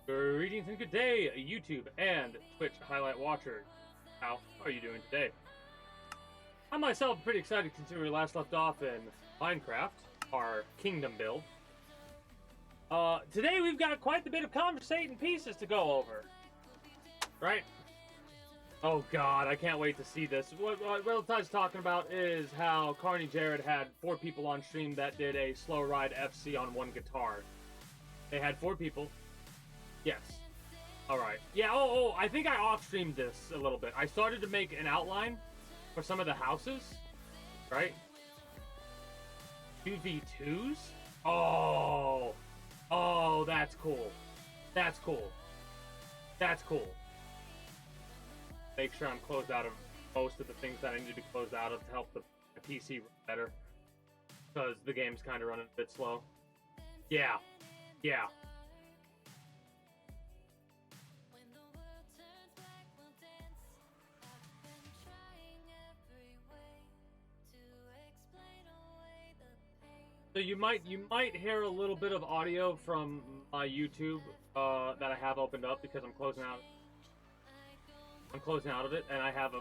Greetings and good day, YouTube and Twitch highlight watcher. How are you doing today? I myself am pretty excited considering we last left off in Minecraft, our kingdom build. Today we've got quite a bit of conversating pieces to go over. Right? Oh god, I can't wait to see this. What Relative's talking about is how Carney Jared had 4 people on stream that did a slow ride FC on one guitar. They had 4 people. Yes. Alright. Yeah, I think I off-streamed this a little bit. I started to make an outline for some of the houses, right? 2v2s? Oh, that's cool. That's cool. That's cool. Make sure I'm closed out of most of the things that I need to be closed out of to help the PC run better. Because the game's kind of running a bit slow. Yeah. Yeah. So you might hear a little bit of audio from my YouTube that I have opened up because I'm closing out of it, and I have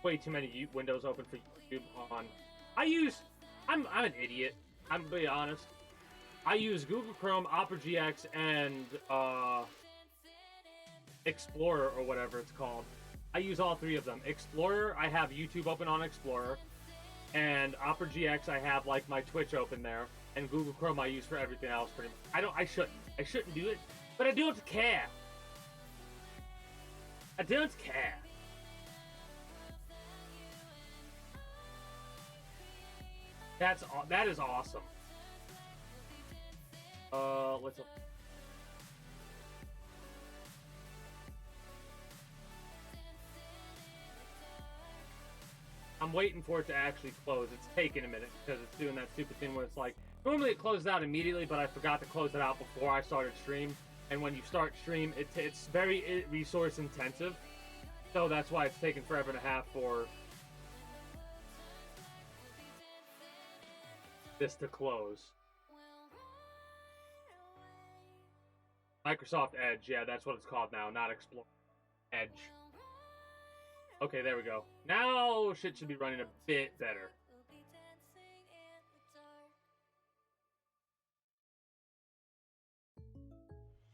way too many windows open for YouTube on. I'm an idiot. I'm gonna be honest. I use Google Chrome, Opera GX, and Explorer or whatever it's called. I use all 3 of them. Explorer, I have YouTube open on Explorer, and Opera GX, I have like my Twitch open there. And Google Chrome I use for everything else pretty much. I shouldn't do it, but I don't care. I don't care. That is awesome. Let's. I'm waiting for it to actually close. It's taking a minute because it's doing that stupid thing where it's like, normally it closes out immediately, but I forgot to close it out before I started stream. And when you start stream, it's very resource intensive. So that's why it's taking forever and a half for this to close. Microsoft Edge, yeah, that's what it's called now, not Explorer. Edge. Okay, there we go. Now shit should be running a bit better.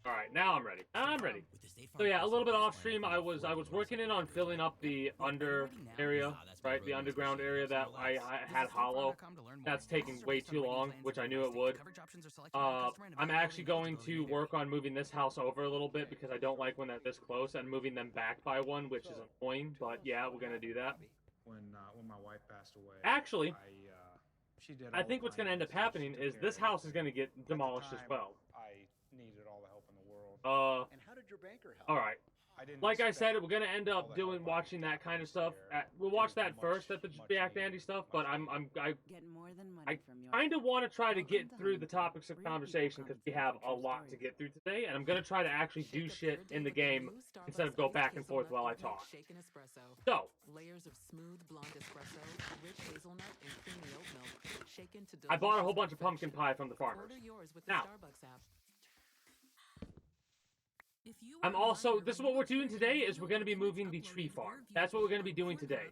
Alright, now I'm ready. I'm ready. So yeah, a little bit off stream, I was working in on filling up the under area, right? The underground area that I had hollow. That's taking way too long, which I knew it would. I'm actually going to work on moving this house over a little bit because I don't like when they're this close, and moving them back by one, which is annoying, but yeah, we're gonna do that. When my wife passed away, actually, I think what's gonna end up happening is this house is gonna get demolished as well. I needed all the help in the world. And how did your banker help? All right. Like I said, we're gonna end up watching that kind of stuff. We'll watch that first at the React Andy stuff, but I kind of want to try to get through the topics of conversation because we have a lot to get through today, and I'm gonna try to actually do shit in the game instead of go back and forth while I talk. So, layers of smooth blonde espresso, rich hazelnut and creamy oat milk, shaken to I bought a whole bunch of pumpkin pie from the farmers. Now, I'm also, this is what we're doing today, is we're going to be moving the tree farm. That's what we're going to be doing today.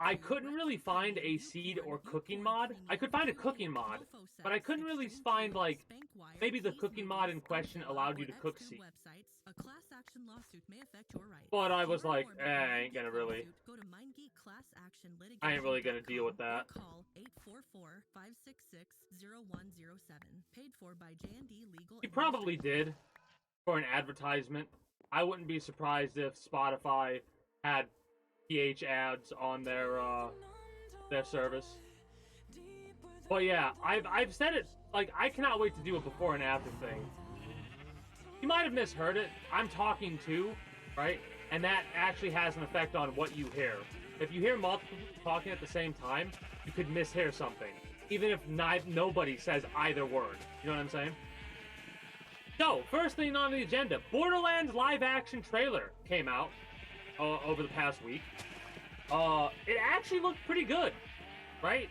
I couldn't really find a seed or cooking mod. I could find a cooking mod, but I couldn't really find, like, maybe the cooking mod in question allowed you to cook seed. But I was like, I ain't gonna really, I ain't really gonna deal with that. He probably did. For an advertisement. I wouldn't be surprised if Spotify had PH ads on their service. But yeah, I've said it, like, I cannot wait to do a before and after thing. You might have misheard it. I'm talking too, right? And that actually has an effect on what you hear. If you hear multiple people talking at the same time, you could mishear something. Even if nobody says either word. You know what I'm saying? So, first thing on the agenda, Borderlands live-action trailer came out over the past week. It actually looked pretty good, right?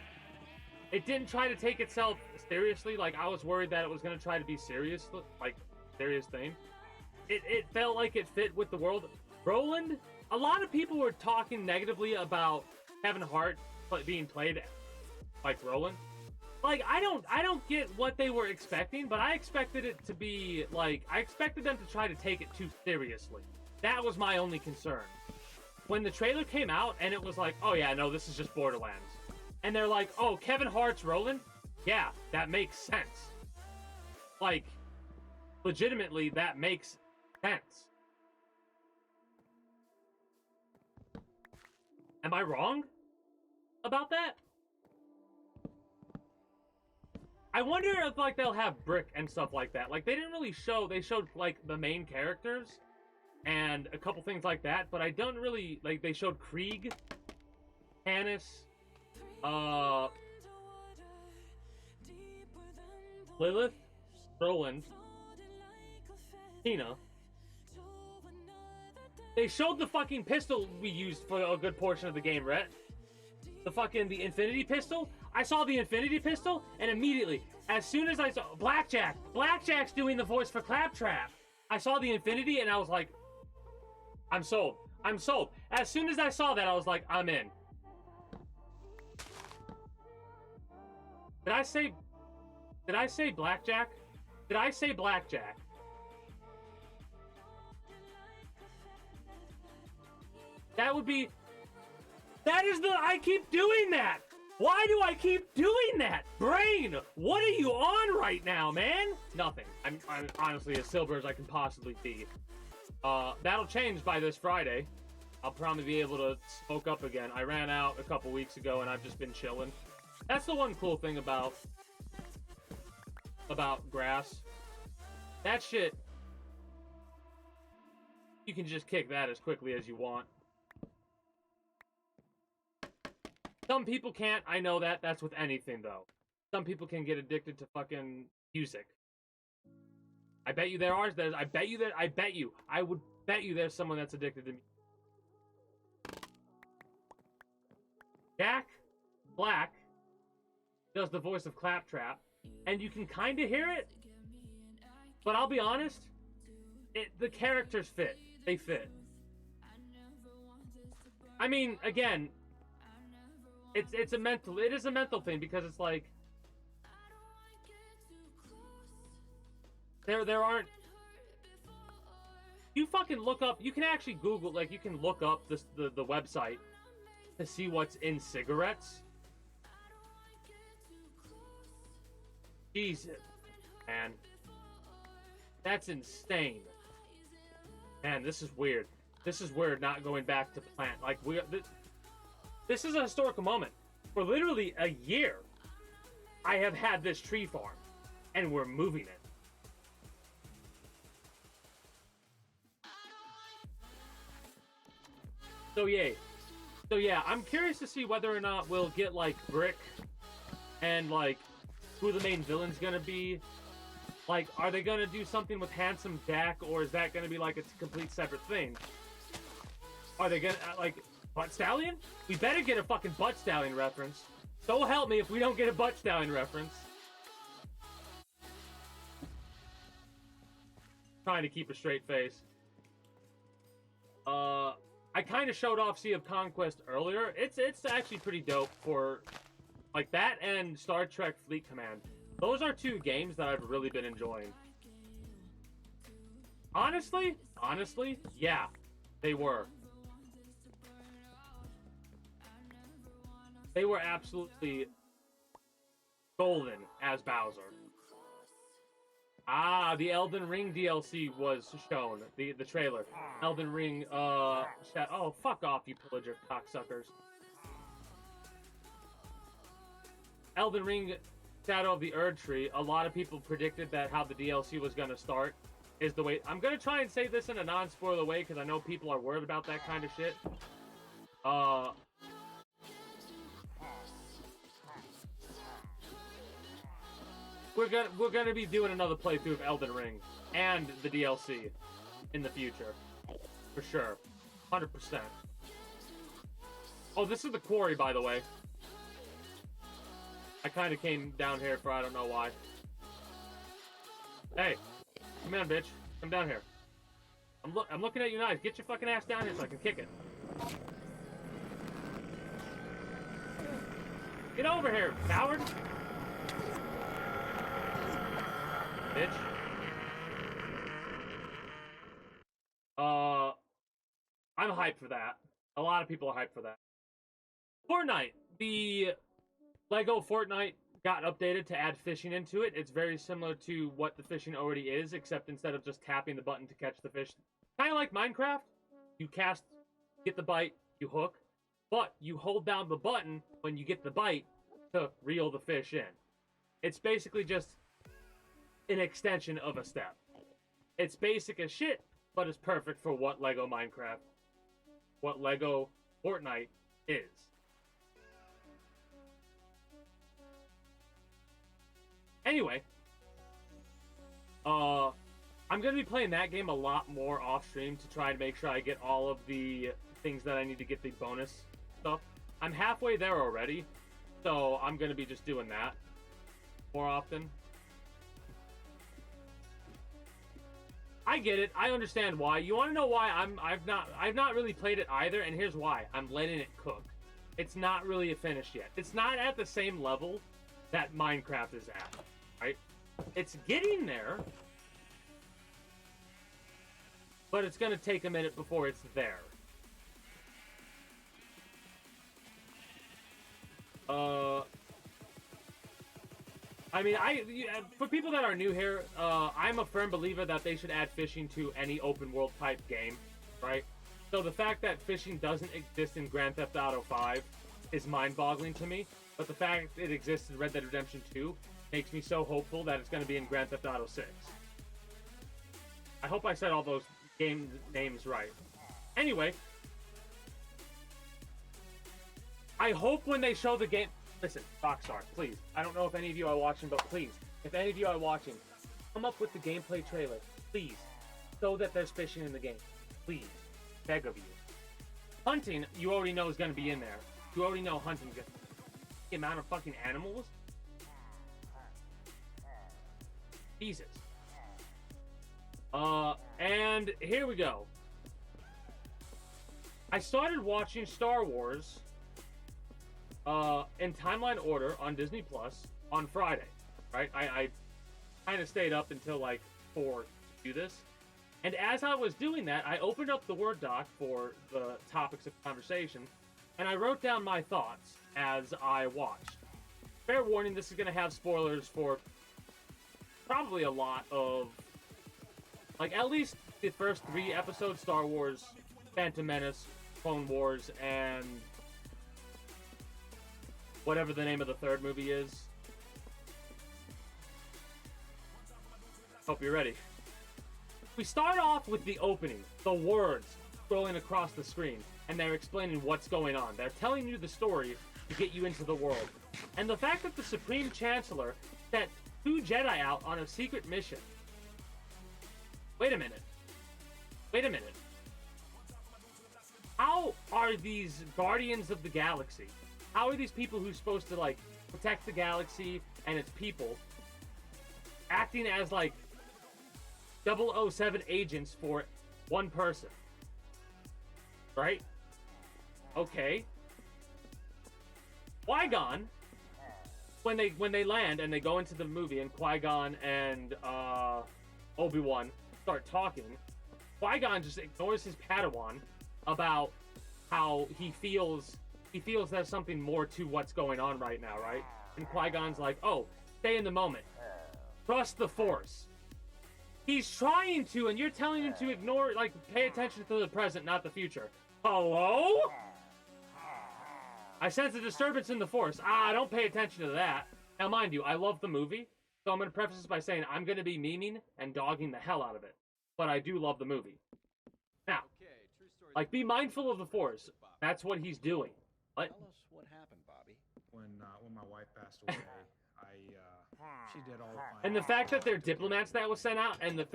It didn't try to take itself seriously. Like, I was worried that it was going to try to be serious, like, serious thing. it felt like it fit with the world. Roland, a lot of people were talking negatively about Kevin Hart being played like Roland. Like, I don't get what they were expecting, but I expected it to be, like, I expected them to try to take it too seriously. That was my only concern. When the trailer came out, and it was like, oh yeah, no, this is just Borderlands. And they're like, oh, Kevin Hart's Roland? Yeah, that makes sense. Like, legitimately, that makes sense. Am I wrong about that? I wonder if, like, they'll have Brick and stuff like that. Like, they didn't really show... They showed, like, the main characters and a couple things like that, but I don't really... Like, they showed Krieg, Hannes, Lilith, Roland, Tina. They showed the fucking pistol we used for a good portion of the game, Rhett. The Infinity Pistol. I saw the Infinity Pistol, and immediately, as soon as I saw... Blackjack's doing the voice for Claptrap. I saw the Infinity, and I was like, I'm sold. I'm sold. As soon as I saw that, I was like, I'm in. Did I say Blackjack? Did I say Blackjack? That would be... That is the... I keep doing that! Why do I keep doing that? Brain, what are you on right now, man? Nothing. I'm honestly as sober as I can possibly be. That'll change by this Friday. I'll probably be able to smoke up again. I ran out a couple weeks ago and I've just been chilling. That's the one cool thing about grass. That shit, you can just kick that as quickly as you want. Some people can't, I know that. That's with anything, though. Some people can get addicted to fucking music. I bet you I would bet you there's someone that's addicted to music. Jack Black does the voice of Claptrap, and you can kind of hear it, but I'll be honest, the characters fit. They fit. I mean, again, it is a mental thing, because it's like there aren't, you fucking look up, you can actually Google, like, you can look up the website to see what's in cigarettes. Jesus, man, that's insane. Man, this is weird. This is weird not going back to plant. Like, this is a historical moment. For literally a year, I have had this tree farm, and we're moving it. So yeah, I'm curious to see whether or not we'll get, like, Brick and, like, who the main villain's gonna be. Like, are they gonna do something with Handsome Jack, or is that gonna be, like, a complete separate thing? Are they gonna, like, Butt Stallion? We better get a fucking Butt Stallion reference. So help me if we don't get a Butt Stallion reference. Trying to keep a straight face. I kind of showed off Sea of Conquest earlier. It's actually pretty dope for, like, that and Star Trek Fleet Command. Those are two games that I've really been enjoying. Honestly, yeah, they were. They were absolutely golden as Bowser. Ah, the Elden Ring DLC was shown. The trailer. Elden Ring, oh, fuck off, you pillager cocksuckers. Elden Ring Shadow of the Erdtree, a lot of people predicted that how the DLC was going to start is the way... I'm going to try and say this in a non-spoiler way, because I know people are worried about that kind of shit. We're gonna be doing another playthrough of Elden Ring and the DLC in the future, for sure, 100%. Oh, this is the quarry, by the way. I kind of came down here for I don't know why. Hey, come on, bitch, come down here. I'm looking at you now. Get your fucking ass down here so I can kick it. Get over here, coward! Bitch. I'm hyped for that. A lot of people are hyped for that. Fortnite. The Lego Fortnite got updated to add fishing into it. It's very similar to what the fishing already is, except instead of just tapping the button to catch the fish, kind of like Minecraft, you cast, get the bite, you hook, but you hold down the button when you get the bite to reel the fish in. It's basically just an extension of a step. It's basic as shit, but it's perfect for what Lego Minecraft, what Lego Fortnite is. Anyway, I'm going to be playing that game a lot more off-stream to try and make sure I get all of the things that I need to get the bonus stuff. I'm halfway there already, so I'm going to be just doing that more often. I get it. I understand why. You want to know why I've not really played it either, and here's why. I'm letting it cook. It's not really finished yet. It's not at the same level that Minecraft is at, right? It's getting there, but it's going to take a minute before it's there. I mean, for people that are new here, I'm a firm believer that they should add fishing to any open world type game, right? So the fact that fishing doesn't exist in Grand Theft Auto 5 is mind-boggling to me, but the fact it exists in Red Dead Redemption 2 makes me so hopeful that it's going to be in Grand Theft Auto 6. I hope I said all those game names right. Anyway, I hope when they show the game... Listen, Rockstar, please. I don't know if any of you are watching, but please, if any of you are watching, come up with the gameplay trailer, please, so that there's fishing in the game. Please. Beg of you. Hunting, you already know is going to be in there. You already know hunting's going to be. The amount of fucking animals? Jesus. And here we go. I started watching Star Wars in timeline order on Disney Plus on Friday, right? I kind of stayed up until like 4 to do this. And as I was doing that, I opened up the Word doc for the topics of conversation, and I wrote down my thoughts as I watched. Fair warning, this is going to have spoilers for probably a lot of, like, at least the first 3 episodes, Star Wars, Phantom Menace, Clone Wars, and whatever the name of the third movie is. Hope you're ready. We start off with the opening, the words scrolling across the screen, and they're explaining what's going on. They're telling you the story to get you into the world. And the fact that the Supreme Chancellor sent 2 Jedi out on a secret mission. Wait a minute. Wait a minute. How are these Guardians of the Galaxy? How are these people who's supposed to, like, protect the galaxy and its people acting as, like, 007 agents for one person? Right? Okay. Qui-Gon, when they land and they go into the movie and Qui-Gon and Obi-Wan start talking, Qui-Gon just ignores his Padawan about how he feels there's something more to what's going on right now, right? And Qui-Gon's like, oh, stay in the moment. Trust the Force. He's trying to, and you're telling him to ignore, like, pay attention to the present, not the future. Hello? I sense a disturbance in the Force. Don't pay attention to that. Now, mind you, I love the movie, so I'm going to preface this by saying I'm going to be memeing and dogging the hell out of it. But I do love the movie. Now, like, be mindful of the Force. That's what he's doing. What? Tell us what happened, Bobby. When my wife passed away, she did all the And the fact that they're diplomats that was sent out, and the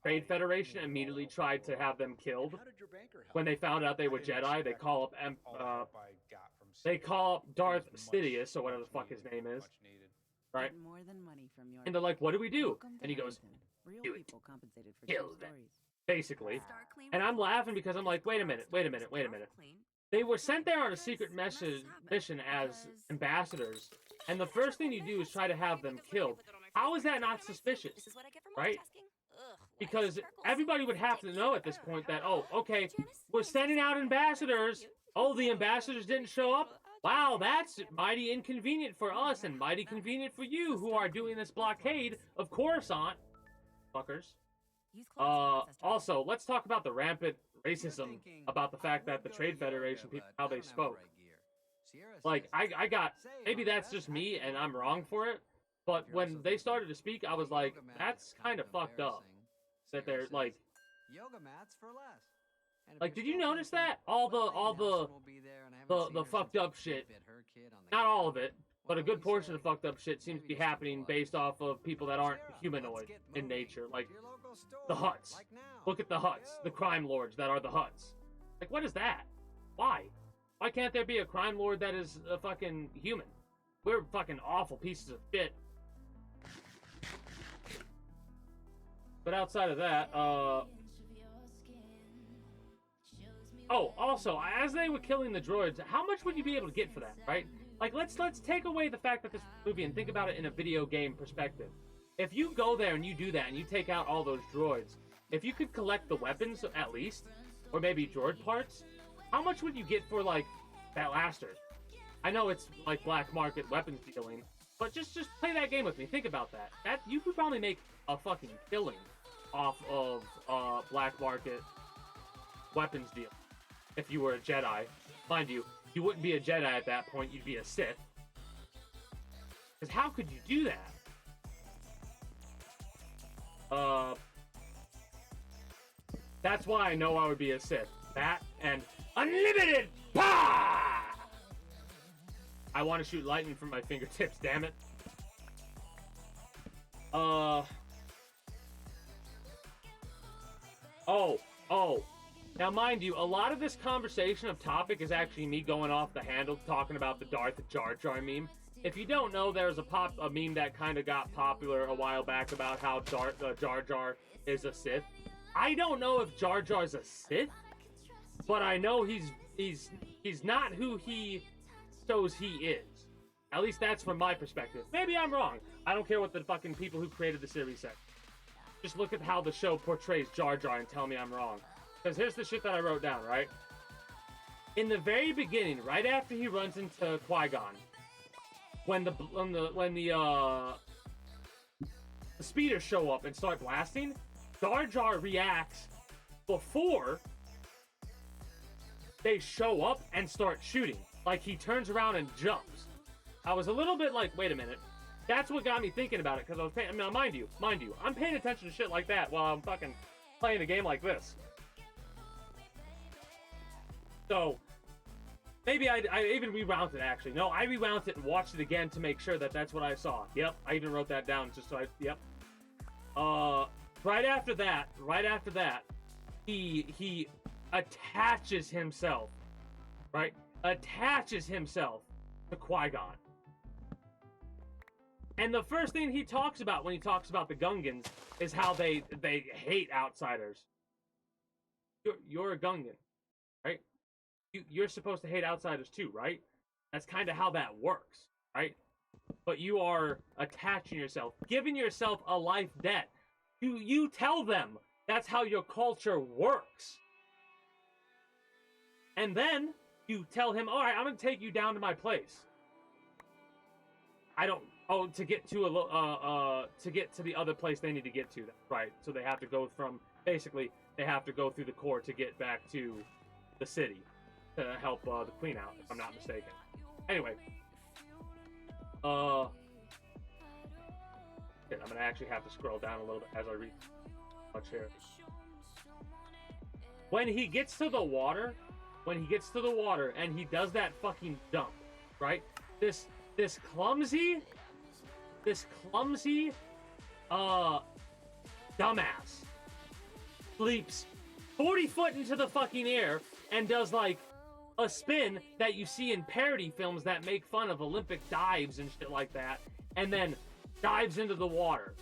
Trade Federation immediately tried to have them killed How did your banker help? when they found out they were Jedi. They call up Darth Sidious, or whatever the fuck his name is, right? Get more than money from your And they're like, "What do we do?" Welcome to And he goes, Huntington. Real "Do it. people compensated for Kill true them." stories. basically. And I'm laughing because I'm like, wait a minute. They were sent there on a secret mission as ambassadors, and the first thing you do is try to have them killed. How is that not suspicious, right? Because everybody would have to know at this point that, oh, okay, we're sending out ambassadors. Oh, the ambassadors didn't show up? Wow, that's mighty inconvenient for us and mighty convenient for you who are doing this blockade of Coruscant. Fuckers. Also, let's talk about the rampant racism about the fact that the Trade Federation people, how they spoke. Like, I got, maybe that's just me and I'm wrong for it, but when they started to speak, I was like, that's kind of fucked up. That they're like, did you notice that? All the fucked up shit, not all of it, but a good portion of fucked up shit seems to be happening based off of people that aren't humanoid in nature, like the Hutts. Look at the Hutts, the crime lords that are the Hutts. Like, what is that? Why? Why can't there be a crime lord that is a fucking human? We're fucking awful pieces of shit. But outside of that, oh, also, as they were killing the droids, how much would you be able to get for that, right? Like, let's take away the fact that this movie and think about it in a video game perspective. If you go there and you do that and you take out all those droids, if you could collect the weapons at least, or maybe droid parts, how much would you get for, like, that blaster? I know it's, like, black market weapons dealing, but just play that game with me. Think about that. You could probably make a fucking killing off of black market weapons deal if you were a Jedi. Mind you, you wouldn't be a Jedi at that point, you'd be a Sith. Because how could you do that? That's why I know I would be a Sith. That and unlimited power! I want to shoot lightning from my fingertips, damn it. Oh. Now, mind you, a lot of this conversation of topic is actually me going off the handle talking about the Darth Jar Jar meme. If you don't know, there's a meme that kind of got popular a while back about how Jar Jar is a Sith. I don't know if Jar Jar's a Sith, but I know he's not who he shows he is. At least that's from my perspective. Maybe I'm wrong. I don't care what the fucking people who created the series said. Just look at how the show portrays Jar Jar and tell me I'm wrong. Because here's the shit that I wrote down, right? In the very beginning, right after he runs into Qui-Gon, when the speeders show up and start blasting, Jar Jar reacts before they show up and start shooting. Like, he turns around and jumps. I was a little bit like, wait a minute. That's what got me thinking about it, because I was paying, mind you, I'm paying attention to shit like that while I'm fucking playing a game like this. So, maybe I even rewound it, actually. No, I rewound it and watched it again to make sure that that's what I saw. Yep, I even wrote that down just so yep. Right after that, he attaches himself, right? Attaches himself to Qui-Gon. And the first thing he talks about when he talks about the Gungans is how they hate outsiders. You're a Gungan, right? You're supposed to hate outsiders too, right? That's kind of how that works, right? But you are attaching yourself, giving yourself a life debt. You tell them that's how your culture works. And then you tell him, all right, I'm going to take you down to my place. To get to the other place they need to get to, right? So they have to go they have to go through the core to get back to the city to help the queen out, if I'm not mistaken. Anyway, I'm gonna actually have to scroll down a little bit as I read much here. When he gets to the water, and he does that fucking dump, right? This clumsy dumbass leaps 40 foot into the fucking air and does like a spin that you see in parody films that make fun of Olympic dives and shit like that, and then dives into the water.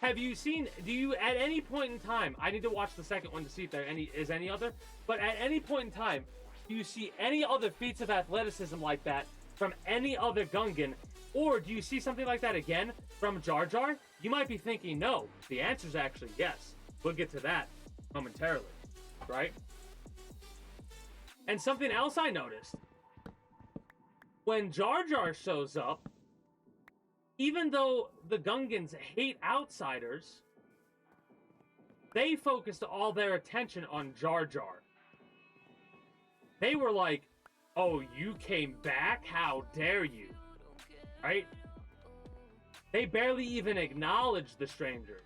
have you seen, do you, at any point in time, I need to watch the second one to see if there is any other, but at any point in time, do you see any other feats of athleticism like that from any other Gungan, or do you see something like that again from Jar Jar? You might be thinking no. The answer is actually yes. We'll get to that momentarily, right? And something else I noticed, when Jar Jar shows up, even though the Gungans hate outsiders, they focused all their attention on Jar Jar. They were like, oh, you came back? How dare you? Right? They barely even acknowledged the stranger.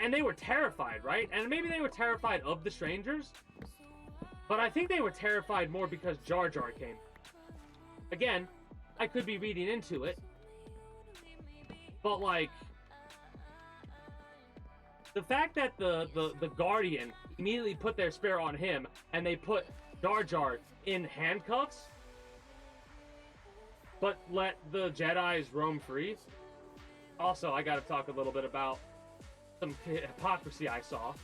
And they were terrified, right? And maybe they were terrified of the strangers, but I think they were terrified more because Jar Jar came. Again, I could be reading into it, but like, the fact that the Guardian immediately put their spear on him and they put Jar Jar in handcuffs, but let the Jedis roam free. Also, I gotta talk a little bit about some hypocrisy I saw.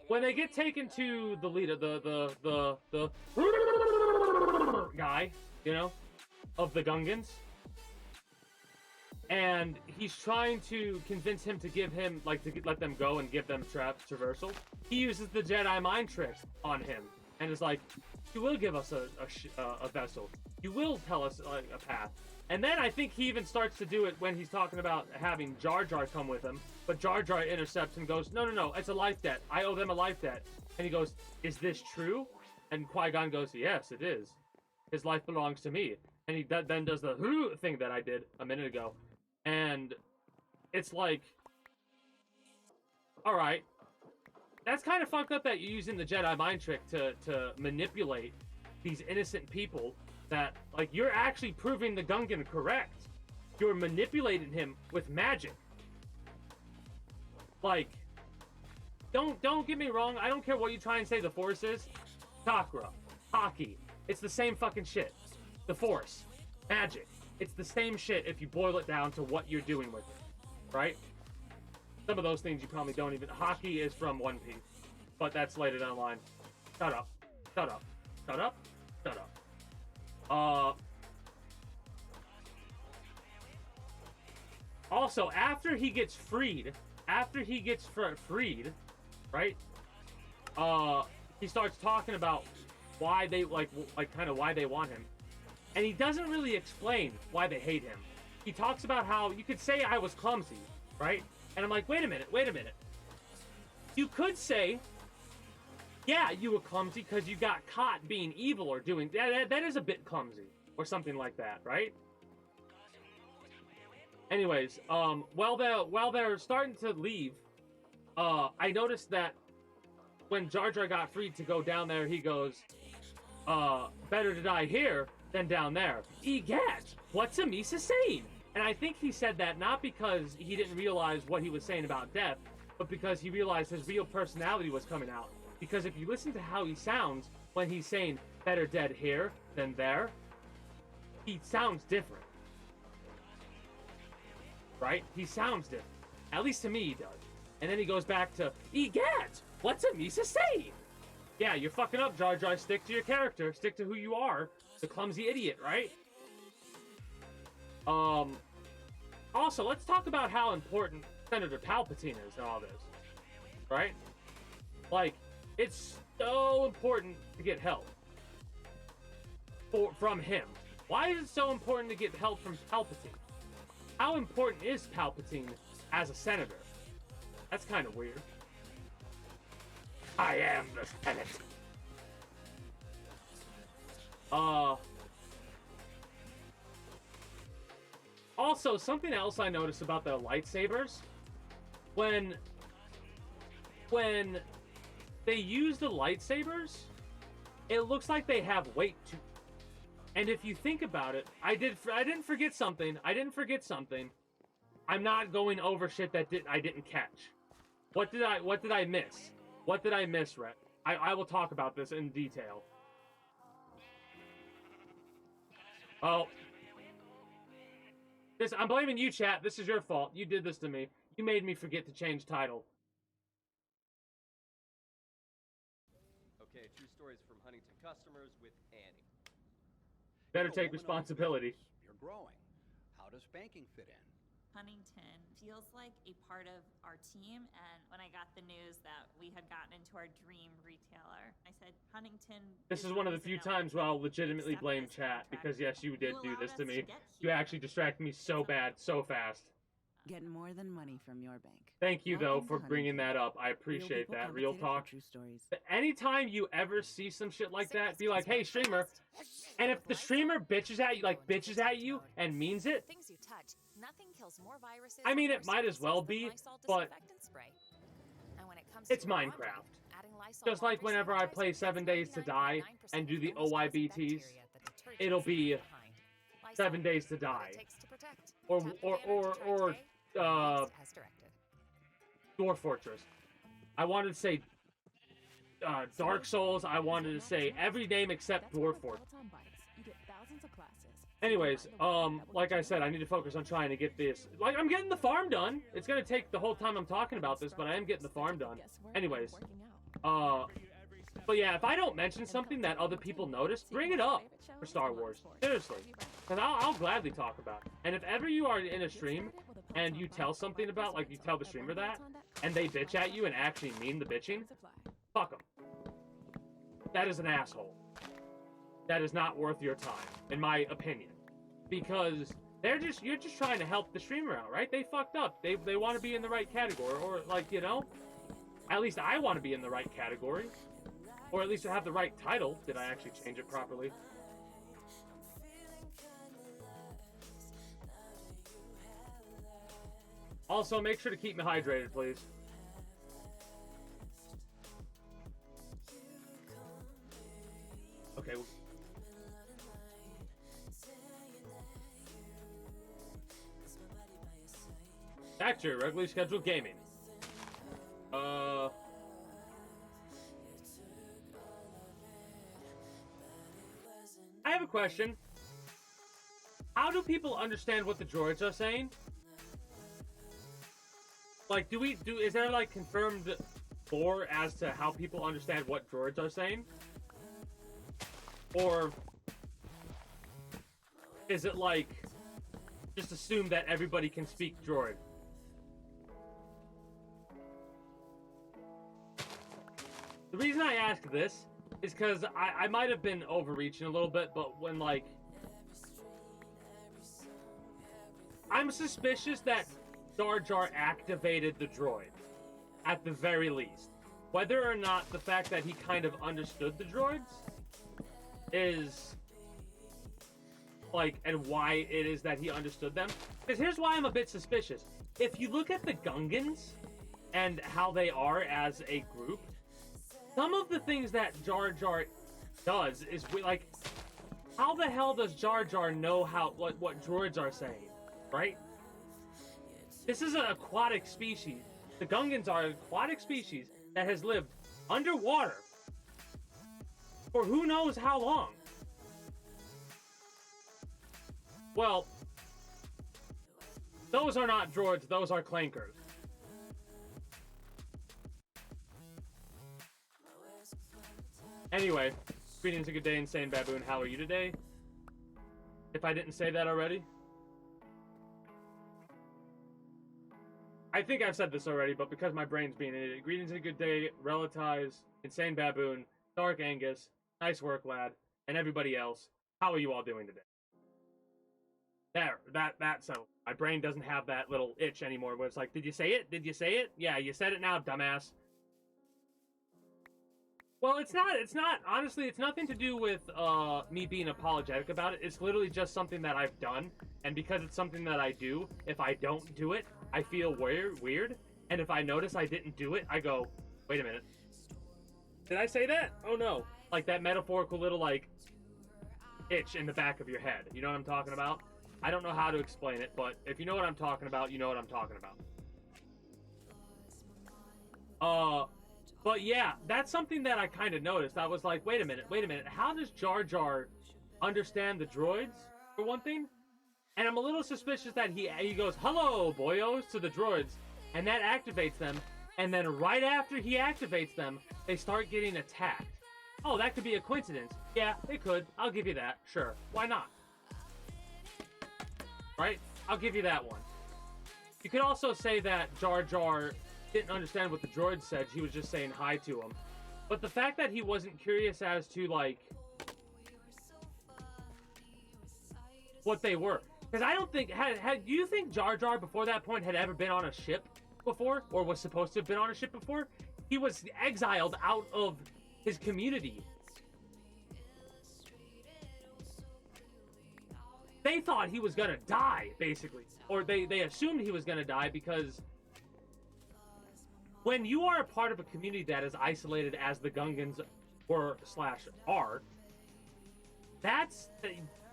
When they get taken to the leader, the guy, you know, of the Gungans, and he's trying to convince him to give him, like, to let them go and give them traversal. He uses the Jedi mind trick on him, and is like, "You will give us a vessel. You will tell us a path." And then I think he even starts to do it when he's talking about having Jar Jar come with him, but Jar Jar intercepts and goes, "No, it's a life debt. I owe them a life debt." And he goes, "Is this true?" And Qui-Gon goes, "Yes, it is. His life belongs to me." And he then does the thing that I did a minute ago. And it's like, all right, that's kind of fucked up that you're using the Jedi mind trick to manipulate these innocent people. That, like, you're actually proving the Gungan correct. You're manipulating him with magic. Like, don't get me wrong. I don't care what you try and say the Force is. Chakra, hockey, it's the same fucking shit. The Force, magic, it's the same shit if you boil it down to what you're doing with it, right? Some of those things you probably don't even. Hockey is from One Piece, but that's later down the line. Shut up. Shut up. Shut up. Shut up. Also, after he gets freed, right? He starts talking about why they kind of why they want him, and he doesn't really explain why they hate him. He talks about how you could say I was clumsy, right? And I'm like, wait a minute. You could say, yeah, you were clumsy because you got caught being evil or doing that is a bit clumsy or something like that, right? Anyways, while they're starting to leave, I noticed that when Jar Jar got freed to go down there, he goes, better to die here than down there. Egat, what's a Misa saying? And I think he said that not because he didn't realize what he was saying about death, but because he realized his real personality was coming out. Because if you listen to how he sounds when he's saying better dead here than there, he sounds different. Right? He sounds different. At least to me he does. And then he goes back to, Egat, what's a Misa saying? Yeah, you're fucking up, Jar Jar. Stick to your character. Stick to who you are. The clumsy idiot, right? Also, let's talk about how important Senator Palpatine is in all this. Right? Like, it's so important to get help from him. Why is it so important to get help from Palpatine? How important is Palpatine as a senator? That's kind of weird. I am the Senate. Also, something else I noticed about the lightsabers, when they use the lightsabers, it looks like they have weight to. And if you think about it, I didn't forget something. I'm not going over shit that I didn't catch. What did I miss? What did I miss, Rhett? I will talk about this in detail. Oh, I'm blaming you, chat. This is your fault. You did this to me. You made me forget to change title. Okay, true stories from Huntington customers with Annie. Better You're a take woman-owned responsibility. business. You're growing. How does banking fit in? Huntington feels like a part of our team, and when I got the news that we had gotten into our dream retailer, I said, Huntington. This is one of the few times where I'll legitimately blame chat, because yes, you did do this to me. You actually distracted me so bad, so fast. Get more than money from your bank. Thank you, though, Welcome for to bringing Huntington. that up. I appreciate Real people that. Real compensated for talk. True stories. Anytime you ever see some shit like that, be like, hey, streamer. And if the streamer bitches at you, and means it, Things you touch, nothing kills more viruses. I mean, or it might as viruses well than be, Lysol but disinfectant spray. And when it comes it's to laundry, Minecraft. adding Lysol Just like laundry whenever I sanitizer play kills 7 Days to Die 99.9% and do the of those causing OYBTs, bacteria that detergents it'll be leave behind. Lysol, 7 Days to what Die. it takes to protect. Or, Tap your banner to try today. As directed. Dwarf Fortress. I wanted to say Dark Souls. I wanted to say every name except Dwarf Fortress. Anyways, like I said, I need to focus on trying to get this. Like, I'm getting the farm done. It's gonna take the whole time I'm talking about this, but I am getting the farm done. Anyways, but yeah, if I don't mention something that other people notice, bring it up for Star Wars. Seriously. Because I'll gladly talk about it. And if ever you are in a stream and you tell something about, like, you tell the streamer that, and they bitch at you and actually mean the bitching, fuck them. That is an asshole. That is not worth your time, in my opinion. Because you're just trying to help the streamer out, right? They fucked up. They want to be in the right category, or, like, you know, at least I want to be in the right category. Or at least to have the right title. Did I actually change it properly? Also, make sure to keep me hydrated, please. Okay. Back to your regularly scheduled gaming. I have a question. How do people understand what the droids are saying? Like, is there, like, confirmed lore as to how people understand what droids are saying? Or is it, like, just assume that everybody can speak droid? The reason I ask this is because I might have been overreaching a little bit, but when, like, I'm suspicious that Jar Jar activated the droid, at the very least. Whether or not the fact that he kind of understood the droids is, like, and why it is that he understood them. Because here's why I'm a bit suspicious. If you look at the Gungans and how they are as a group, some of the things that Jar Jar does is, like, how the hell does Jar Jar know what droids are saying, right? This is an aquatic species. The Gungans are an aquatic species that has lived underwater for who knows how long. Well, those are not droids, those are clankers. Anyway, greetings and good day, Insane Baboon. How are you today? If I didn't say that already. I think I've said this already, but because my brain's being an idiot. Greetings and a good day, Relatize, Insane Baboon, Dark Angus, nice work, lad, and everybody else. How are you all doing today? There, so my brain doesn't have that little itch anymore where it's like, did you say it? Did you say it? Yeah, you said it now, dumbass. Well, it's not, honestly, it's nothing to do with, me being apologetic about it. It's literally just something that I've done, and because it's something that I do, if I don't do it, I feel weird, and if I notice I didn't do it, I go, wait a minute. Did I say that? Oh no. Like that metaphorical little, like, itch in the back of your head. You know what I'm talking about? I don't know how to explain it, but if you know what I'm talking about, you know what I'm talking about. But yeah, that's something that I kind of noticed. I was like, wait a minute. How does Jar Jar understand the droids, for one thing? And I'm a little suspicious that he goes, "Hello, boyos," to the droids, and that activates them. And then right after he activates them, they start getting attacked. Oh, that could be a coincidence. Yeah, it could. I'll give you that. Sure. Why not? Right? I'll give you that one. You could also say that Jar Jar didn't understand what the droid said. He was just saying hi to him. But the fact that he wasn't curious as to, like, what they were. Because I don't think... do you think Jar Jar, before that point, had ever been on a ship before? Or was supposed to have been on a ship before? He was exiled out of his community. They thought he was gonna die, basically. Or they assumed he was gonna die because... when you are a part of a community that is isolated as the Gungans were/are, that's...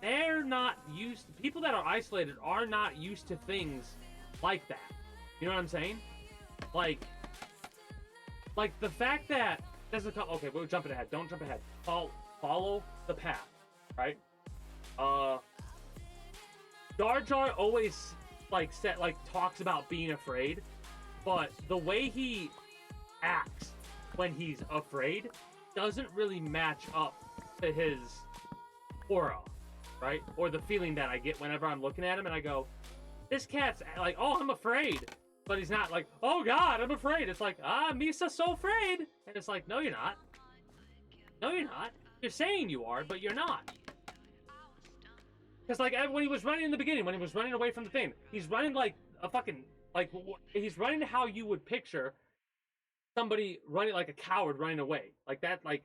they're not used... people that are isolated are not used to things like that. You know what I'm saying? Like the fact that... there's a couple... okay, we're jumping ahead. Don't jump ahead. Follow the path, right? Jar Jar always, talks about being afraid, but the way he acts when he's afraid doesn't really match up to his aura, right? Or the feeling that I get whenever I'm looking at him and I go, this cat's like, oh, I'm afraid. But he's not like, oh God, I'm afraid. It's like, Misa's so afraid. And it's like, no, you're not. No, you're not. You're saying you are, but you're not. Because, like, when he was running in the beginning, when he was running away from the thing, he's running like a fucking, like, he's running how you would picture somebody running like a coward running away. Like that, like,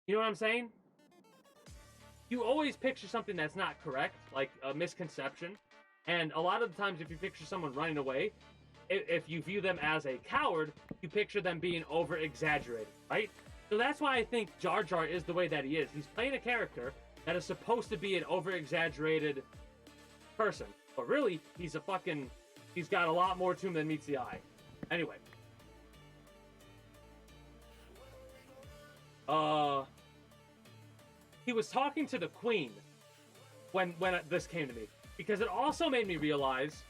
you know what I'm saying? You always picture something that's not correct, like a misconception. And a lot of the times, if you picture someone running away, if you view them as a coward, you picture them being over-exaggerated, right? So that's why I think Jar Jar is the way that he is. He's playing a character that is supposed to be an over-exaggerated person. But really, he's got a lot more to him than meets the eye. Anyway. He was talking to the Queen when this came to me. Because it also made me realize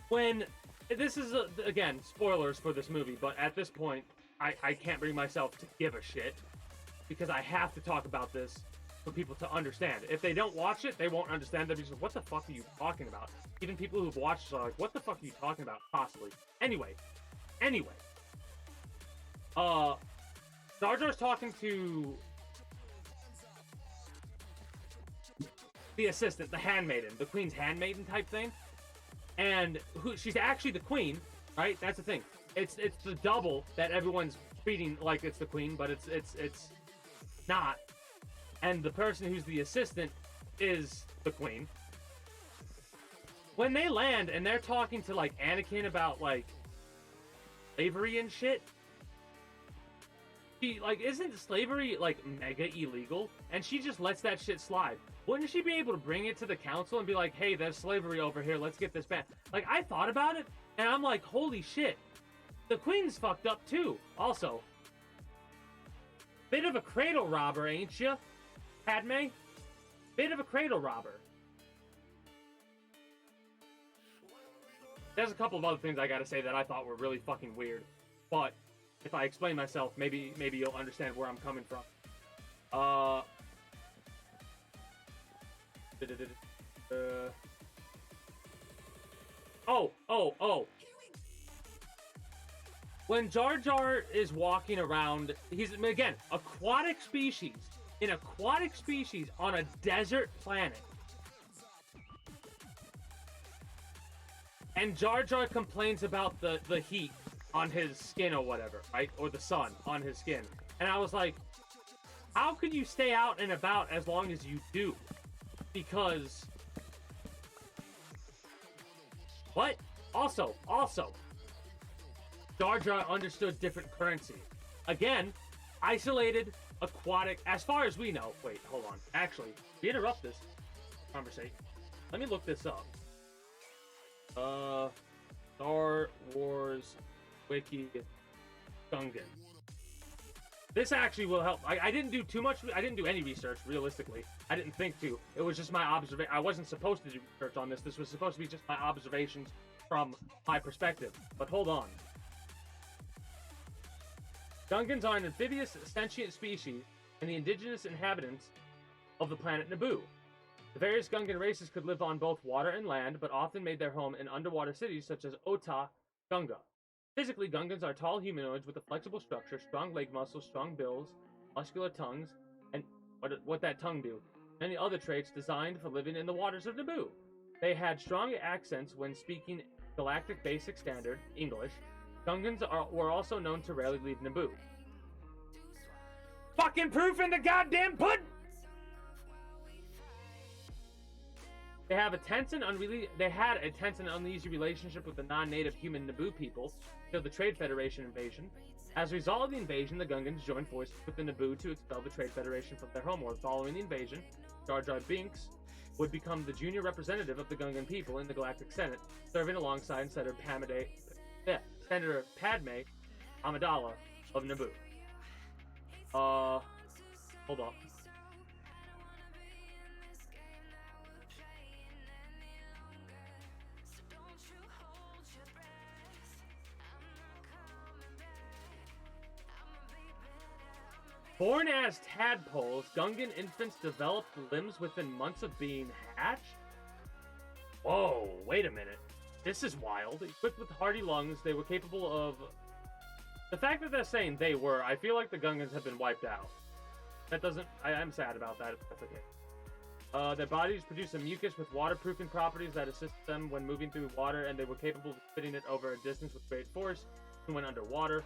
when... this is, again, spoilers for this movie, but at this point, I can't bring myself to give a shit. Because I have to talk about this for people to understand. If they don't watch it, they won't understand. They'll be just, what the fuck are you talking about? Even people who've watched it are like, what the fuck are you talking about? Possibly. Anyway. Jar Jar's talking to the assistant, the handmaiden, the Queen's handmaiden type thing. And she's actually the Queen, right? That's the thing. It's the double that everyone's treating like it's the Queen, but it's not. And the person who's the assistant is the Queen. When they land and they're talking to, like, Anakin about, like, slavery and shit, she, like, isn't slavery, like, mega illegal? And she just lets that shit slide. Wouldn't she be able to bring it to the council and be like, hey, there's slavery over here, let's get this back? Like, I thought about it, and I'm like, holy shit. The Queen's fucked up, too. Also, bit of a cradle robber, ain't ya, Padme? Bit of a cradle robber. There's a couple of other things I gotta say that I thought were really fucking weird. But if I explain myself, maybe you'll understand where I'm coming from. Oh. When Jar Jar is walking around, he's, again, aquatic species. An aquatic species on a desert planet. And Jar Jar complains about the heat on his skin or whatever, right? Or the sun on his skin. And I was like, how could you stay out and about as long as you do? Because... what? Also, Jar Jar understood different currency. Again, isolated, aquatic, as far as we know. Wait, hold on. Actually, we interrupt this conversation. Let me look this up. Star Wars Wiki Gungan. This actually will help. I didn't do too much. I didn't do any research, realistically. I didn't think to. It was just my observation. I wasn't supposed to do research on this. This was supposed to be just my observations from my perspective. But hold on. Gungans are an amphibious, sentient species and the indigenous inhabitants of the planet Naboo. The various Gungan races could live on both water and land, but often made their home in underwater cities such as Ota, Gunga. Physically, Gungans are tall humanoids with a flexible structure, strong leg muscles, strong bills, muscular tongues, and what that tongue do. Many other traits designed for living in the waters of Naboo. They had strong accents when speaking Galactic Basic Standard, English. Gungans were also known to rarely leave Naboo. Fucking proof in the goddamn pudding! They had a tense and uneasy relationship with the non-native human Naboo people until the Trade Federation invasion. As a result of the invasion, the Gungans joined forces with the Naboo to expel the Trade Federation from their homeworld. Following the invasion, Jar Jar Binks would become the junior representative of the Gungan people in the Galactic Senate, serving alongside Senator Padme Amidala of Naboo. Hold on. Born as tadpoles, Gungan infants developed limbs within months of being hatched? Whoa, wait a minute. This is wild. Equipped with hardy lungs, they were capable of... The fact that they're saying they were, I feel like the Gungans have been wiped out. That doesn't... I'm sad about that, if that's okay. Their bodies produce a mucus with waterproofing properties that assist them when moving through water, and they were capable of spitting it over a distance with great force when underwater.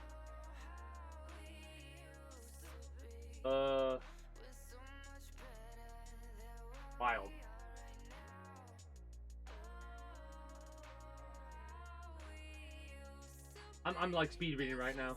Wild. I'm like speed reading right now.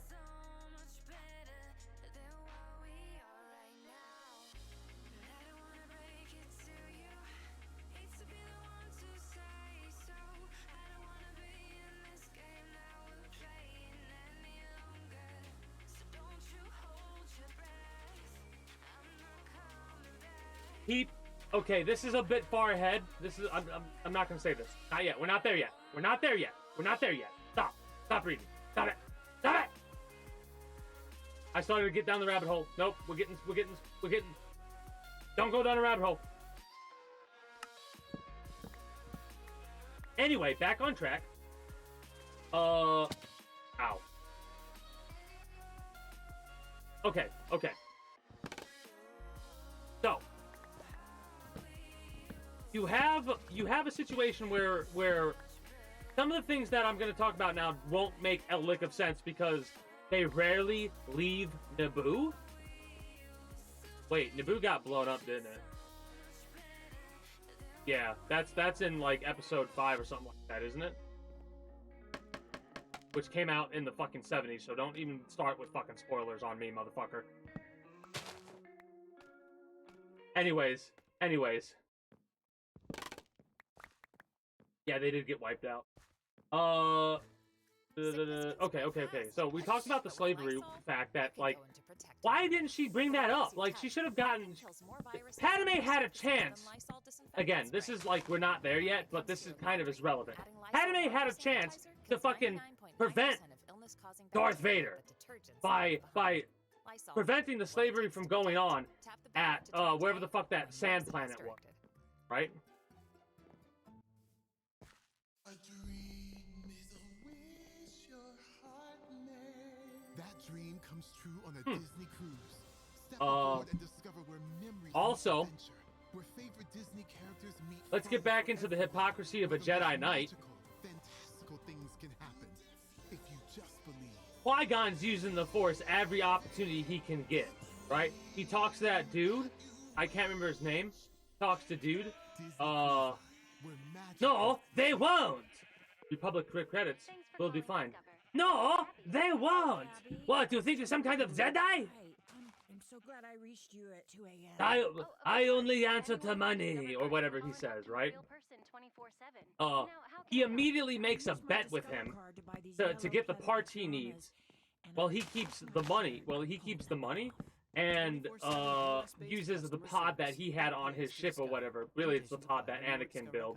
Okay, this is a bit far ahead. This is I'm not gonna say this. Not yet. We're not there yet. We're not there yet. We're not there yet. Stop. Stop reading. Stop it. Stop it. I started to get down the rabbit hole. Nope. We're getting. Don't go down the rabbit hole. Anyway, back on track. Ow. Okay. So. You have a situation where some of the things that I'm going to talk about now won't make a lick of sense because they rarely leave Naboo. Wait, Naboo got blown up, didn't it? Yeah, that's in like episode 5 or something like that, isn't it? Which came out in the fucking 70s, so don't even start with fucking spoilers on me, motherfucker. Anyways. Yeah, they did get wiped out. Okay. So we talked about the slavery fact that, like, why didn't she bring that up? Like, she should have gotten... Padme had a chance. Again, this is like, we're not there yet, but this is kind of as relevant. Padme had a chance to fucking prevent Darth Vader by preventing the slavery from going on at, wherever the fuck that sand planet was. Right? Dream comes true on a Disney cruise. Step aboard and discover where memories also, where favorite Disney characters meet. Let's get back into the hypocrisy of a Jedi Knight. Fantastical things can happen if you just believe. Qui-Gon's using the Force every opportunity he can get, right? He talks to that dude. I can't remember his name. Talks to dude. No, they won't. Republic credits will do fine. No, they won't! What, do you think you're some kind of Jedi? I'm so glad I reached you at 2 a.m. I only answer to money, or whatever he says, right? He immediately makes a bet with him to get the parts he needs. well, he keeps the money. Well, he keeps the money and uses the pod that he had on his ship or whatever. Really, it's the pod that Anakin built.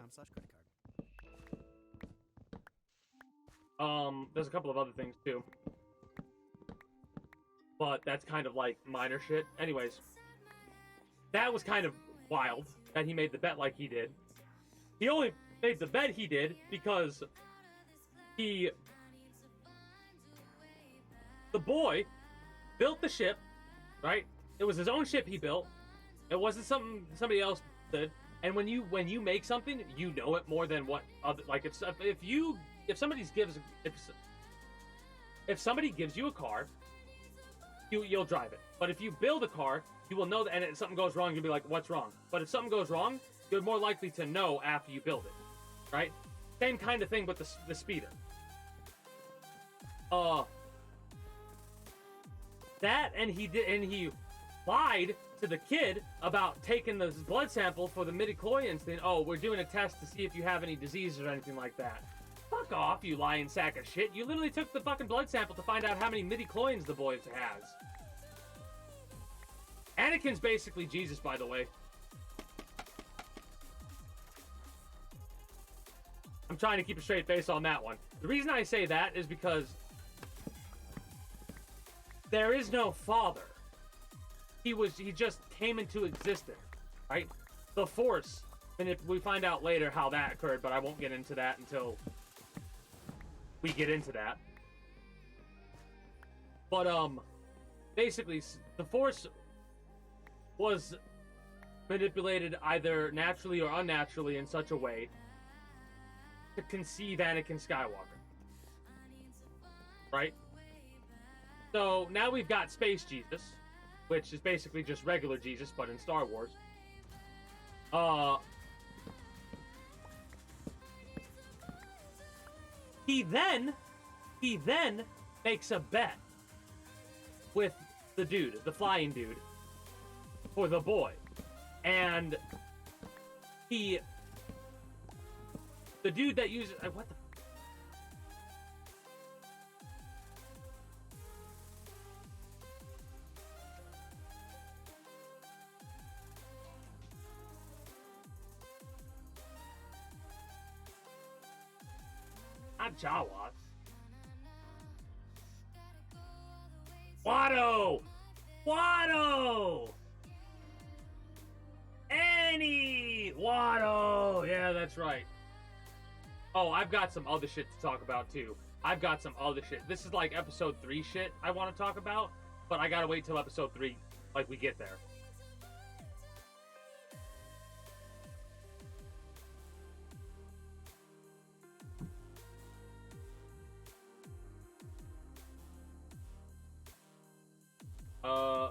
There's a couple of other things too, but that's kind of like minor shit. Anyways, that was kind of wild that he made the bet like he did. He only made the bet he did because the boy built the ship, right? It was his own ship he built. It wasn't something somebody else did. And when you make something, you know it more than what other, like if somebody gives you a car, you'll drive it. But if you build a car, you will know that, and if something goes wrong, you'll be like, what's wrong? But if something goes wrong, you're more likely to know after you build it, right? Same kind of thing with the speeder. That, and he lied to the kid about taking the blood sample for the midichlorians thing. Oh, we're doing a test to see if you have any diseases or anything like that. Fuck off, you lying sack of shit. You literally took the fucking blood sample to find out how many midichlorians the boy has. Anakin's basically Jesus, by the way. I'm trying to keep a straight face on that one. The reason I say that is because there is no father. He just came into existence, right? The Force, and if we find out later how that occurred, but I won't get into that until we get into that. But basically, the Force was manipulated either naturally or unnaturally in such a way to conceive Anakin Skywalker, right? So now we've got Space Jesus, which is basically just regular Jesus, but in Star Wars. He then makes a bet with the dude, the flying dude, for the boy. And the dude that uses, what the not Jawas. Watto! Watto! Annie! Watto! Yeah, that's right. Oh, I've got some other shit to talk about, too. I've got some other shit. This is like episode 3 shit I want to talk about, but I gotta wait till episode 3, like, we get there.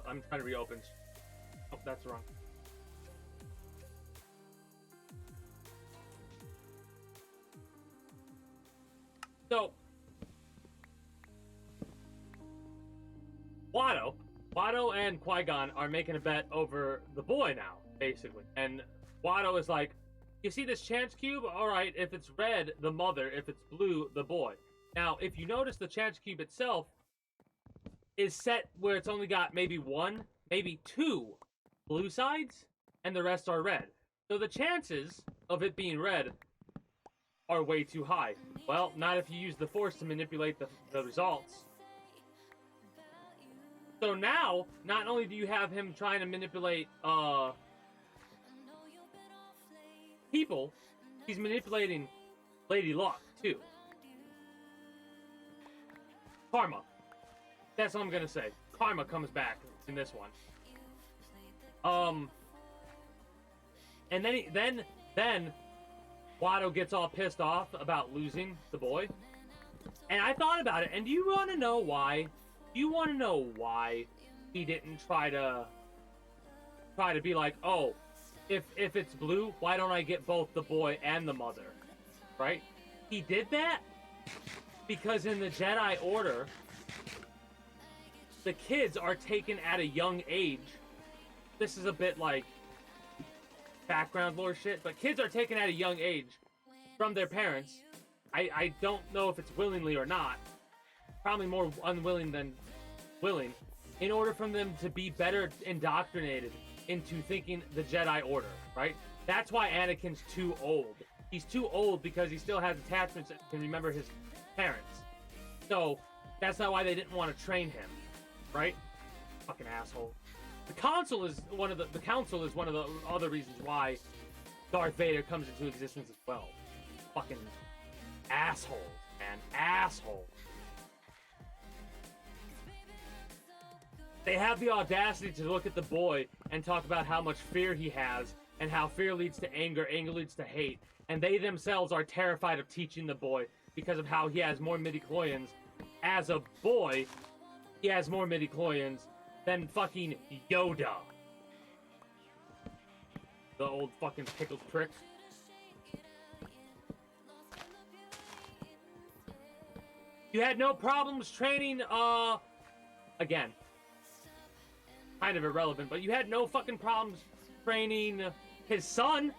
I'm trying to reopen. Oh, that's wrong. So, Watto and Qui-Gon are making a bet over the boy now, basically. And Watto is like, you see this chance cube? All right, if it's red, the mother. If it's blue, the boy. Now, if you notice, the chance cube itself is set where it's only got maybe 1, maybe 2 blue sides, and the rest are red. So the chances of it being red are way too high. Well, not if you use the Force to manipulate the results. So now, not only do you have him trying to manipulate people, he's manipulating Lady Luck too. Karma. That's what I'm gonna say. Karma comes back in this one. And then Watto gets all pissed off about losing the boy. And I thought about it, and do you want to know why? Do you want to know why he didn't try to be like, oh, if it's blue, why don't I get both the boy and the mother? Right? He did that because in the Jedi Order, the kids are taken at a young age. This is a bit like background lore shit, but kids are taken at a young age from their parents. I don't know if it's willingly or not, probably more unwilling than willing, in order for them to be better indoctrinated into thinking the Jedi Order, right? That's why Anakin's too old. He's too old because he still has attachments and can remember his parents. So that's not why they didn't want to train him, right? Fucking asshole. The council is one of the other reasons why Darth Vader comes into existence as well. Fucking assholes, man. Assholes. They have the audacity to look at the boy and talk about how much fear he has, and how fear leads to anger, anger leads to hate, and they themselves are terrified of teaching the boy because of how he has more midichlorians. As a boy, he has more midichlorians than fucking Yoda. The old fucking pickled prick. You had no problems training, again, kind of irrelevant, but you had no fucking problems training his son.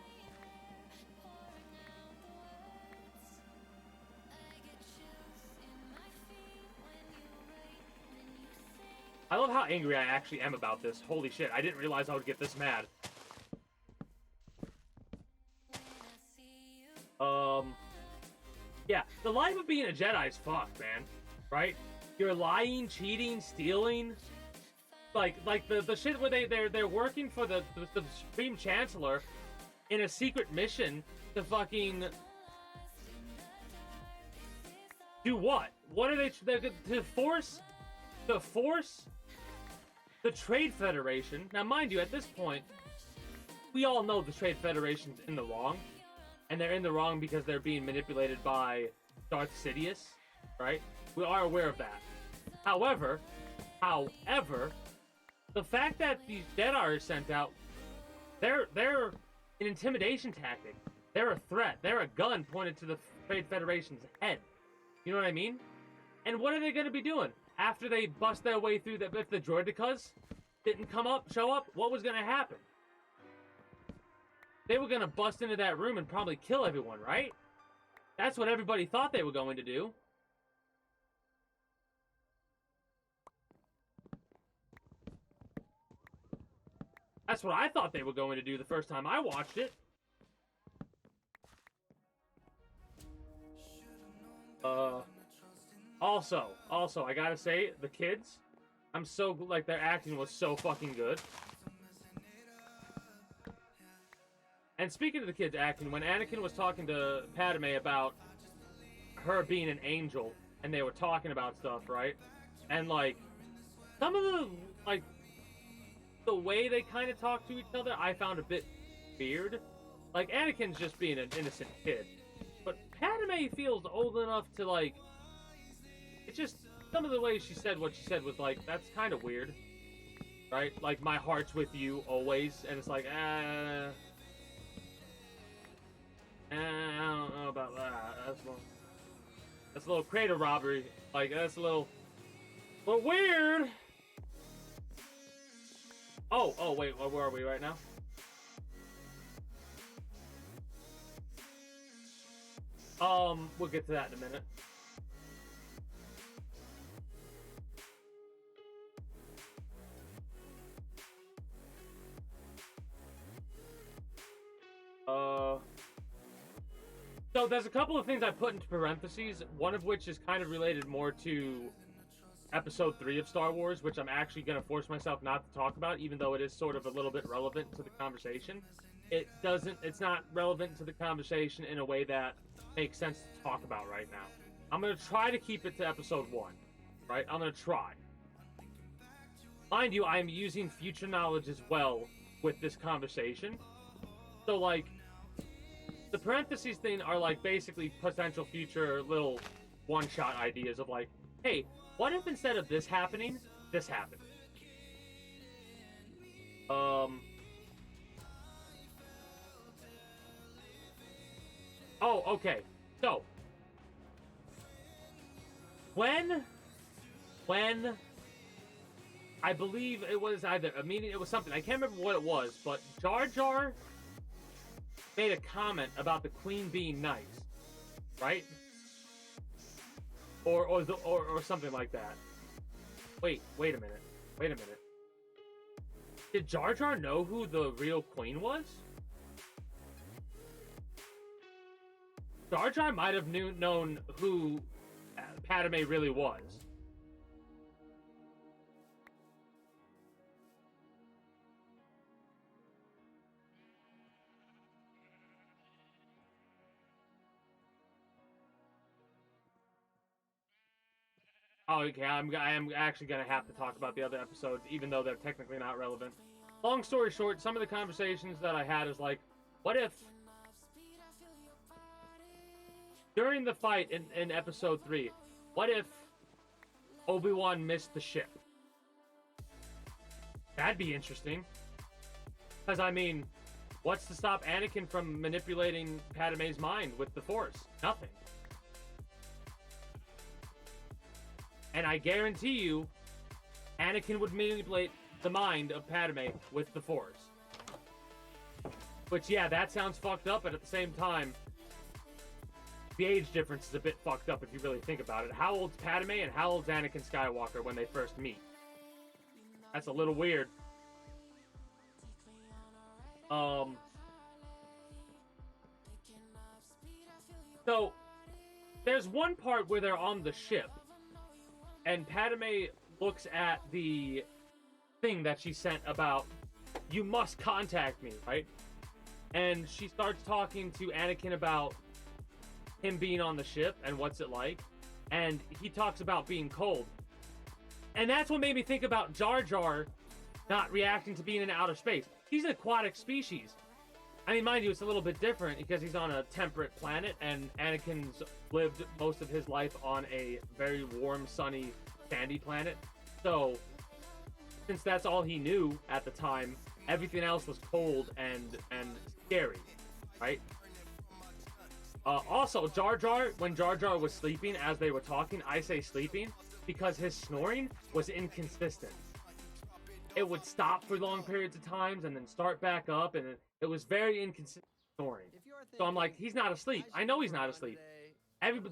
I love how angry I actually am about this. Holy shit, I didn't realize I would get this mad. Yeah, the life of being a Jedi is fucked, man. Right? You're lying, cheating, stealing. Like the shit where they're working for the Supreme Chancellor in a secret mission to fucking do what? What are they to force the Trade Federation? Now, mind you, at this point, we all know the Trade Federation's in the wrong, and they're in the wrong because they're being manipulated by Darth Sidious, right? We are aware of that. However, the fact that these Jedi are sent out, they're an intimidation tactic. They're a threat. They're a gun pointed to the Trade Federation's head. You know what I mean? And what are they going to be doing after they bust their way through? If the droidicas didn't show up, what was going to happen? They were going to bust into that room and probably kill everyone, right? That's what everybody thought they were going to do. That's what I thought they were going to do the first time I watched it. Also, I gotta say, the kids, I'm so, like, their acting was so fucking good. And speaking of the kids acting, when Anakin was talking to Padme about her being an angel, and they were talking about stuff, right? And, like, some of the, like, the way they kind of talk to each other, I found a bit weird. Like, Anakin's just being an innocent kid. But Padme feels old enough to, like, it's just, some of the ways she said what she said was, like, that's kind of weird. Right? Like, my heart's with you always, and it's like, I don't know about that. That's a little crater robbery. Like, that's a little weird. Oh, wait, where are we right now? We'll get to that in a minute. So there's a couple of things I put into parentheses, one of which is kind of related more to Episode 3 of Star Wars, which I'm actually going to force myself not to talk about, even though it is sort of a little bit relevant to the conversation. It's not relevant to the conversation in a way that makes sense to talk about right now. I'm going to try to keep it to Episode 1, right? I'm going to try. Mind you, I'm using future knowledge as well with this conversation. So, like, the parentheses thing are, like, basically potential future little one-shot ideas of, like, hey, what if instead of this happening, this happened? Oh, okay. So, when I believe it was either a meeting, it was something, I can't remember what it was, but Jar Jar made a comment about the Queen being nice, right? or something like that. Wait a minute. Did Jar Jar know who the real queen was? Jar Jar might have known who Padme really was. Oh, okay, I am actually going to have to talk about the other episodes, even though they're technically not relevant. Long story short, some of the conversations that I had is like, what if... during the fight in episode 3, what if Obi-Wan missed the ship? That'd be interesting. Because, I mean, what's to stop Anakin from manipulating Padme's mind with the Force? Nothing. And I guarantee you, Anakin would manipulate the mind of Padme with the Force. Which, yeah, that sounds fucked up, but at the same time, the age difference is a bit fucked up if you really think about it. How old's Padme and how old's Anakin Skywalker when they first meet? That's a little weird. So, there's one part where they're on the ship, and Padme looks at the thing that she sent about, you must contact me, right? And she starts talking to Anakin about him being on the ship and what's it like. And he talks about being cold. And that's what made me think about Jar Jar not reacting to being in outer space. He's an aquatic species. I mean, mind you, it's a little bit different because he's on a temperate planet, and Anakin's lived most of his life on a very warm, sunny, sandy planet. So, since that's all he knew at the time, everything else was cold and scary, right? Also, Jar Jar, when Jar Jar was sleeping as they were talking, I say sleeping because his snoring was inconsistent. It would stop for long periods of times and then start back up, and it was very inconsistent snoring. So I'm like, he's not asleep. I know he's not asleep.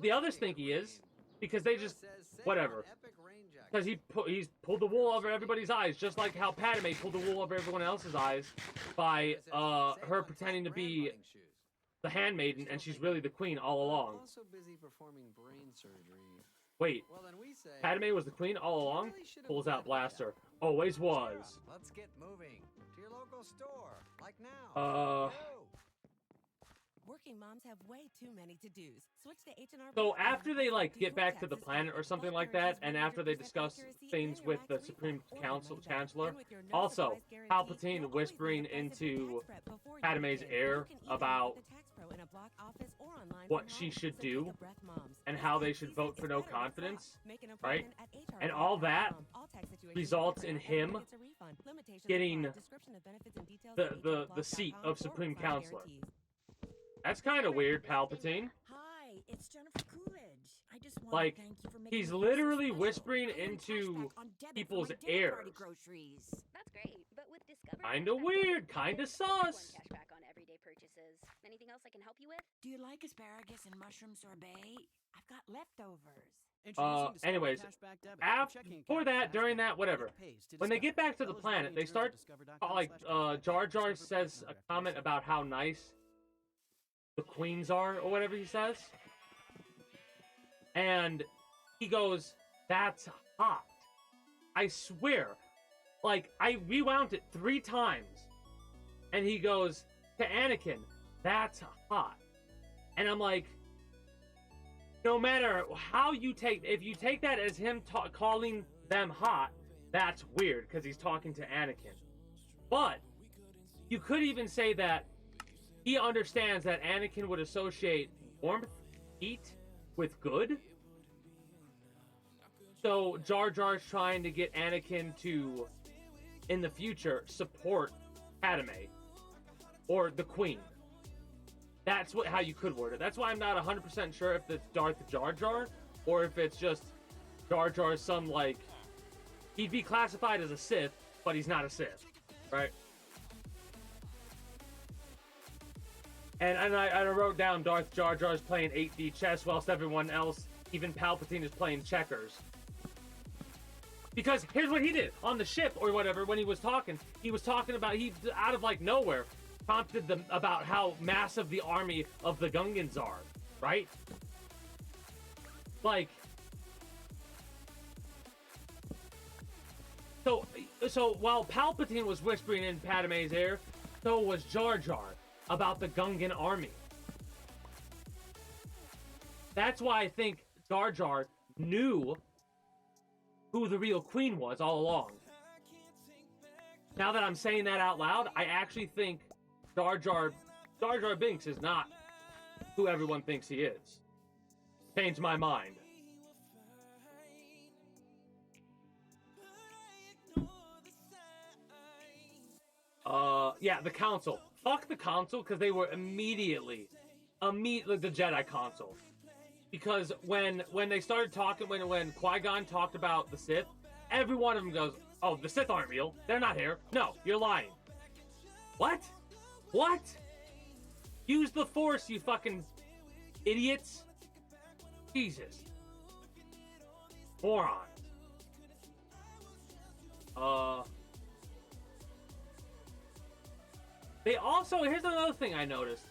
The others think he is because they just, whatever. Because he's pulled the wool over everybody's eyes, just like how Padme pulled the wool over everyone else's eyes by her pretending to be the handmaiden, and she's really the queen all along. Also busy performing brain surgery. Wait, Well, then we say, Padme was the queen all along? Pulls out blaster. Always was. let's get moving to your local store, like now. Uh, Working moms have way too many to-dos. Switch to H&R. So after they like get back to the planet or something like that, and after they discuss things with the Supreme Chancellor, also Palpatine whispering into Padme's ear about what she should do and how they should vote for no confidence, right? And all that results in him getting the seat of Supreme Counselor. That's kind of weird, Palpatine. Hi, it's Jennifer Coolidge. I just want Like, to thank you for making he's me literally special. whispering Earn into cashback on debit for people's my dinner ears. party groceries. That's great, but with Discover, Kinda weird, kinda sus. cashback on everyday purchases. Anything else I can help you with? Do you like asparagus and mushroom sorbet? I've got leftovers. Anyways, before that, during that, whatever. When they get back to the planet, they start, like, Jar Jar says a comment about how nice the queens are, or whatever he says. And he goes, that's hot. I swear. Like, I rewound it 3 times. And he goes to Anakin, that's hot. And I'm like, no matter how you take, if you take that as him calling them hot, that's weird, because he's talking to Anakin. But you could even say that he understands that Anakin would associate warmth, heat, with good. So Jar Jar's trying to get Anakin to, in the future, support Padme or the Queen. That's how you could word it. That's why I'm not 100% sure if it's Darth Jar Jar or if it's just Jar Jar's some, like, he'd be classified as a Sith, but he's not a Sith, right? And I wrote down Darth Jar Jar's playing 8D chess whilst everyone else even Palpatine is playing checkers. Because here's what he did on the ship or whatever when he was talking about, he out of like nowhere prompted them about how massive the army of the Gungans are, right? Like, so while Palpatine was whispering in Padme's ear, so was Jar Jar about the Gungan army. That's why I think Jar Jar knew who the real queen was all along. Now that I'm saying that out loud, I actually think Jar Jar Binks is not who everyone thinks he is. Changed my mind. Yeah, the council. Fuck the council, because they were immediately the Jedi council. Because when they started talking, when Qui-Gon talked about the Sith, every one of them goes, "Oh, the Sith aren't real. They're not here. No, you're lying." What? What? Use the Force, you fucking idiots. Jesus. Morons. They also, here's another thing I noticed.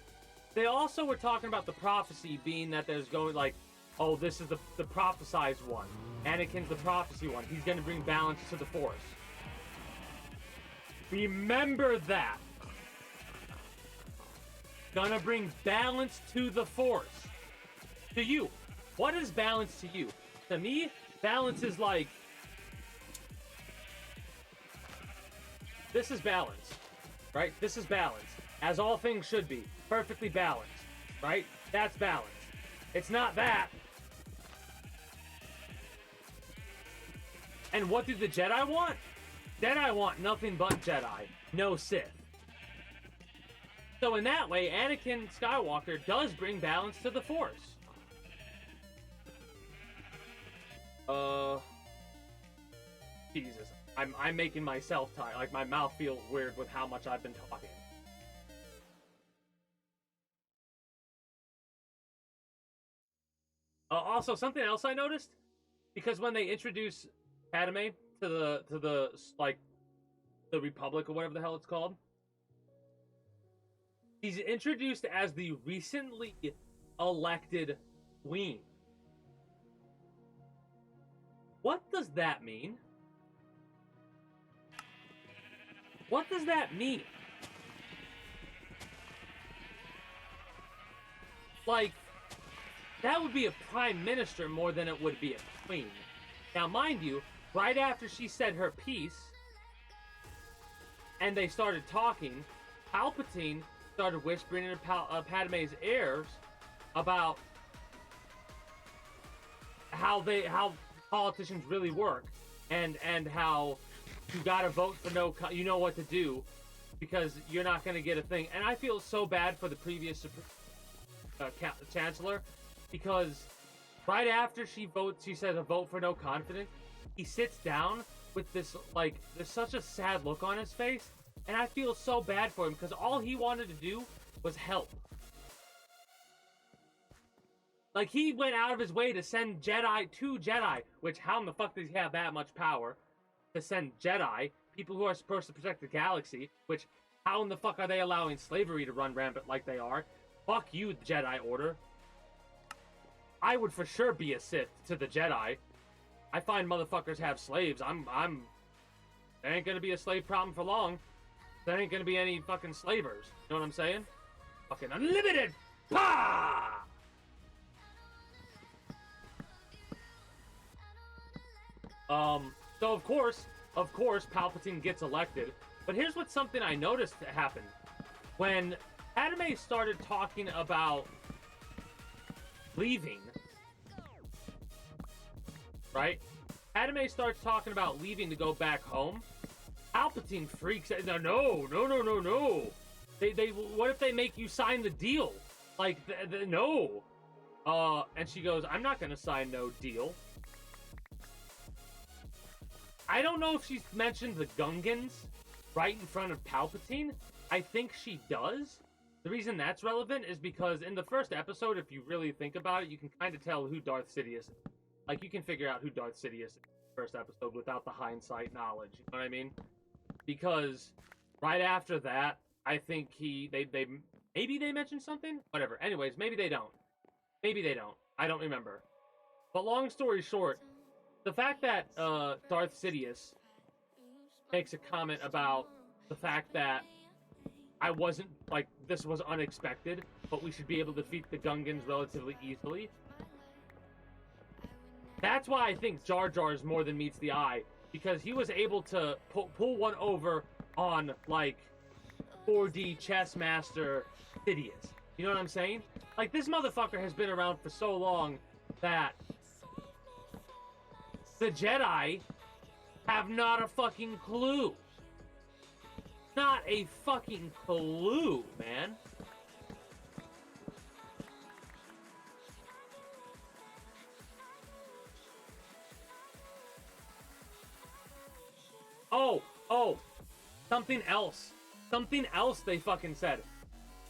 They also were talking about the prophecy being that there's going like, oh, this is the prophesized one. Anakin's the prophecy one. He's going to bring balance to the Force. Remember that. Gonna bring balance to the Force. To you. What is balance to you? To me, balance is like, this is balance, right? This is balance. As all things should be. Perfectly balanced, right? That's balance. It's not that. And what do the Jedi want? Jedi want nothing but Jedi. No Sith. So in that way, Anakin Skywalker does bring balance to the Force. Jesus. I'm making myself tired. Like, my mouth feels weird with how much I've been talking. Also, something else I noticed, because when they introduce Padme to the like the Republic or whatever the hell it's called, he's introduced as the recently elected queen. What does that mean? What does that mean? Like, that would be a prime minister more than it would be a queen. Now, mind you, right after she said her piece, and they started talking, Palpatine started whispering in Padme's ears about how politicians really work, and how you gotta vote for no, you know what to do, because you're not gonna get a thing. And I feel so bad for the previous chancellor, because right after she says a vote for no confidence, he sits down with this, like, there's such a sad look on his face, and I feel so bad for him, because all he wanted to do was help. Like, he went out of his way to send two Jedi, which, how in the fuck does he have that much power to send Jedi, people who are supposed to protect the galaxy, which, how in the fuck are they allowing slavery to run rampant like they are? Fuck you, the Jedi Order. I would for sure be a Sith to the Jedi. I find motherfuckers have slaves. There ain't gonna be a slave problem for long. There ain't gonna be any fucking slavers. You know what I'm saying? Fucking unlimited! Pah! So of course, Palpatine gets elected. But here's what's something I noticed happened. When Padme started talking about leaving, right? Padme starts talking about leaving to go back home. Palpatine freaks out. No. What if they make you sign the deal? Like, no. And she goes, I'm not gonna sign no deal. I don't know if she's mentioned the Gungans right in front of Palpatine. I think she does. The reason that's relevant is because in the first episode, if you really think about it, you can kind of tell who Darth Sidious is. Like, you can figure out who Darth Sidious is in the first episode without the hindsight knowledge. You know what I mean? Because right after that, I think they maybe they mentioned something? Whatever. Anyways, maybe they don't. Maybe they don't. I don't remember. But long story short, the fact that Darth Sidious makes a comment about the fact that I wasn't, like, this was unexpected, but we should be able to defeat the Gungans relatively easily. That's why I think Jar Jar's more than meets the eye, because he was able to pull one over on, like, 4D chess master Sidious. You know what I'm saying? Like, this motherfucker has been around for so long that the Jedi have not a fucking clue. Not a fucking clue, man. Oh, something else. Something else they fucking said.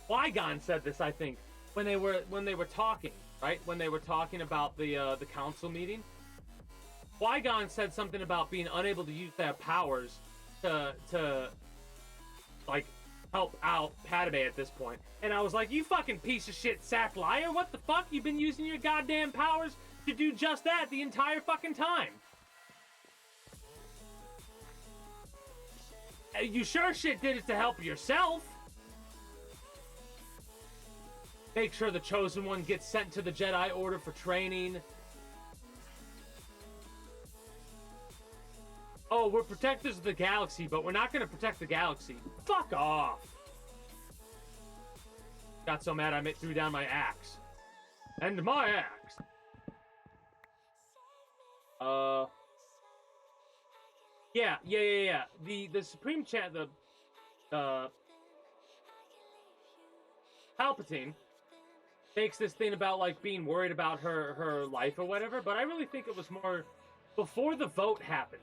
Qui-Gon said this, I think, when they were talking, right? When they were talking about the council meeting. Qui-Gon said something about being unable to use their powers to like help out Padme at this point. And I was like, you fucking piece of shit sack liar, what the fuck? You've been using your goddamn powers to do just that the entire fucking time. You sure shit did it to help yourself. Make sure the Chosen One gets sent to the Jedi Order for training. Oh, we're protectors of the galaxy, but we're not going to protect the galaxy. Fuck off. Got so mad I threw down my axe. And my axe. Yeah. The Supreme Palpatine makes this thing about, like, being worried about her life or whatever, but I really think it was more before the vote happened.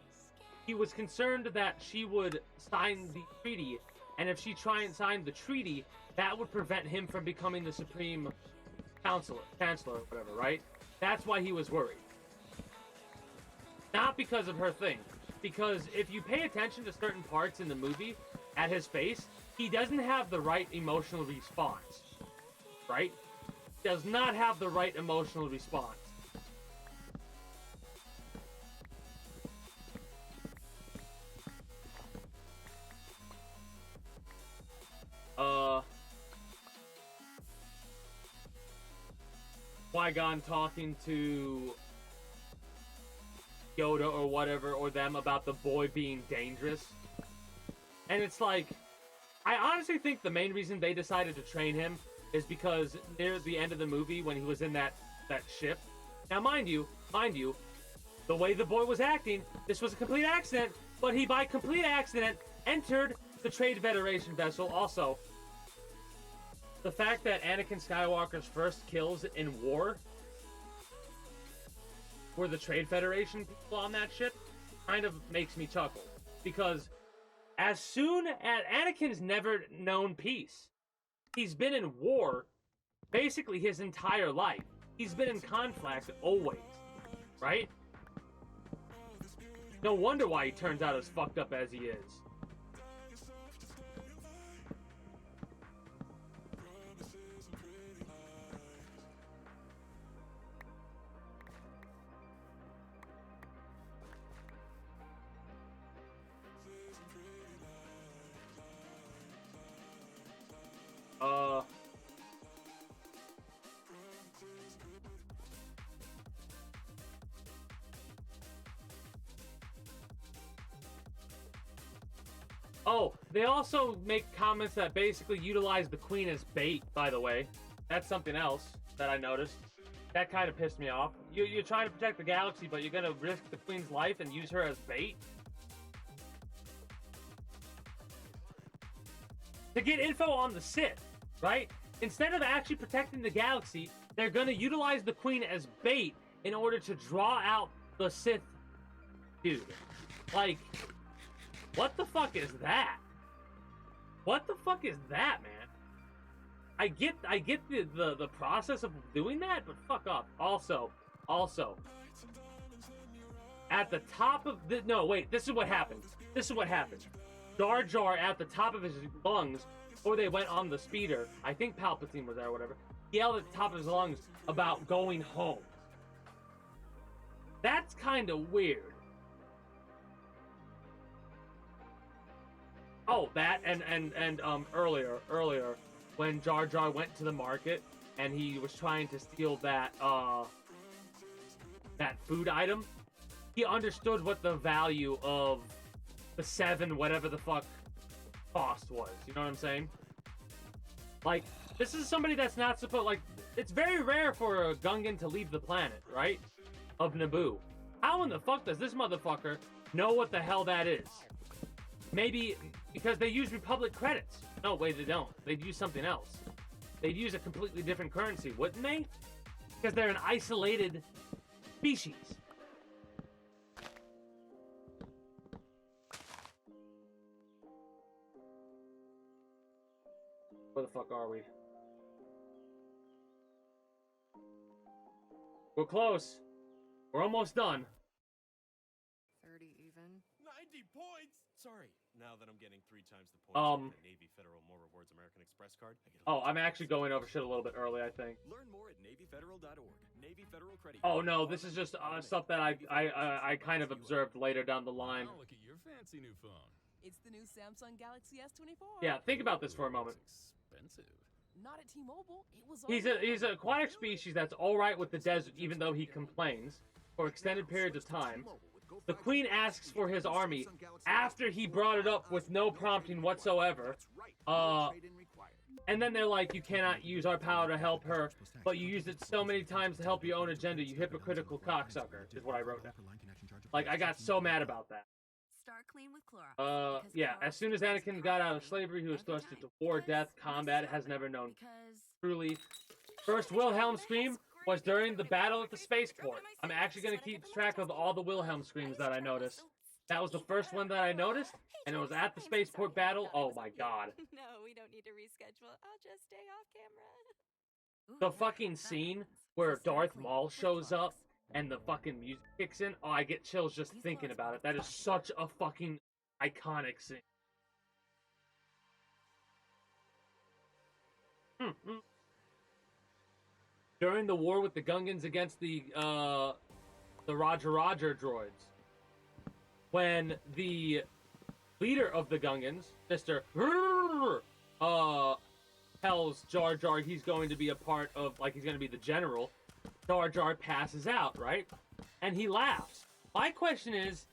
He was concerned that she would sign the treaty, and if she tried and signed the treaty, that would prevent him from becoming the Supreme Chancellor, or whatever, right? That's why he was worried. Not because of her thing. Because if you pay attention to certain parts in the movie, at his face, he doesn't have the right emotional response. Right? Does not have the right emotional response. Qui-Gon talking to Yoda or whatever, or them, about the boy being dangerous. And it's like, I honestly think the main reason they decided to train him is because near the end of the movie, when he was in that ship. Now, mind you, the way the boy was acting, this was a complete accident, but he, by complete accident, entered the Trade Federation vessel. Also, the fact that Anakin Skywalker's first kills in war were the Trade Federation people on that ship kind of makes me chuckle. Because as soon as Anakin's never known peace, he's been in war basically his entire life. He's been in conflict always, right? No wonder why he turns out as fucked up as he is. Oh, they also make comments that basically utilize the Queen as bait, by the way. That's something else that I noticed. That kind of pissed me off. You're trying to protect the galaxy, but you're going to risk the Queen's life and use her as bait? To get info on the Sith, right? Instead of actually protecting the galaxy, they're going to utilize the Queen as bait in order to draw out the Sith dude. Like, what the fuck is that? What the fuck is that, man? get the process of doing that, but fuck up. Also, at the top of the this is what happened. Jar Jar at the top of his lungs, or they went on the speeder. I think Palpatine was there or whatever. Yelled at the top of his lungs about going home. That's kind of weird. Oh, that and earlier when Jar Jar went to the market and he was trying to steal that food item, he understood what the value of the 7 whatever the fuck cost was. You know what I'm saying? Like, this is somebody that's not supposed, like, it's very rare for a Gungan to leave the planet, right? Of Naboo. How in the fuck does this motherfucker know what the hell that is? Maybe because they use Republic credits. No, wait, they don't. They'd use something else. They'd use a completely different currency, wouldn't they? Because they're an isolated species. Where the fuck are we? We're close. We're almost done. 30 even. 90 points! Sorry, now that I'm getting 3 times the points with the Navy Federal More Rewards American Express card, I get Oh, I'm actually going over shit a little bit early, I think. Learn more at NavyFederal.org. Navy Federal Credit. Oh no, this is just stuff that I kind of observed later down the line. Oh, look at your fancy new phone. It's the new Samsung Galaxy S24. Yeah, think about this for a moment. Expensive. Not at T-Mobile. It was. He's an aquatic species that's all right with the desert, even though he complains for extended periods of time. The Queen asks for his army after he brought it up with no prompting whatsoever. And then they're like, you cannot use our power to help her, but you used it so many times to help your own agenda, you hypocritical cocksucker, is what I wrote down. Like, I got so mad about that. Start clean with Clorox. Yeah, as soon as Anakin got out of slavery, he was thrust into war, death, combat, has never known. Truly. First Wilhelm scream was during the battle at the spaceport. I'm actually going to keep track of all the Wilhelm screams that I noticed. That was the first one that I noticed, and it was at the spaceport battle. Oh my god. No, we don't need to reschedule. I'll just stay off camera. The fucking scene where Darth Maul shows up and the fucking music kicks in. Oh, I get chills just thinking about it. That is such a fucking iconic scene. During the war with the Gungans against the Roger droids, when the leader of the Gungans, Mr. tells Jar Jar he's going to be a part of, like, he's going to be the general, Jar Jar passes out, right? And he laughs. My question is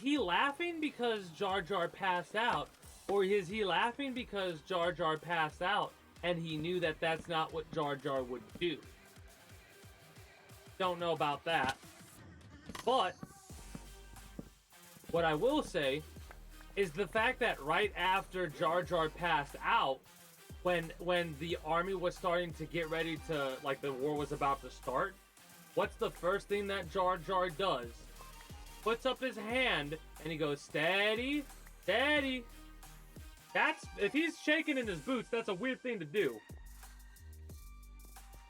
he laughing because Jar Jar passed out? Or is he laughing because Jar Jar passed out and he knew that that's not what Jar Jar would do? Don't know about that. But what I will say is the fact that right after Jar Jar passed out, when the army was starting to get ready to, like, the war was about to start, what's the first thing that Jar Jar does? Puts up his hand and he goes, steady, steady. That's, if he's shaking in his boots, that's a weird thing to do.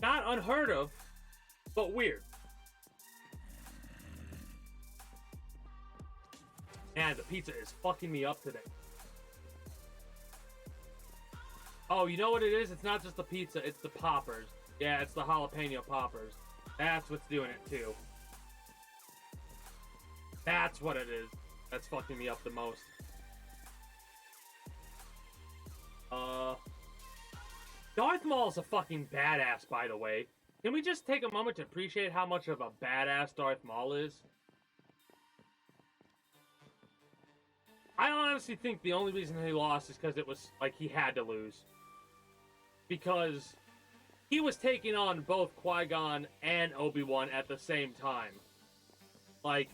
Not unheard of, but weird. Man, the pizza is fucking me up today. Oh, you know what it is? It's not just the pizza, it's the poppers. Yeah, it's the jalapeno poppers. That's what's doing it too. That's what it is. That's fucking me up the most. Darth Maul's a fucking badass, by the way. Can we just take a moment to appreciate how much of a badass Darth Maul is? I honestly think the only reason he lost is because it was, like, he had to lose. Because he was taking on both Qui-Gon and Obi-Wan at the same time. Like,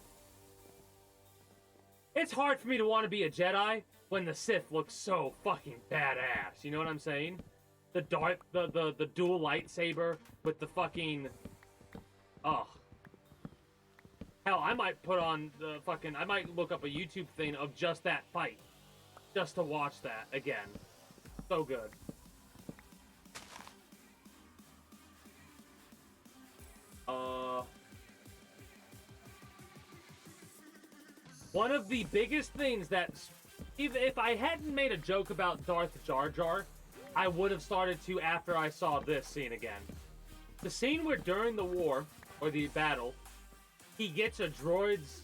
it's hard for me to want to be a Jedi when the Sith looks so fucking badass. You know what I'm saying? The dual lightsaber with the fucking... Oh. Hell, I might put on the fucking... I might look up a YouTube thing of just that fight. Just to watch that again. So good. one of the biggest things that, if I hadn't made a joke about Darth Jar Jar, I would have started to after I saw this scene again. The scene where during the war, or the battle, he gets a droid's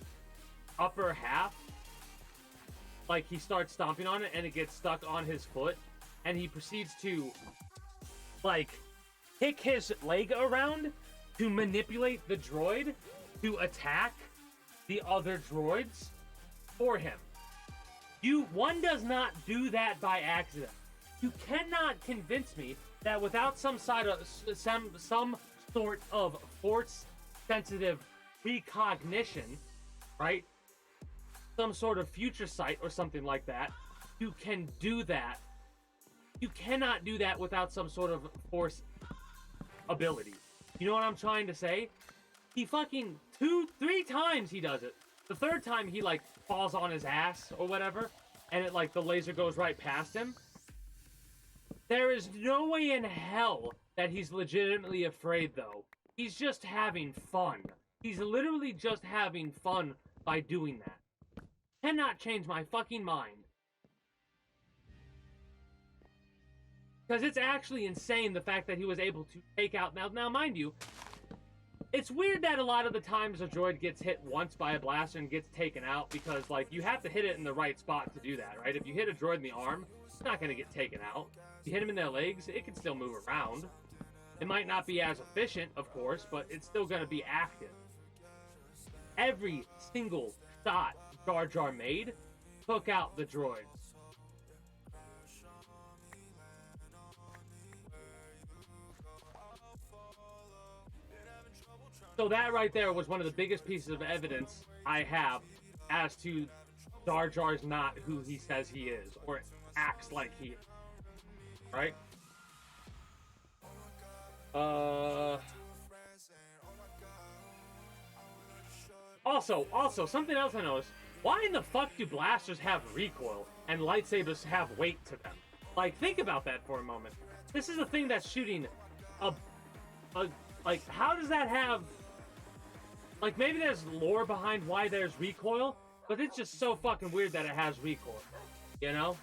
upper half, like he starts stomping on it and it gets stuck on his foot, and he proceeds to, like, kick his leg around to manipulate the droid to attack the other droids for him. One does not do that by accident. You cannot convince me that without some sort of force-sensitive precognition, right? Some sort of future sight or something like that, you can do that. You cannot do that without some sort of force ability. You know what I'm trying to say? He fucking 3 times he does it. The third time he like falls on his ass or whatever, and it like the laser goes right past him. There is no way in hell that he's legitimately afraid though. He's just having fun. He's literally just having fun by doing that. Cannot change my fucking mind. Because it's actually insane the fact that he was able to take out... Now, mind you, it's weird that a lot of the times a droid gets hit once by a blaster and gets taken out because, like, you have to hit it in the right spot to do that, right? If you hit a droid in the arm, it's not going to get taken out. If you hit him in their legs, it can still move around. It might not be as efficient, of course, but it's still going to be active. Every single shot Jar Jar made took out the droids. So that right there was one of the biggest pieces of evidence I have as to Jar Jar's not who he says he is, or acts like he is. Right? Also, something else I noticed. Why in the fuck do blasters have recoil and lightsabers have weight to them? Like, think about that for a moment. This is a thing that's shooting like, how does that have... Like, maybe there's lore behind why there's recoil, but it's just so fucking weird that it has recoil. You know?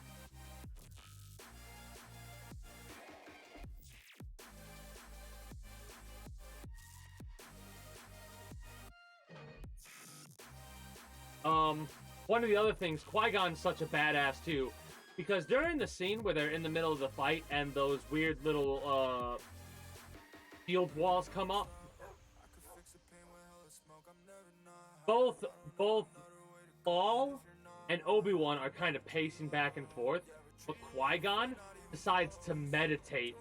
One of the other things, Qui-Gon's such a badass too, because during the scene where they're in the middle of the fight and those weird little, shield walls come up, both Maul and Obi-Wan are kind of pacing back and forth, but Qui-Gon decides to meditate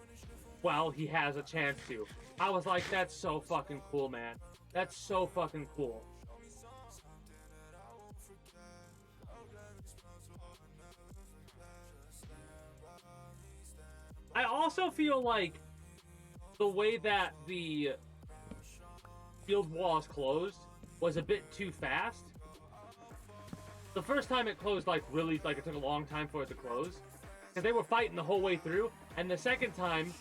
while he has a chance to. I was like, that's so fucking cool, man. That's so fucking cool. I also feel like the way that the shield walls closed was a bit too fast. The first time it closed, like, really, like, it took a long time for it to close. Because they were fighting the whole way through. And the second time,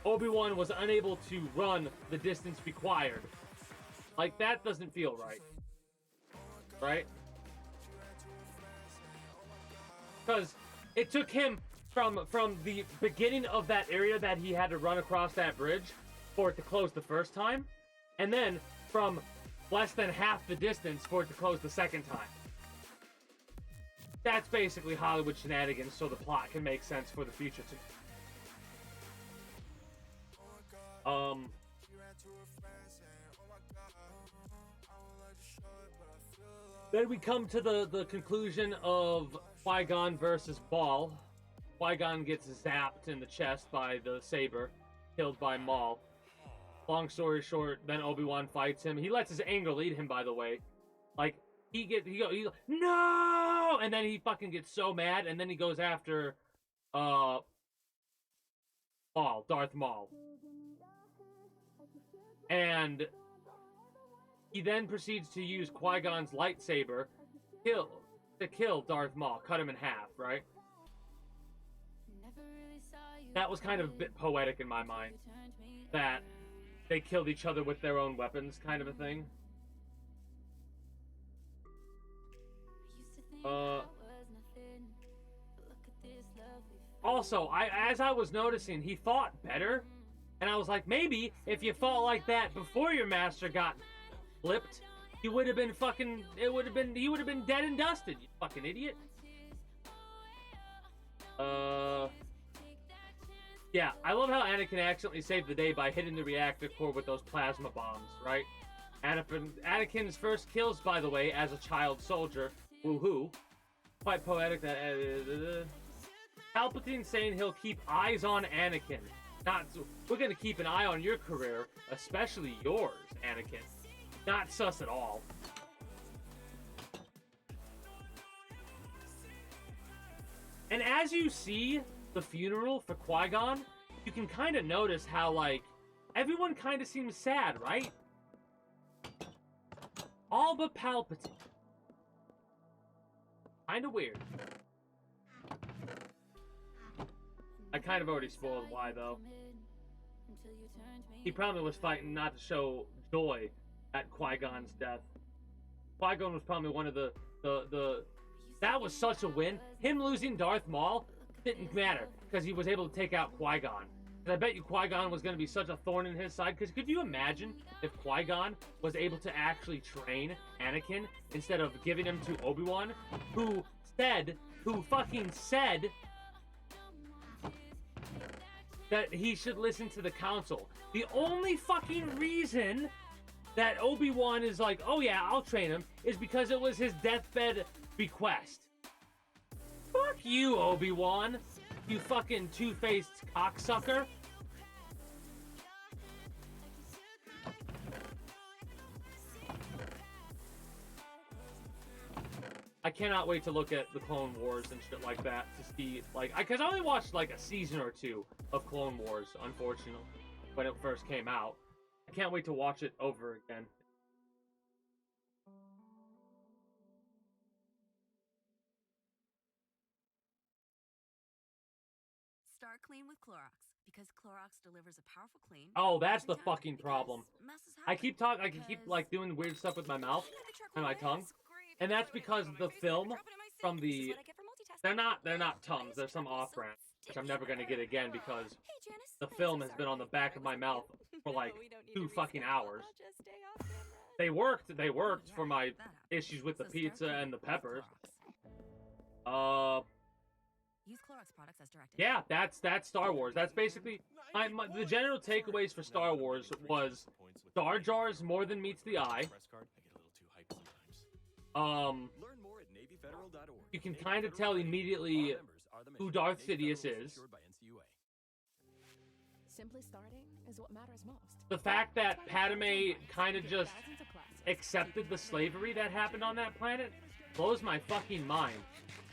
Obi-Wan was unable to run the distance required. Like, that doesn't feel right. Right? Because it took him from the beginning of that area that he had to run across that bridge for it to close the first time, and then from less than half the distance for it to close the second time. That's basically Hollywood shenanigans so the plot can make sense for the future too. Then we come to the conclusion of Qui-Gon versus Maul. Qui-Gon gets zapped in the chest by the saber, killed by Maul. Long story short, then Obi-Wan fights him. He lets his anger lead him, by the way. Like, he's no! And then he fucking gets so mad, and then he goes after, Maul, Darth Maul. And he then proceeds to use Qui-Gon's lightsaber to kill Darth Maul, cut him in half, right? That was kind of a bit poetic in my mind. That they killed each other with their own weapons, kind of a thing. Also, as I was noticing, he fought better, and I was like, maybe if you fought like that before your master got flipped, he would have been fucking. He would have been dead and dusted. You fucking idiot. Yeah, I love how Anakin accidentally saved the day by hitting the reactor core with those plasma bombs, right? Anakin's first kills, by the way, as a child soldier. Woohoo. Quite poetic that... Palpatine saying he'll keep eyes on Anakin. We're gonna keep an eye on your career, especially yours, Anakin. Not sus at all. And as you see the funeral for Qui-Gon, you can kind of notice how, like, everyone kind of seems sad, right? All but Palpatine. Kind of weird. I kind of already spoiled why, though. He probably was fighting not to show joy at Qui-Gon's death. Qui-Gon was probably one of the... That was such a win. Him losing Darth Maul didn't matter, because he was able to take out Qui-Gon. And I bet you Qui-Gon was going to be such a thorn in his side, because could you imagine if Qui-Gon was able to actually train Anakin instead of giving him to Obi-Wan, who fucking said that he should listen to the council. The only fucking reason that Obi-Wan is like, oh yeah, I'll train him, is because it was his deathbed request. Fuck you, Obi-Wan. You fucking two-faced cocksucker. I cannot wait to look at the Clone Wars and shit like that to see, like, because I only watched like a season or two of Clone Wars, unfortunately, when it first came out. I can't wait to watch it over again. Start clean with Clorox, because Clorox delivers a powerful clean. Oh, that's the fucking problem. I keep like doing weird stuff with my mouth and my tongue, and that's because the film from the they're not Tums, they're some off-brand, which I'm never gonna get again because the film has been on the back of my mouth for like 2 fucking hours. They worked for my issues with the pizza and the peppers. Use Clorox products as directed. Yeah, that's Star Wars. That's basically the general takeaways for Star Wars was Jar Jar's more than meets the eye. You can kind of tell immediately who Darth Sidious is. Simply starting is what matters most. The fact that Padme kind of just accepted the slavery that happened on that planet blows my fucking mind.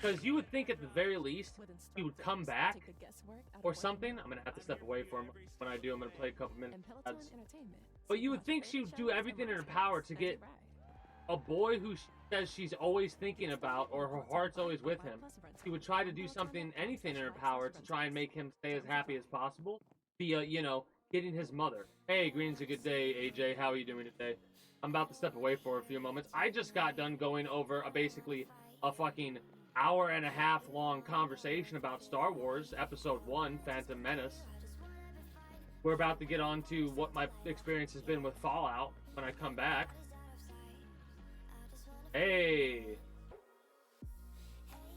Because you would think at the very least he would come back or something. I'm going to have to step away from him. When I do, I'm going to play a couple minutes. But you would think she would do everything in her power to get a boy who says she's always thinking about, or her heart's always with him. She would try to do something, anything in her power to try and make him stay as happy as possible. Via, you know, getting his mother. Hey, Green's a good day, AJ. How are you doing today? I'm about to step away for a few moments. I just got done going over basically a fucking hour-and-a-half long conversation about Star Wars Episode 1, Phantom Menace. We're about to get on to what my experience has been with Fallout when I come back. Hey!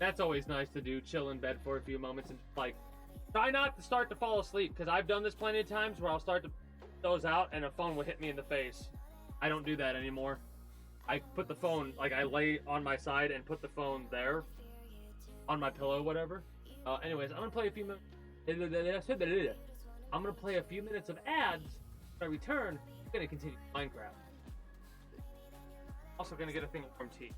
That's always nice to do, chill in bed for a few moments and, like, try not to start to fall asleep, because I've done this plenty of times where I'll start to doze out and a phone will hit me in the face. I don't do that anymore. I put the phone, like, I lay on my side and put the phone there on my pillow, whatever. Anyways, I'm gonna play a few minutes. I'm gonna play a few minutes of ads. When I return, I'm gonna continue Minecraft. Also gonna get a thing of warm tea.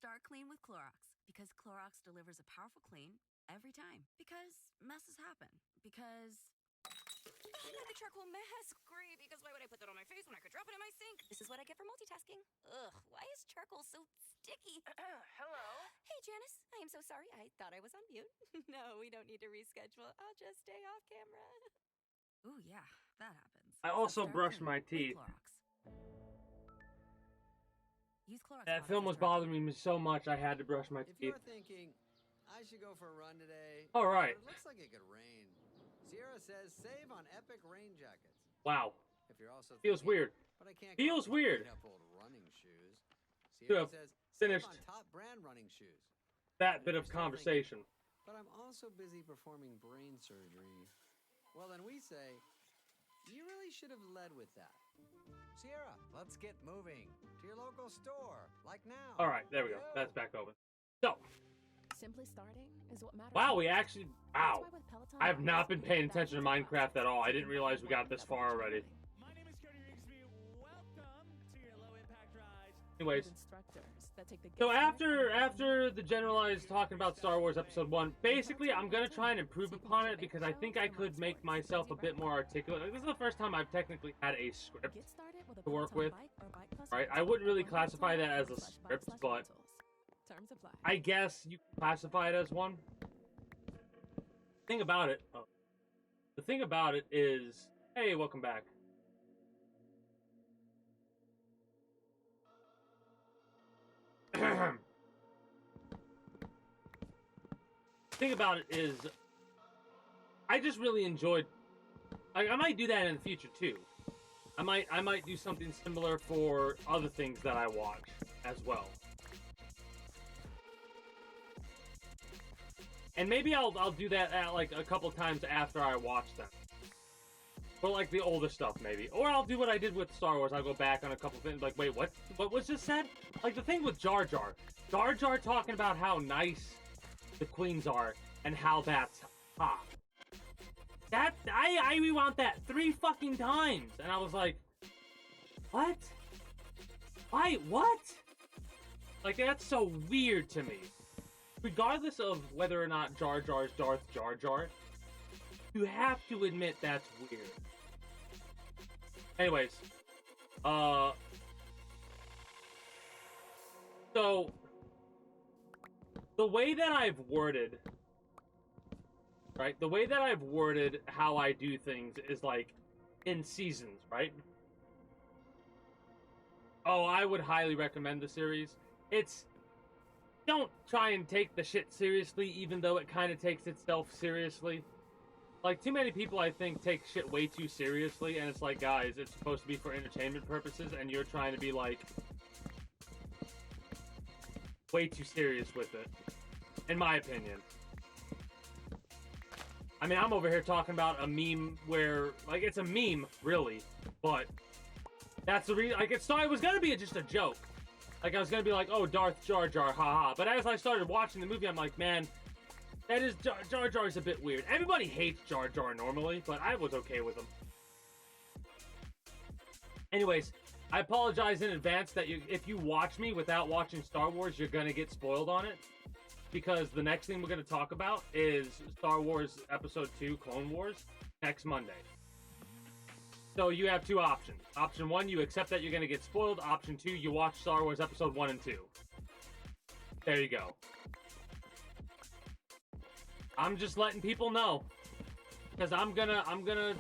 Start clean with Clorox, because Clorox delivers a powerful clean every time. Because messes happen. Because The charcoal mask, great, because why would I put that on my face when I could drop it in my sink? This is what I get for multitasking. Ugh, why is charcoal so sticky? Hello? Hey, Janice, I am so sorry. I thought I was on mute. No, we don't need to reschedule. I'll just stay off camera. ooh, yeah, that happens. I also Start brushed clean my with teeth. Clorox. Use Clorox That products film to was start bothering me so much I had to brush my If teeth. you're thinking, I should go for a run today, All right. but it looks like it could rain. Sierra says save on epic rain jackets. Wow. If you're also Feels thinking, weird. but I can't Feels go out with weird. beat up old running shoes. To Sierra have says finished save on top brand running shoes. that And bit if of you're still conversation. thinking, but I'm also busy performing brain surgery. Well, then we say, you really should have led with that. Sierra, let's get moving to your local store, like now. All right, there we go. That's back open. So, Simply starting is what matters. wow, we most. actually, wow. That's why with Peloton I have not been Bikes, paying we make attention to that Minecraft at all. I so didn't you realize can we got find this that far which already. you're My name is Cody Rigsby. Welcome to your low impact ride. Anyways, with instructors that take the so guesswork after the generalized talking about Star Wars Episode 1, basically I'm going to try and improve upon it because I think I could make myself a bit more articulate. Like, this is the first time I've technically had a script Get started with a to work Peloton with. bike or bike plus Right, I rental wouldn't really on classify that as a peloton.com/bike/rentals. script, but Terms apply. I guess you can classify it as one. The thing about it is, hey, welcome back. The thing about it is, I just really enjoyed. I might do that in the future too. I might do something similar for other things that I watch as well. And maybe I'll do that at, like, a couple times after I watch them. For, like, the older stuff, maybe. Or I'll do what I did with Star Wars. I'll go back on a couple things, like, wait, what? What was just said? Like, the thing with Jar Jar. Jar Jar talking about how nice the queens are, and how that's hot. I rewound that 3 fucking times, and I was like, what? Why, what? Like, that's so weird to me. regardless of whether or not Jar Jar's Darth Jar Jar, you have to admit that's weird. Anyways, so the way that I've worded, right? The way that I've worded how I do things is like in seasons, right? Oh, I would highly recommend the series. It's, don't try and take the shit seriously, even though it kind of takes itself seriously. Like, too many people, I think, take shit way too seriously, and it's like, guys, it's supposed to be for entertainment purposes, and you're trying to be, like, way too serious with it, in my opinion. I mean, I'm over here talking about a meme where, like, it's a meme, really, but that's the reason. Like, it was gonna be just a joke. Like, I was gonna be like, oh, Darth Jar Jar, haha. But as I started watching the movie, I'm like, man, that is, Jar Jar's a bit weird. Everybody hates Jar Jar normally, but I was okay with him. Anyways, I apologize in advance that if you watch me without watching Star Wars, you're gonna get spoiled on it. Because the next thing we're gonna talk about is Star Wars Episode 2, Clone Wars, next Monday. So you have two options. Option 1, you accept that you're gonna get spoiled. Option 2, you watch Star Wars Episode 1 and 2. There you go. I'm just letting people know, because I'm gonna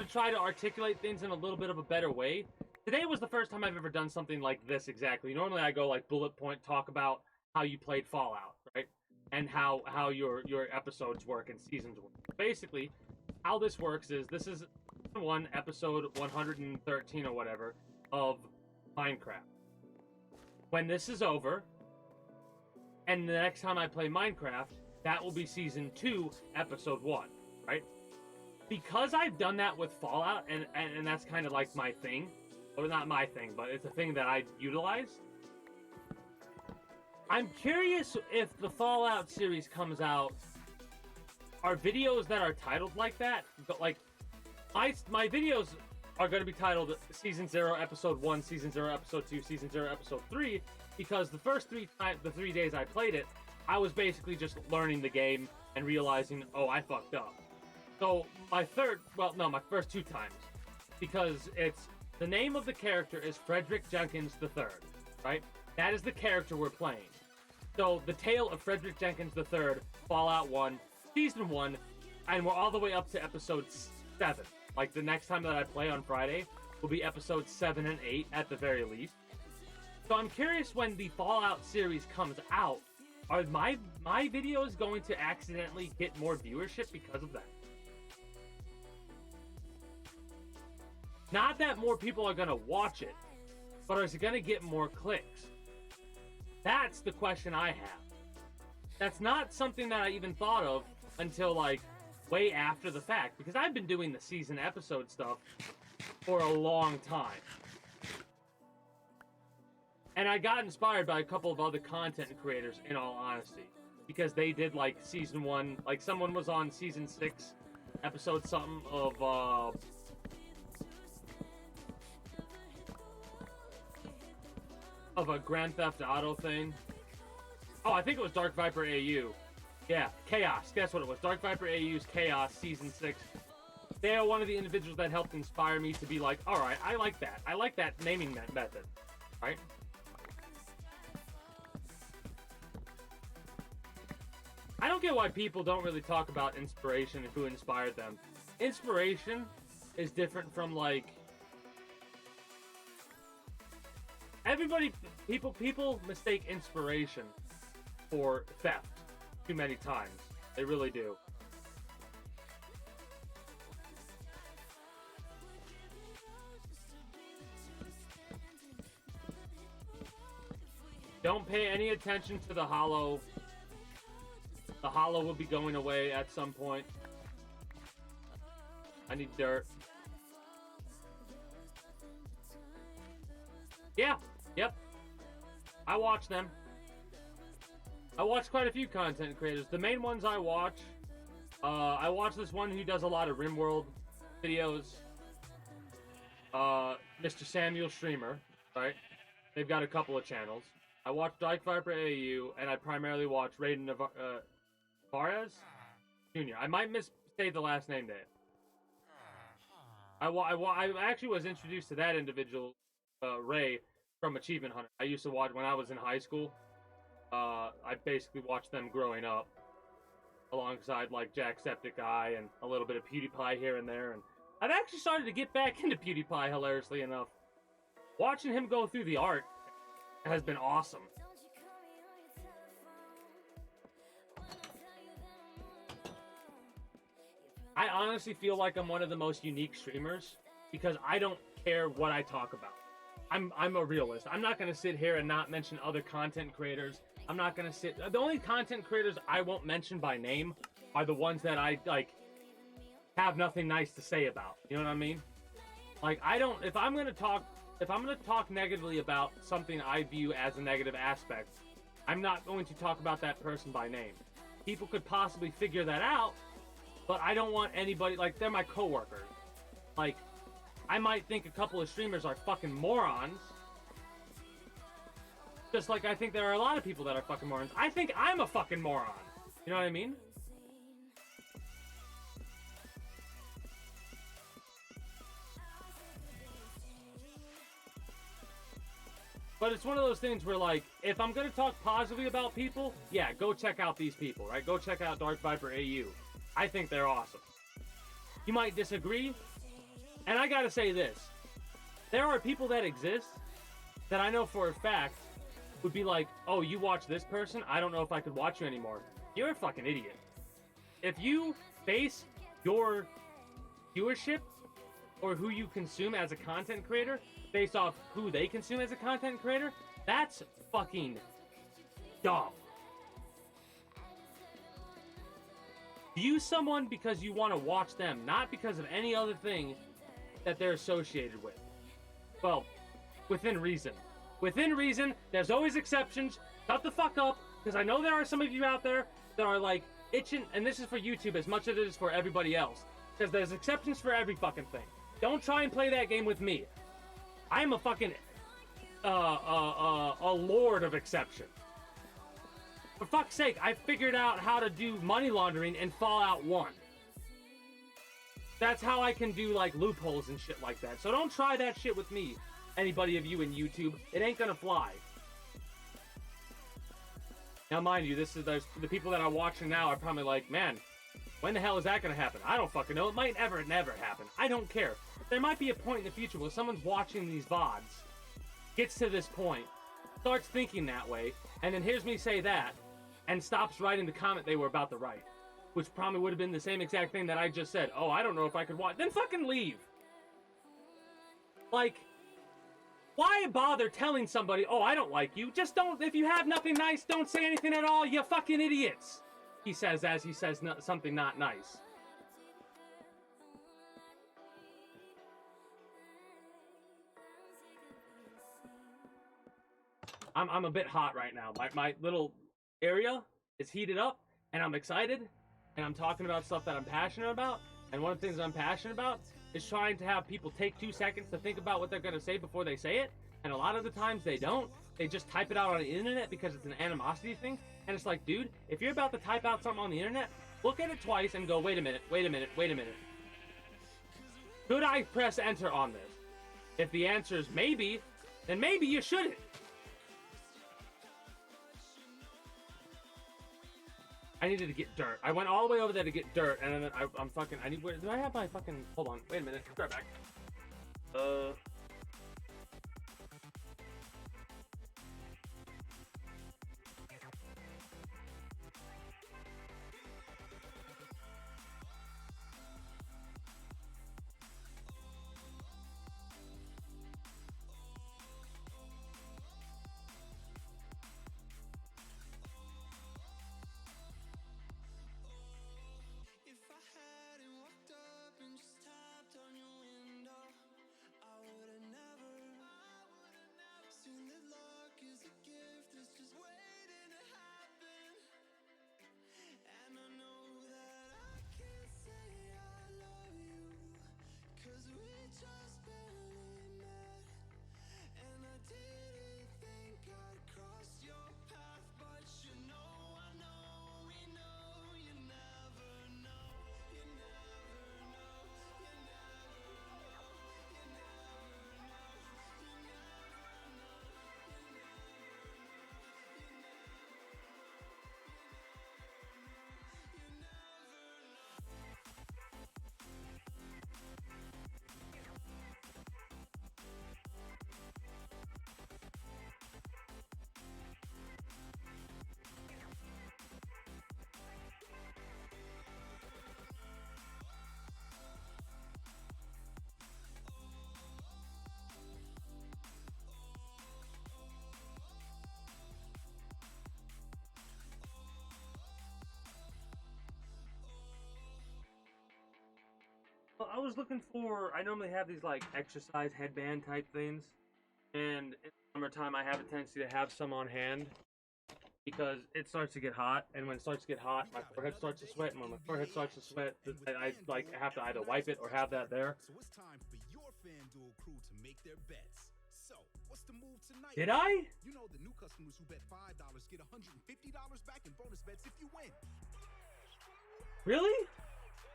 try to articulate things in a little bit of a better way. Today was the first time I've ever done something like this exactly. Normally I go like bullet point, talk about how you played Fallout, right? And how your episodes work and seasons work. Basically, how this works is this is one episode 113 or whatever of Minecraft. When this is over, and the next time I play Minecraft, that will be season 2, episode 1, right? Because I've done that with Fallout, and that's kind of like my thing, or not my thing, but it's a thing that I utilize. I'm curious if the Fallout series comes out, are videos that are titled like that, but like, my videos are going to be titled Season 0, Episode 1, Season 0, Episode 2, Season 0, Episode 3, because the first 3 days I played it, I was basically just learning the game and realizing, oh, I fucked up. So my first 2 times, because the name of the character is Frederick Jenkins III, right? That is the character we're playing. So the tale of Frederick Jenkins III, Fallout 1, Season 1, and we're all the way up to Episode 7. Like, the next time that I play on Friday will be Episodes 7 and 8 at the very least. So I'm curious, when the Fallout series comes out, are my videos going to accidentally get more viewership because of that? Not that more people are going to watch it, but is it going to get more clicks? That's the question I have. That's not something that I even thought of until, like, way after the fact, because I've been doing the season episode stuff for a long time. And I got inspired by a couple of other content creators, in all honesty, because they did, like, Season 1, like, someone was on Season 6, episode something of, a Grand Theft Auto thing. Oh, I think it was Dark Viper AU. Yeah, Chaos. Guess what it was? Dark Viper AU's Chaos, Season 6. They are one of the individuals that helped inspire me to be like, alright, I like that. I like that naming method. Right? I don't get why people don't really talk about inspiration and who inspired them. Inspiration is different from, like, people mistake inspiration for theft too many times. They really do. Don't pay any attention to the hollow. The hollow will be going away at some point. I need dirt. Yeah. Yep. I watch them. I watch quite a few content creators. The main ones I watch this one who does a lot of RimWorld videos. Mr. Samuel Streamer, right? They've got a couple of channels. I watch Dark Viper AU, and I primarily watch Raiden Navarez Jr. I might misstate the last name there. I actually was introduced to that individual, Ray, from Achievement Hunter. I used to watch when I was in high school. I basically watched them growing up, alongside like Jacksepticeye and a little bit of PewDiePie here and there. And I've actually started to get back into PewDiePie, hilariously enough. Watching him go through the art has been awesome. I honestly feel like I'm one of the most unique streamers because I don't care what I talk about. I'm a realist. I'm not going to sit here and not mention other content creators. I'm not going to sit... The only content creators I won't mention by name are the ones that I, like, have nothing nice to say about. You know what I mean? Like, I don't... If I'm going to talk negatively about something I view as a negative aspect, I'm not going to talk about that person by name. People could possibly figure that out, but I don't want anybody... Like, they're my coworkers. Like, I might think a couple of streamers are fucking morons. Just like I think there are a lot of people that are fucking morons. I think I'm a fucking moron. You know what I mean? But it's one of those things where, like, if I'm gonna talk positively about people, yeah, go check out these people, right? Go check out Dark Viper AU. I think they're awesome. You might disagree, and I gotta say this. There are people that exist that I know for a fact would be like, oh, you watch this person? I don't know if I could watch you anymore. You're a fucking idiot. If you base your viewership or who you consume as a content creator based off who they consume as a content creator, that's fucking dumb. View someone because you want to watch them, not because of any other thing that they're associated with. Well, within reason. Within reason, there's always exceptions. Shut the fuck up, because I know there are some of you out there that are like itching, and this is for YouTube as much as it is for everybody else, because there's exceptions for every fucking thing. Don't try and play that game with me. I'm a fucking a lord of exception. For fuck's sake, I figured out how to do money laundering in Fallout 1. That's how I can do like loopholes and shit like that. So don't try that shit with me. Anybody of you in YouTube, it ain't gonna fly. Now, mind you, the people that are watching now are probably like, man, when the hell is that gonna happen? I don't fucking know. It might never happen. I don't care. There might be a point in the future where someone's watching these VODs, gets to this point, starts thinking that way, and then hears me say that, and stops writing the comment they were about to write, which probably would have been the same exact thing that I just said. Oh, I don't know if I could watch. Then fucking leave. Like, why bother telling somebody, oh, I don't like you? Just don't, if you have nothing nice, don't say anything at all, you fucking idiots. He says as he says something not nice. I'm a bit hot right now. My little area is heated up, and I'm excited, and I'm talking about stuff that I'm passionate about, and one of the things I'm passionate about is trying to have people take 2 seconds to think about what they're going to say before they say it, and a lot of the times they don't. They just type it out on the internet because it's an animosity thing, and it's like, dude, if you're about to type out something on the internet, look at it twice and go, wait a minute. Should I press enter on this? If the answer is maybe, then maybe you shouldn't. I needed to get dirt. I went all the way over there to get dirt, and then I'm fucking... do I have my fucking... Hold on. Wait a minute. Be right back. If I hadn't walked up and just tapped on your window, I would was looking for. I normally have these like exercise headband type things, and in summertime I have a tendency to have some on hand because it starts to get hot, and when it starts to get hot, my forehead starts to sweat, and when my forehead starts to sweat, I like have to either wipe it or have that there. So it's time for your FanDuel crew to make their bets. So, what's the move tonight? Did I? You know the new customers who bet $5 get $150 back in bonus bets if you win. Really?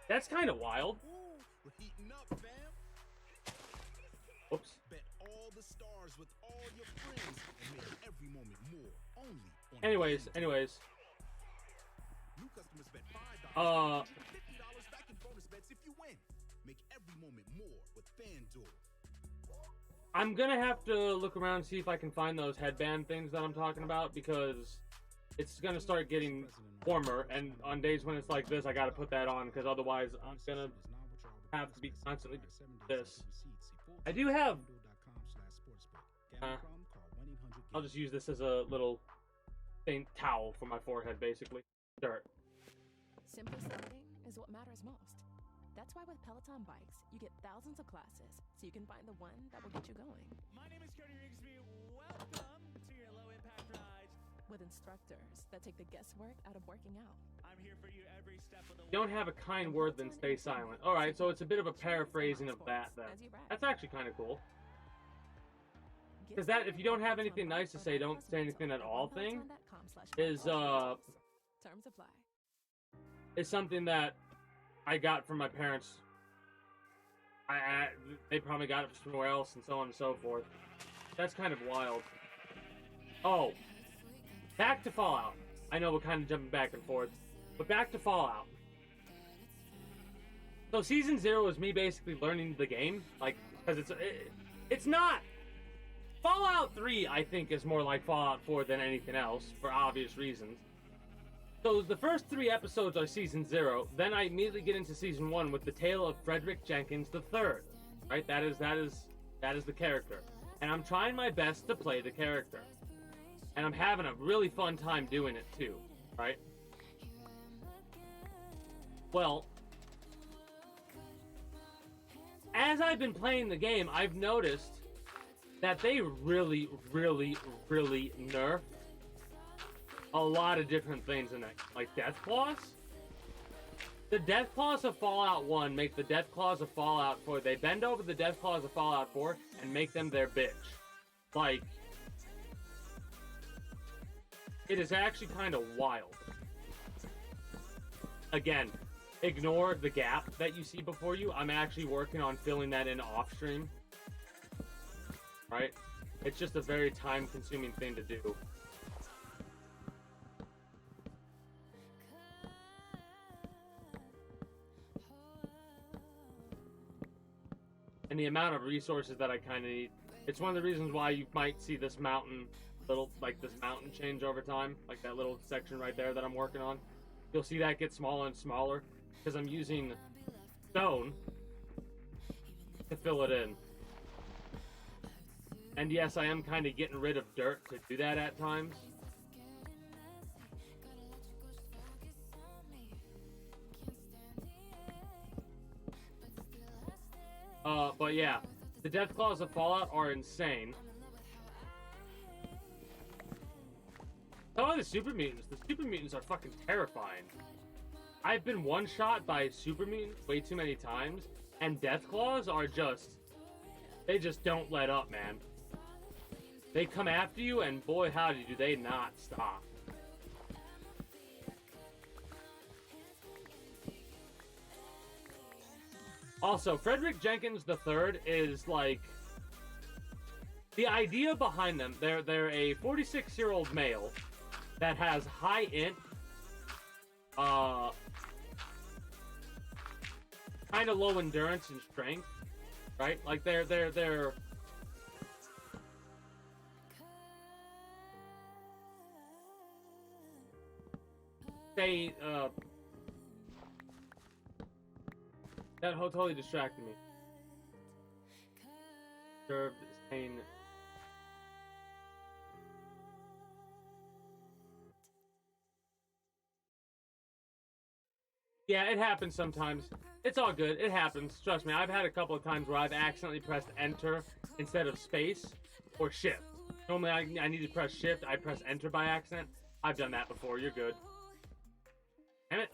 That's kind of wild. Ooh, we're heating up, fam. Whoops. Bet all the stars with all your friends and make every moment more. Only on Anyways. New customers bet $5 $50 back in bonus bets if you win. Make every moment more with FanDuel. I'm gonna have to look around and see if I can find those headband things that I'm talking about because it's gonna start getting warmer, and on days when it's like this, I gotta put that on because otherwise I'm gonna have to be constantly doing this. I do have. I'll just use this as a little thing towel for my forehead, basically. Dirt. Simple starting is what matters most. That's why with Peloton bikes, you get thousands of classes, so you can find the one that will get you going. My name is Cody Rigsby. Welcome to your low-impact ride. With instructors that take the guesswork out of working out. I'm here for you every step of the way. Don't have a kind word, then stay silent. Alright, so it's a bit of a paraphrasing of that, then. That's actually kind of cool. Because that, if you don't have anything nice to say, don't say anything at all thing, is, Terms apply. is something that I got from my parents. They probably got it from somewhere else, and so on and so forth. That's kind of wild. Oh. Back to Fallout. I know we're kind of jumping back and forth, but back to Fallout. So Season 0 is me basically learning the game, like, because it's not. Fallout 3, I think, is more like Fallout 4 than anything else, for obvious reasons. So the first 3 episodes are Season 0, then I immediately get into Season 1 with the tale of Frederick Jenkins III. Right? That is the character. And I'm trying my best to play the character. And I'm having a really fun time doing it too, right? Well, as I've been playing the game, I've noticed that they really, really, really nerfed a lot of different things in it. Like Death Claws? The Death Claws of Fallout 1 make the Death Claws of Fallout 4. They bend over the Death Claws of Fallout 4 and make them their bitch. Like, it is actually kind of wild. Again, ignore the gap that you see before you. I'm actually working on filling that in off stream. Right? It's just a very time-consuming thing to do. And the amount of resources that I kind of need. It's one of the reasons why you might see this mountain, this mountain change over time. Like that little section right there that I'm working on. You'll see that get smaller and smaller. Because I'm using stone to fill it in. And yes, I am kind of getting rid of dirt to do that at times. But yeah, the Death Claws of Fallout are insane. So are the Super Mutants. The Super Mutants are fucking terrifying. I've been one-shot by Super Mutants way too many times, and Death Claws are just... They just don't let up, man. They come after you, and boy howdy do they not stop. Also, Frederick Jenkins III is like... The idea behind them, they're a 46-year-old male that has high int, kind of low endurance and strength, right? Like they're they that totally distracted me. Served sane. Yeah, it happens sometimes. It's all good. It happens. Trust me, I've had a couple of times where I've accidentally pressed enter instead of space or shift. Normally, I need to press shift. I press enter by accident. I've done that before. You're good. Damn it.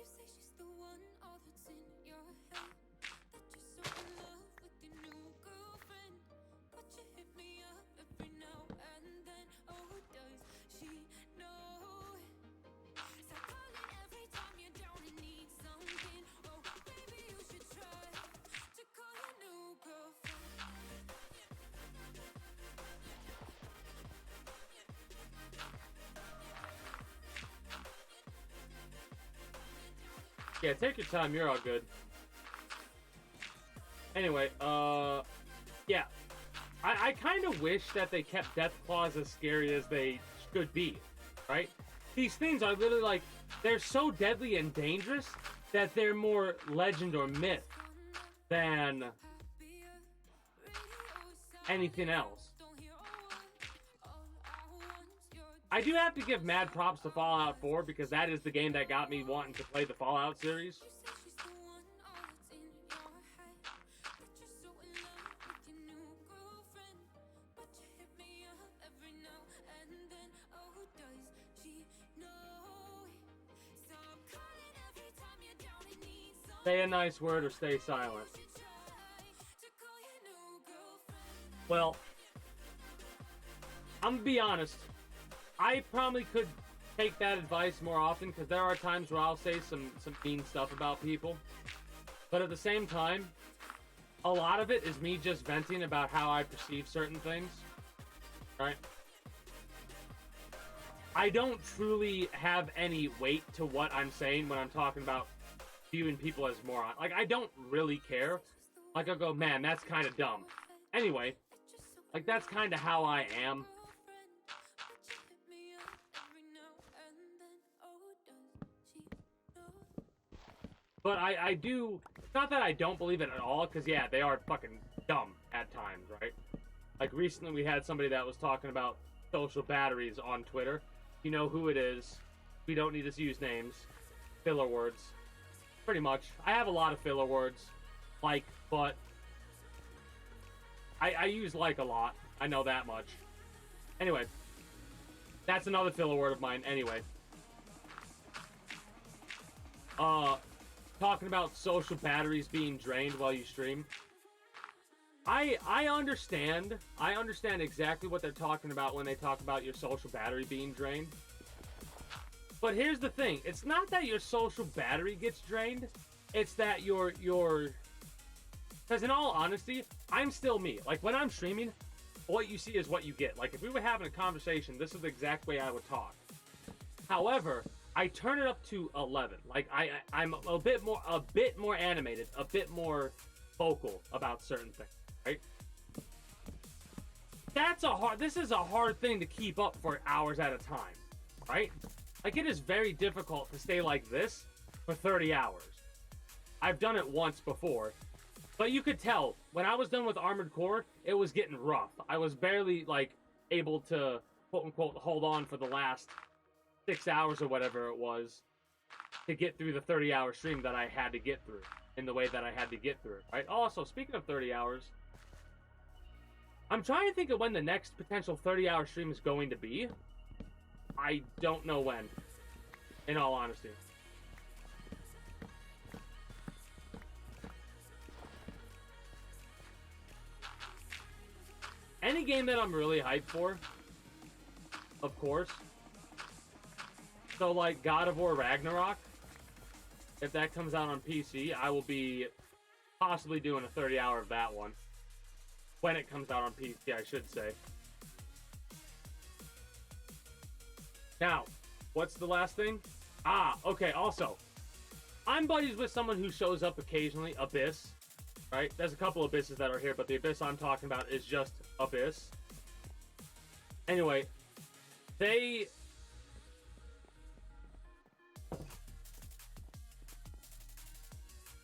Yeah, take your time. You're all good. Anyway, yeah. I kind of wish that they kept death claws as scary as they should be, right? These things are literally like, they're so deadly and dangerous that they're more legend or myth than anything else. I do have to give mad props to Fallout 4 because that is the game that got me wanting to play the Fallout series. Say a nice word or stay silent. Well, I'm gonna be honest. I probably could take that advice more often because there are times where I'll say some mean stuff about people. But at the same time, a lot of it is me just venting about how I perceive certain things. Right? I don't truly have any weight to what I'm saying when I'm talking about viewing people as morons. Like, I don't really care. Like, I'll go, man, that's kind of dumb. Anyway, like, that's kind of how I am. But I do, it's not that I don't believe it at all, because, yeah, they are fucking dumb at times, right? Like, recently we had somebody that was talking about social batteries on Twitter. You know who it is. We don't need to use names. Filler words. Pretty much. I have a lot of filler words. Like, but I use like a lot. I know that much. Anyway. That's another filler word of mine. Anyway. Talking about social batteries being drained while you stream. I understand. I understand exactly what they're talking about when they talk about your social battery being drained. But here's the thing. It's not that your social battery gets drained. It's that your... Because in all honesty, I'm still me. Like, when I'm streaming, what you see is what you get. Like, if we were having a conversation, this is the exact way I would talk. However, I turn it up to 11. Like, I'm a bit more animated, a bit more vocal about certain things, right? This is a hard thing to keep up for hours at a time, right? Like, it is very difficult to stay like this for 30 hours. I've done it once before, but you could tell when I was done with Armored Core, it was getting rough. I was barely, like, able to, quote-unquote, hold on for the last 6 hours or whatever it was to get through the 30-hour stream that I had to get through in the way that I had to get through, right? Also, speaking of 30 hours, I'm trying to think of when the next potential 30-hour stream is going to be. I don't know when, in all honesty. Any game that I'm really hyped for, of course. So, like, God of War Ragnarok, if that comes out on PC, I will be possibly doing a 30-hour of that one. When it comes out on PC, I should say. Now, what's the last thing? Okay, also, I'm buddies with someone who shows up occasionally, Abyss, right? There's a couple Abysses that are here, but the Abyss I'm talking about is just Abyss. Anyway, they...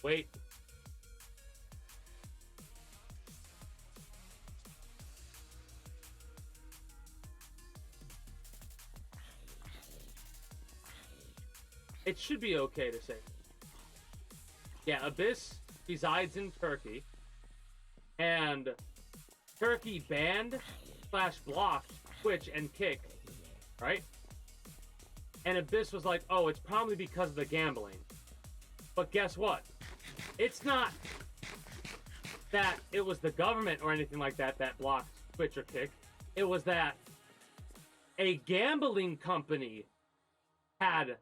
Wait. It should be okay to say. Yeah, Abyss resides in Turkey, and Turkey banned / blocked Twitch and Kick, right? And Abyss was like, oh, it's probably because of the gambling. But guess what? It's not that it was the government or anything like that that blocked Twitch or Kick. It was that a gambling company had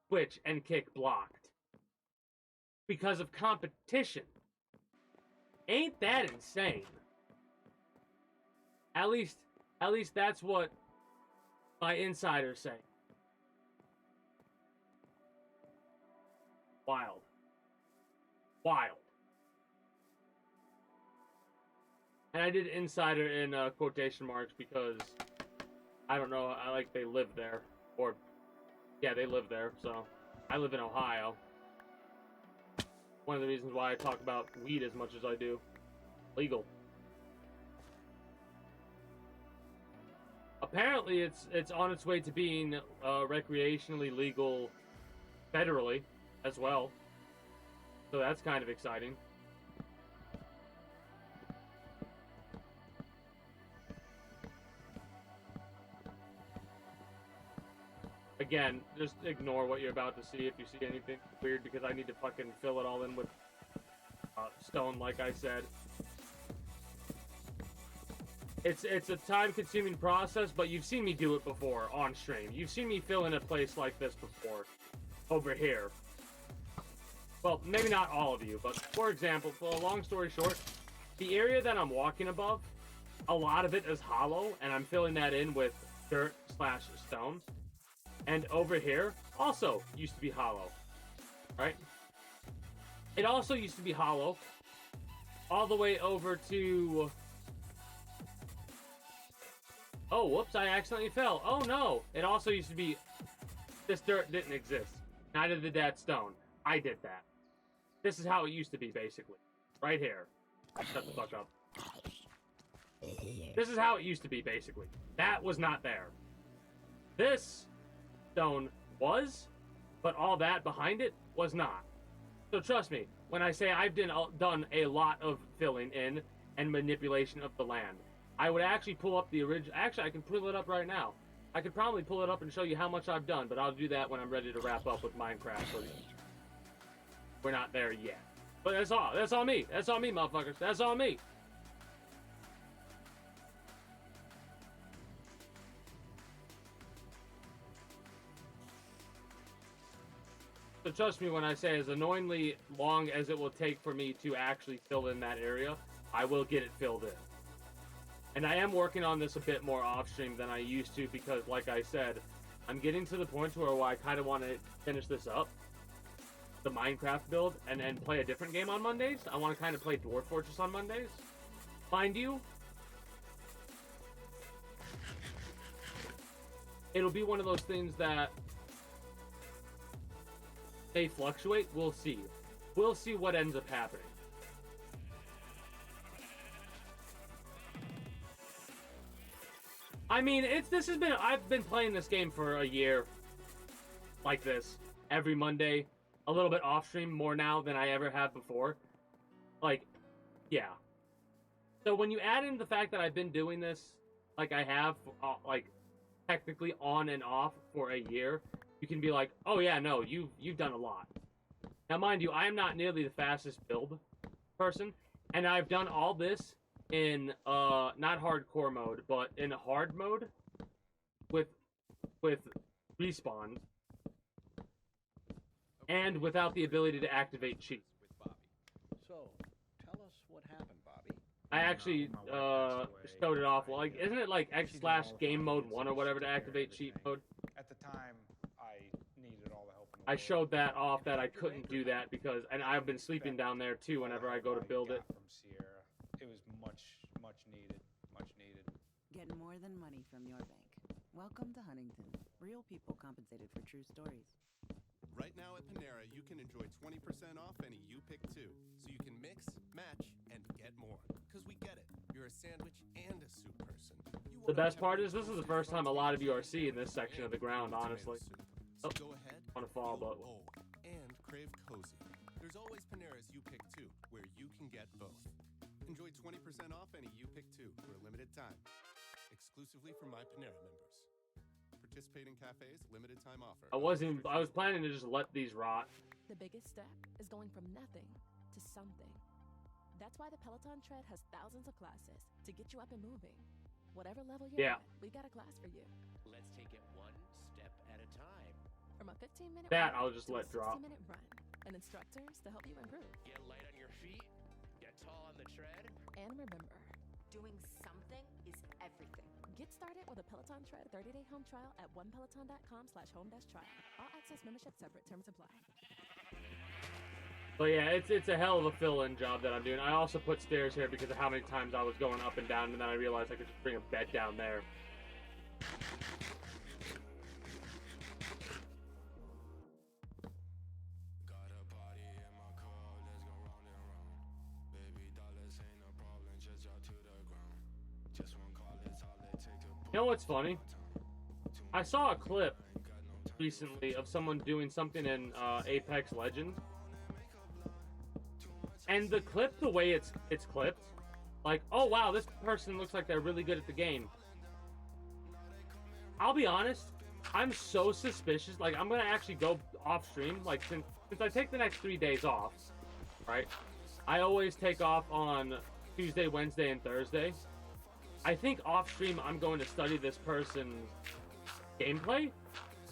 Twitch and Kick blocked because of competition. Ain't that insane? At least that's what my insiders say. Wild. Wild. And I did insider in quotation marks because, I don't know, they live there. Or, yeah, they live there, so. I live in Ohio. One of the reasons why I talk about weed as much as I do. Legal. Apparently, it's on its way to being recreationally legal federally as well. So that's kind of exciting. Again, just ignore what you're about to see if you see anything weird, because I need to fucking fill it all in with stone, like I said. It's a time-consuming process, but you've seen me do it before on stream. You've seen me fill in a place like this before, over here. Well, maybe not all of you, but for example, for a long story short, the area that I'm walking above, a lot of it is hollow, and I'm filling that in with dirt / stone. And over here, also used to be hollow, right? It also used to be hollow all the way over to... Oh, whoops, I accidentally fell. Oh, no. It also used to be... This dirt didn't exist. Neither did that stone. I did that. This is how it used to be, basically. Right here. Shut the fuck up. This is how it used to be, basically. That was not there. This stone was, but all that behind it was not. So trust me, when I say I've done a lot of filling in and manipulation of the land, I would actually pull up the original... Actually, I can pull it up right now. I could probably pull it up and show you how much I've done, but I'll do that when I'm ready to wrap up with Minecraft. So we're not there yet. But that's all. That's all me. That's all me, motherfuckers. That's all me. So trust me when I say, as annoyingly long as it will take for me to actually fill in that area, I will get it filled in. And I am working on this a bit more off-stream than I used to, because, like I said, I'm getting to the point where I kind of want to finish this up, the Minecraft build, and then play a different game on Mondays. I want to kind of play Dwarf Fortress on Mondays. Mind you, it'll be one of those things that may fluctuate. We'll see. We'll see what ends up happening. I mean, I've been playing this game for a year like this, every Monday, a little bit off stream, more now than I ever have before. Like, yeah. So when you add in the fact that I've been doing this, like I have, like, technically on and off for a year, you can be like, oh yeah, no, you've done a lot. Now, mind you, I am not nearly the fastest build person, and I've done all this in not hardcore mode, but in hard mode with respawn and without the ability to activate cheats. So, tell us what happened, Bobby. I actually showed it off. Like, isn't it like X/game mode 1 or whatever to activate cheat mode? At the time, I needed all the help in the I world. showed that off that I couldn't do that because, and I've been sleeping down there too whenever I go to build it. From Sierra. It was much needed. Get more than money from your bank. Welcome to Huntington. Real people compensated for true stories. Right now at Panera, you can enjoy 20% off any you pick too. So you can mix, match, and get more. Because we get it. You're a sandwich and a soup person. The best part is this is the first time a lot of you are seeing this section of the ground, honestly. So go ahead. On a fall, but... Oh, and crave cozy. There's always Panera's You Pick 2, where you can get both. Enjoy 20% off any You Pick 2 for a limited time, exclusively for my Panera members. Participating cafes, limited time offer. I was planning to just let these rot. The biggest step is going from nothing to something. That's why the Peloton tread has thousands of classes to get you up and moving. Whatever level you're at, we've got a class for you. Let's take it one step at a time. From a 15-minute That run I'll just to let a drop. 60-minute run, and instructors to help you improve. Get light on your feet, get tall on the tread. And remember, Doing something is everything. get started with a Peloton tread 30-day home trial at onepeloton.com/home-trial. All access membership separate, terms apply. But yeah, it's a hell of a fill-in job that I'm doing. I also put stairs here because of how many times I was going up and down, and then I realized I could just bring a bed down there. You know what's funny? I saw a clip recently of someone doing something in Apex Legends. And the clip, the way it's clipped, like, oh wow, this person looks like they're really good at the game. I'll be honest, I'm so suspicious. Like, I'm gonna actually go off stream. Like, since I take the next 3 days off, right? I always take off on Tuesday, Wednesday, and Thursday. I think off stream I'm going to study this person's gameplay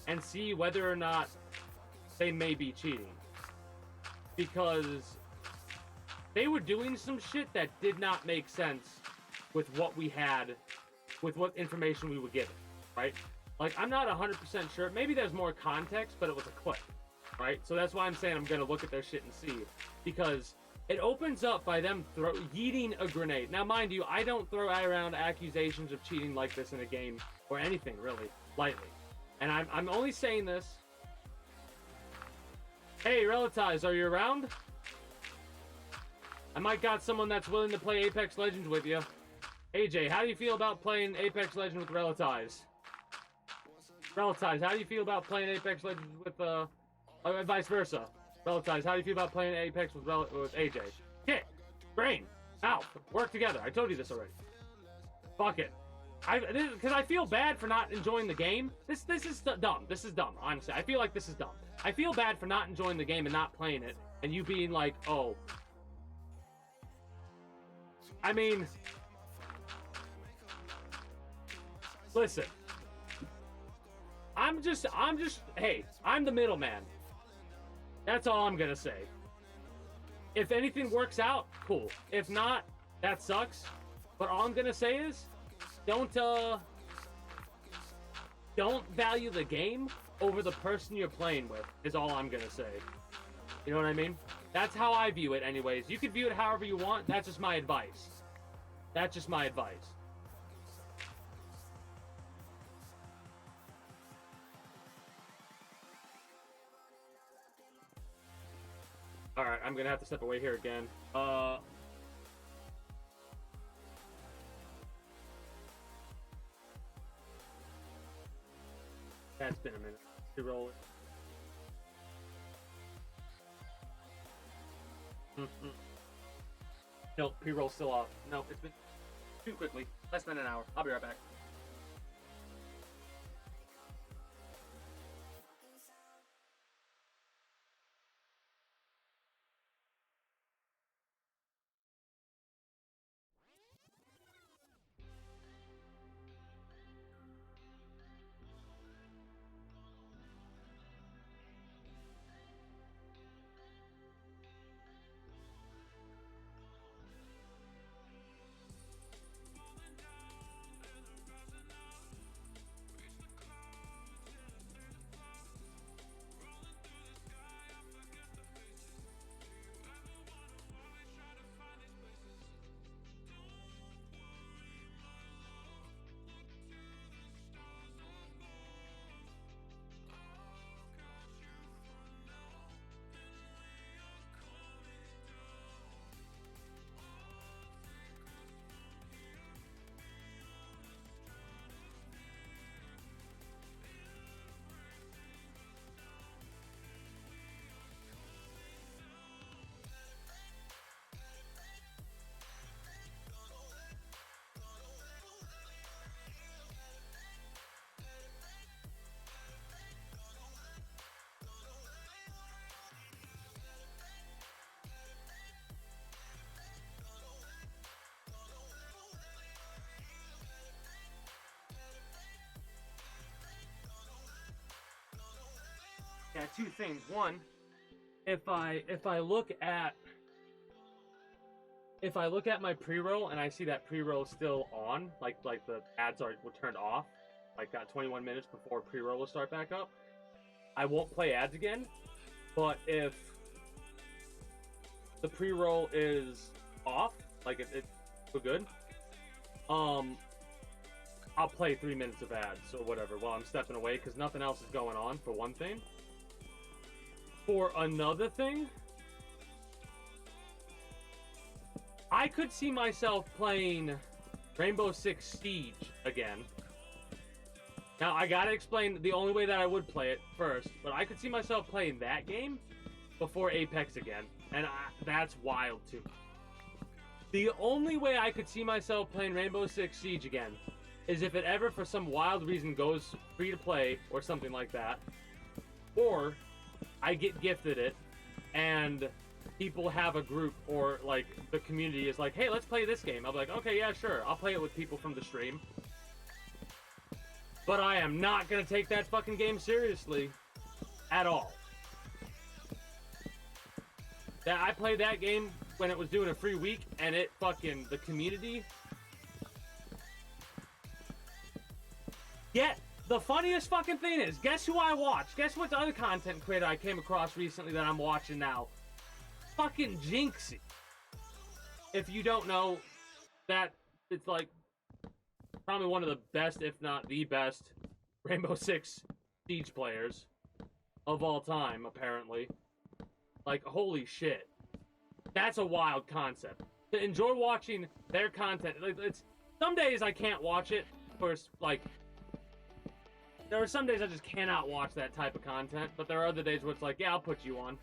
and see whether or not they may be cheating. Because they were doing some shit that did not make sense with what we had, with what information we were given, right? Like, I'm not 100% sure. Maybe there's more context, but it was a clip, right? So that's why I'm saying I'm going to look at their shit and see. Because it opens up by them yeeting a grenade. Now, mind you, I don't throw around accusations of cheating like this in a game, or anything, really, lightly. And I'm only saying this. Hey, Relatives, are you around? I might got someone that's willing to play Apex Legends with you. AJ, how do you feel about playing Apex Legends with Relatives? Relatives, how do you feel about playing Apex Legends with, vice versa? Relatives, how do you feel about playing Apex with AJ? Hit! Brain! Mouth! Work together. I told you this already. Fuck it. Because I feel bad for not enjoying the game. This is dumb. This is dumb, honestly. I feel like this is dumb. I feel bad for not enjoying the game and not playing it, and you being like, oh... I mean, listen, hey, I'm the middleman. That's all I'm gonna say. If anything works out, cool. If not, that sucks. But all I'm gonna say is, don't value the game over the person you're playing with, is all I'm gonna say. You know what I mean? That's how I view it anyways. You can view it however you want. That's just my advice. That's just my advice. Alright, I'm gonna have to step away here again. That's been a minute to roll it. No, pre-roll's still off. No, it's been too quickly. Less than an hour. I'll be right back. Yeah, two things. One, if I look at my pre-roll and I see that pre-roll still on, like the ads were turned off, like got 21 minutes before pre-roll will start back up, I won't play ads again. But if the pre-roll is off, like it's good, I'll play 3 minutes of ads or whatever while I'm stepping away because nothing else is going on, for one thing. For another thing, I could see myself playing Rainbow Six Siege again. Now, I gotta explain the only way that I would play it first, but I could see myself playing that game before Apex again, and that's wild too. The only way I could see myself playing Rainbow Six Siege again is if it ever, for some wild reason, goes free to play or something like that, or I get gifted it, and people have a group, or like the community is like, hey, let's play this game. I'll be like, okay, yeah, sure. I'll play it with people from the stream. But I am not gonna take that fucking game seriously at all. I played that game when it was doing a free week, and it fucking, the community. Yet, the funniest fucking thing is, guess who I watched? Guess what the other content creator I came across recently that I'm watching now? Fucking Jinxie. If you don't know, that it's like probably one of the best, if not the best, Rainbow Six Siege players of all time, apparently. Like, holy shit. That's a wild concept. To enjoy watching their content, it's some days I can't watch it for, like, there are some days I just cannot watch that type of content, but there are other days where it's like, yeah, I'll put you on.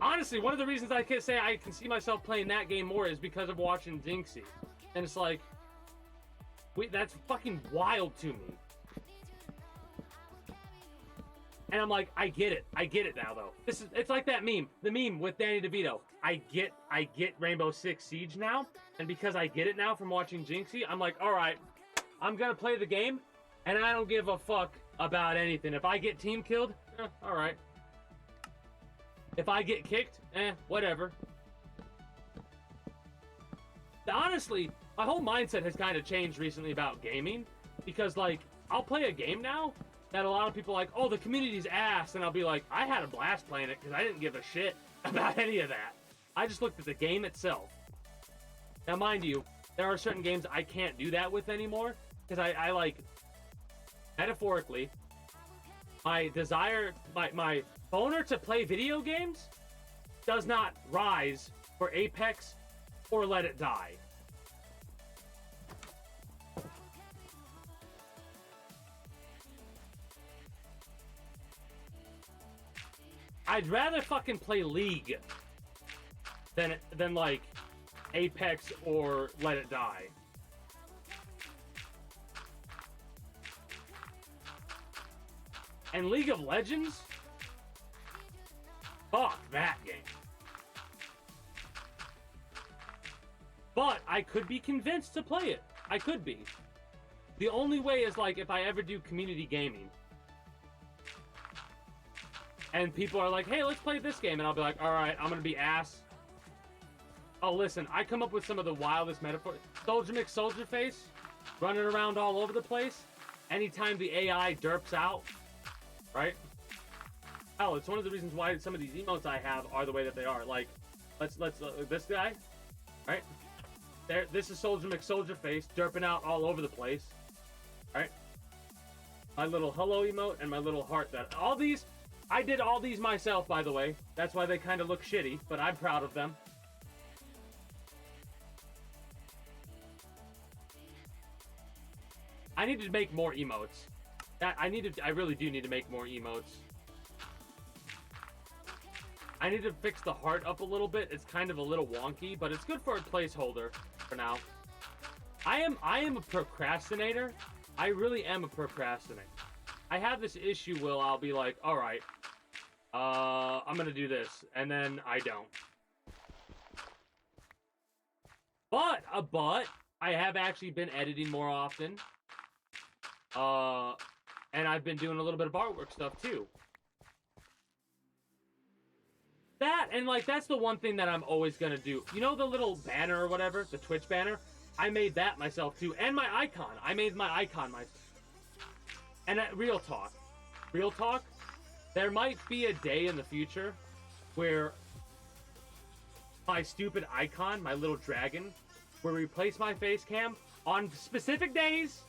Honestly, one of the reasons I can say I can see myself playing that game more is because of watching Jinxie. And it's like, that's fucking wild to me. And I'm like, I get it now though. It's like that meme, the meme with Danny DeVito. I get Rainbow Six Siege now, and because I get it now from watching Jinxie, I'm like, all right, I'm gonna play the game, and I don't give a fuck about anything. If I get team killed, all right. If I get kicked, whatever. Honestly, my whole mindset has kind of changed recently about gaming, because like, I'll play a game now that a lot of people are like, oh, the community's ass, and I'll be like, I had a blast playing it because I didn't give a shit about any of that. I just looked at the game itself. Now, mind you, there are certain games I can't do that with anymore, because I like, metaphorically, my desire, my boner to play video games does not rise for Apex or Let It Die. I'd rather fucking play League than like Apex or Let It Die. And League of Legends? Fuck that game. But I could be convinced to play it. I could be. The only way is like if I ever do community gaming. And people are like, hey, let's play this game. And I'll be like, all right, I'm going to be ass. Oh, listen, I come up with some of the wildest metaphors. Soldier McSoldier Face, running around all over the place. Anytime the AI derps out, right? Hell, it's one of the reasons why some of these emotes I have are the way that they are. Like, let's this guy, right? There, this is Soldier McSoldier Face, derping out all over the place, right? My little hello emote and my little heart. That all these, I did all these myself, by the way. That's why they kind of look shitty, but I'm proud of them. I need to make more emotes. I really do need to make more emotes. I need to fix the heart up a little bit. It's kind of a little wonky, but it's good for a placeholder for now. I am a procrastinator. I really am a procrastinator. I have this issue where I'll be like, all right, I'm gonna do this, and then I don't. But I have actually been editing more often. And I've been doing a little bit of artwork stuff too. That, and like, that's the one thing that I'm always gonna do. You know the little banner or whatever, the Twitch banner? I made that myself too. And my icon. I made my icon myself. And real talk, there might be a day in the future where my stupid icon, my little dragon, will replace my face cam on specific days.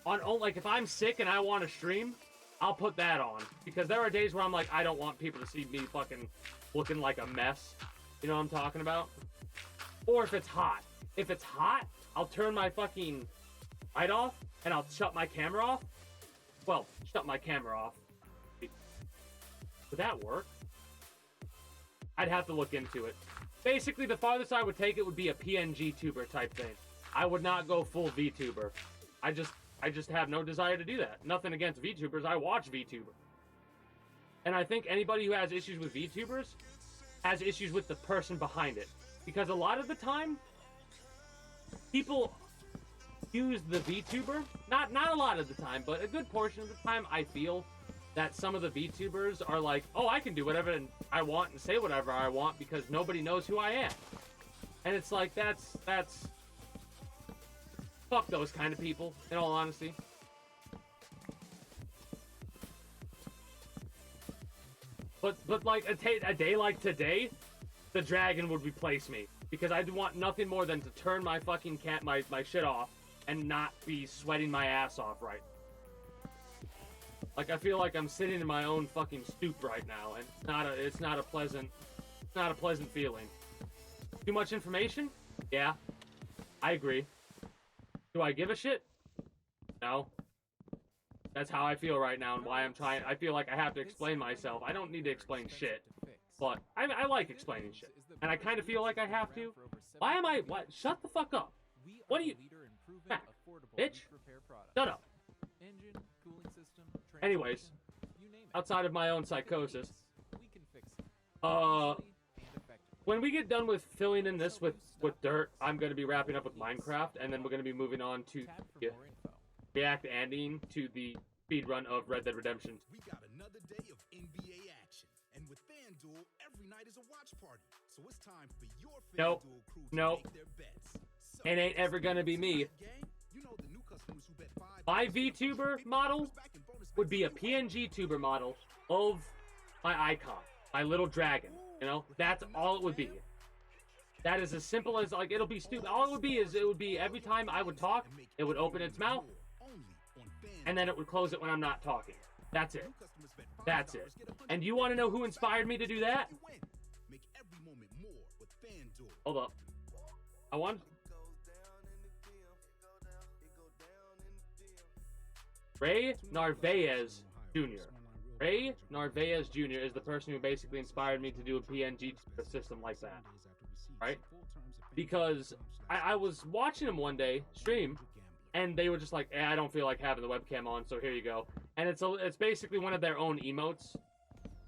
Like, if I'm sick and I want to stream, I'll put that on. Because there are days where I'm like, I don't want people to see me fucking looking like a mess. You know what I'm talking about? Or if it's hot. If it's hot, I'll turn my fucking light off and I'll shut my camera off. Well, shut my camera off. Would that work? I'd have to look into it. Basically, the farthest I would take it would be a PNG tuber type thing. I would not go full VTuber. I just have no desire to do that. Nothing against VTubers. I watch VTuber. And I think anybody who has issues with VTubers has issues with the person behind it. Because a lot of the time, people use the VTuber. Not a lot of the time, but a good portion of the time, I feel that some of the VTubers are like, oh, I can do whatever I want and say whatever I want because nobody knows who I am. And it's like, that's fuck those kind of people, in all honesty. But like a day like today, the dragon would replace me because I'd want nothing more than to turn my fucking my shit off and not be sweating my ass off right. Like, I feel like I'm sitting in my own fucking stoop right now, and it's not a pleasant feeling. Too much information? Yeah, I agree. Do I give a shit? No. That's how I feel right now, and why I feel like I have to explain myself. I don't need to explain shit, but I like explaining shit, and I kind of feel like I have to. Why am I? What? Shut the fuck up. What are you? Back, bitch. Shut up. Anyways, outside of my own psychosis, when we get done with filling in this with dirt, I'm going to be wrapping up with Minecraft, and then we're going to be moving on to React ending to the speedrun of Red Dead Redemption. We got another day of NBA action, and with FanDuel, every night is a watch party. So it's time for your FanDuel crew to make their bets. So, it ain't ever going to be me. You know the new customers who bet My VTuber model would be a PNG tuber model of my icon, my little dragon. You know, that's all it would be. That is as simple as, like, it'll be stupid. All it would be is it would be every time I would talk, it would open its mouth, and then it would close it when I'm not talking. That's it. That's it. And you want to know who inspired me to do that? Hold up. I want... Ray Narvaez Jr. Ray Narvaez Jr. is the person who basically inspired me to do a PNG system like that. Right? Because I was watching him one day stream, and they were just like, I don't feel like having the webcam on, so here you go. And it's basically one of their own emotes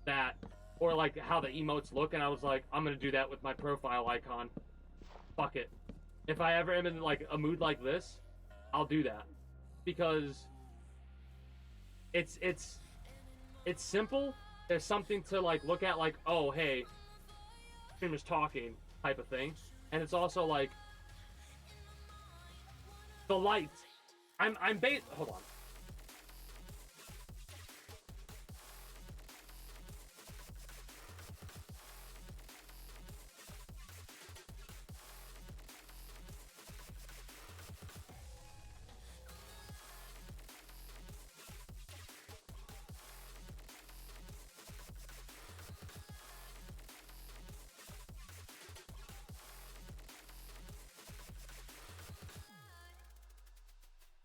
that, or like how the emotes look, and I was like, I'm gonna do that with my profile icon. Fuck it. If I ever am in like a mood like this, I'll do that. Because it's simple. There's something to like look at, like, oh hey, streamer's talking type of thing. And it's also like the light. Hold on.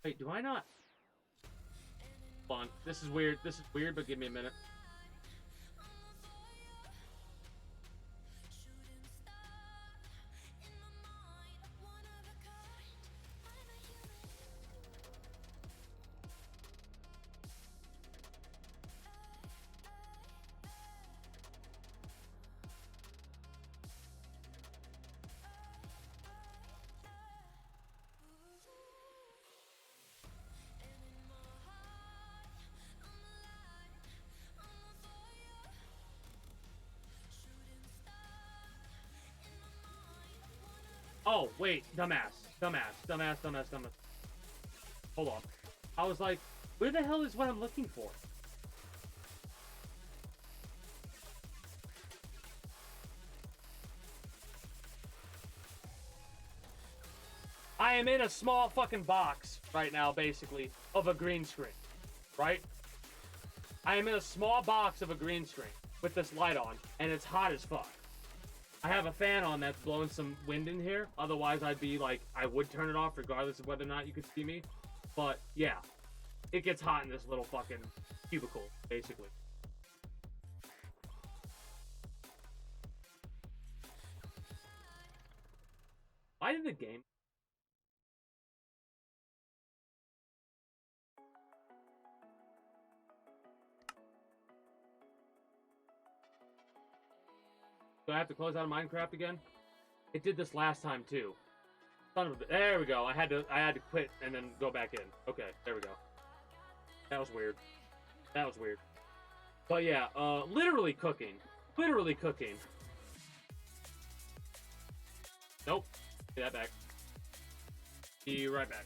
Wait, do I not? Hold on. This is weird. This is weird, but give me a minute. Oh, wait, dumbass. Hold on. I was like, where the hell is what I'm looking for? I am in a small fucking box right now, basically, of a green screen, right? I am in a small box of a green screen with this light on, and it's hot as fuck. I have a fan on that's blowing some wind in here. Otherwise, I'd be like, I would turn it off regardless of whether or not you could see me. But yeah, it gets hot in this little fucking cubicle, basically. Why did the game? Do I have to close out of Minecraft again? It did this last time too. Son of a, there we go. I had to quit and then go back in. Okay, there we go. That was weird. But yeah, literally cooking. Nope. Be that back. Be right back.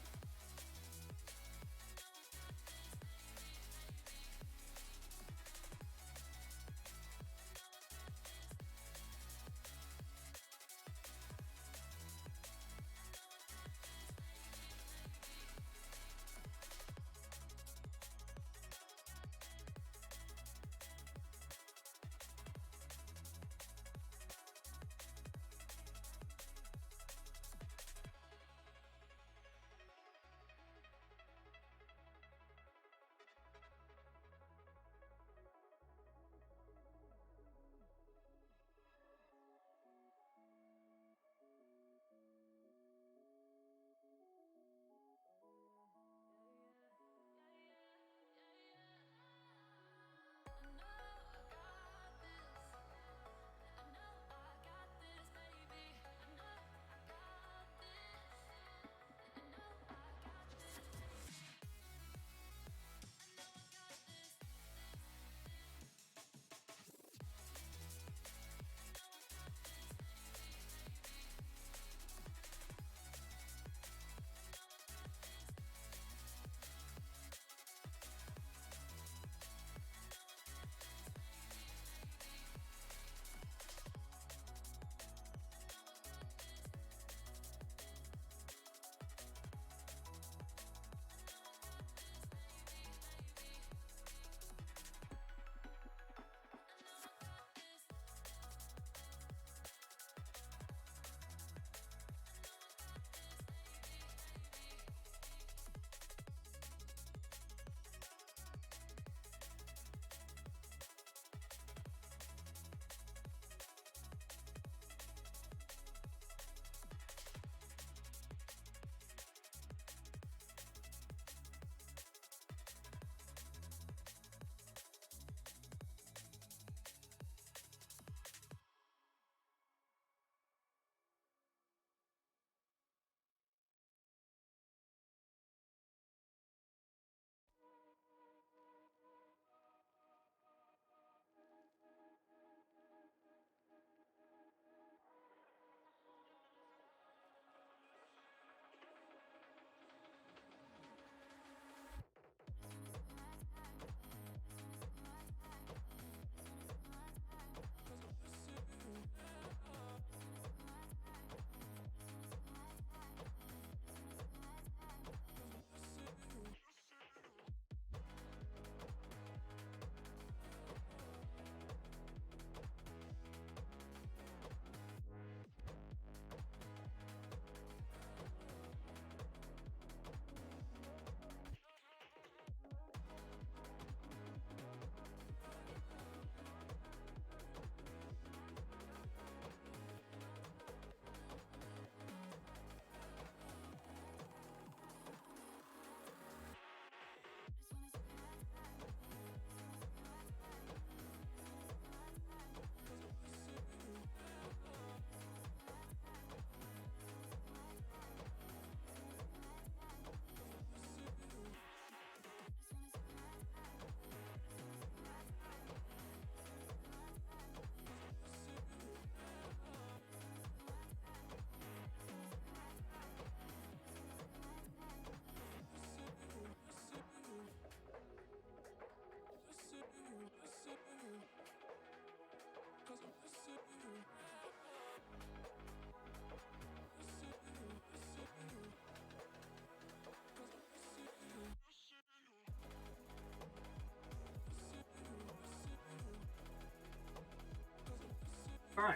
All right.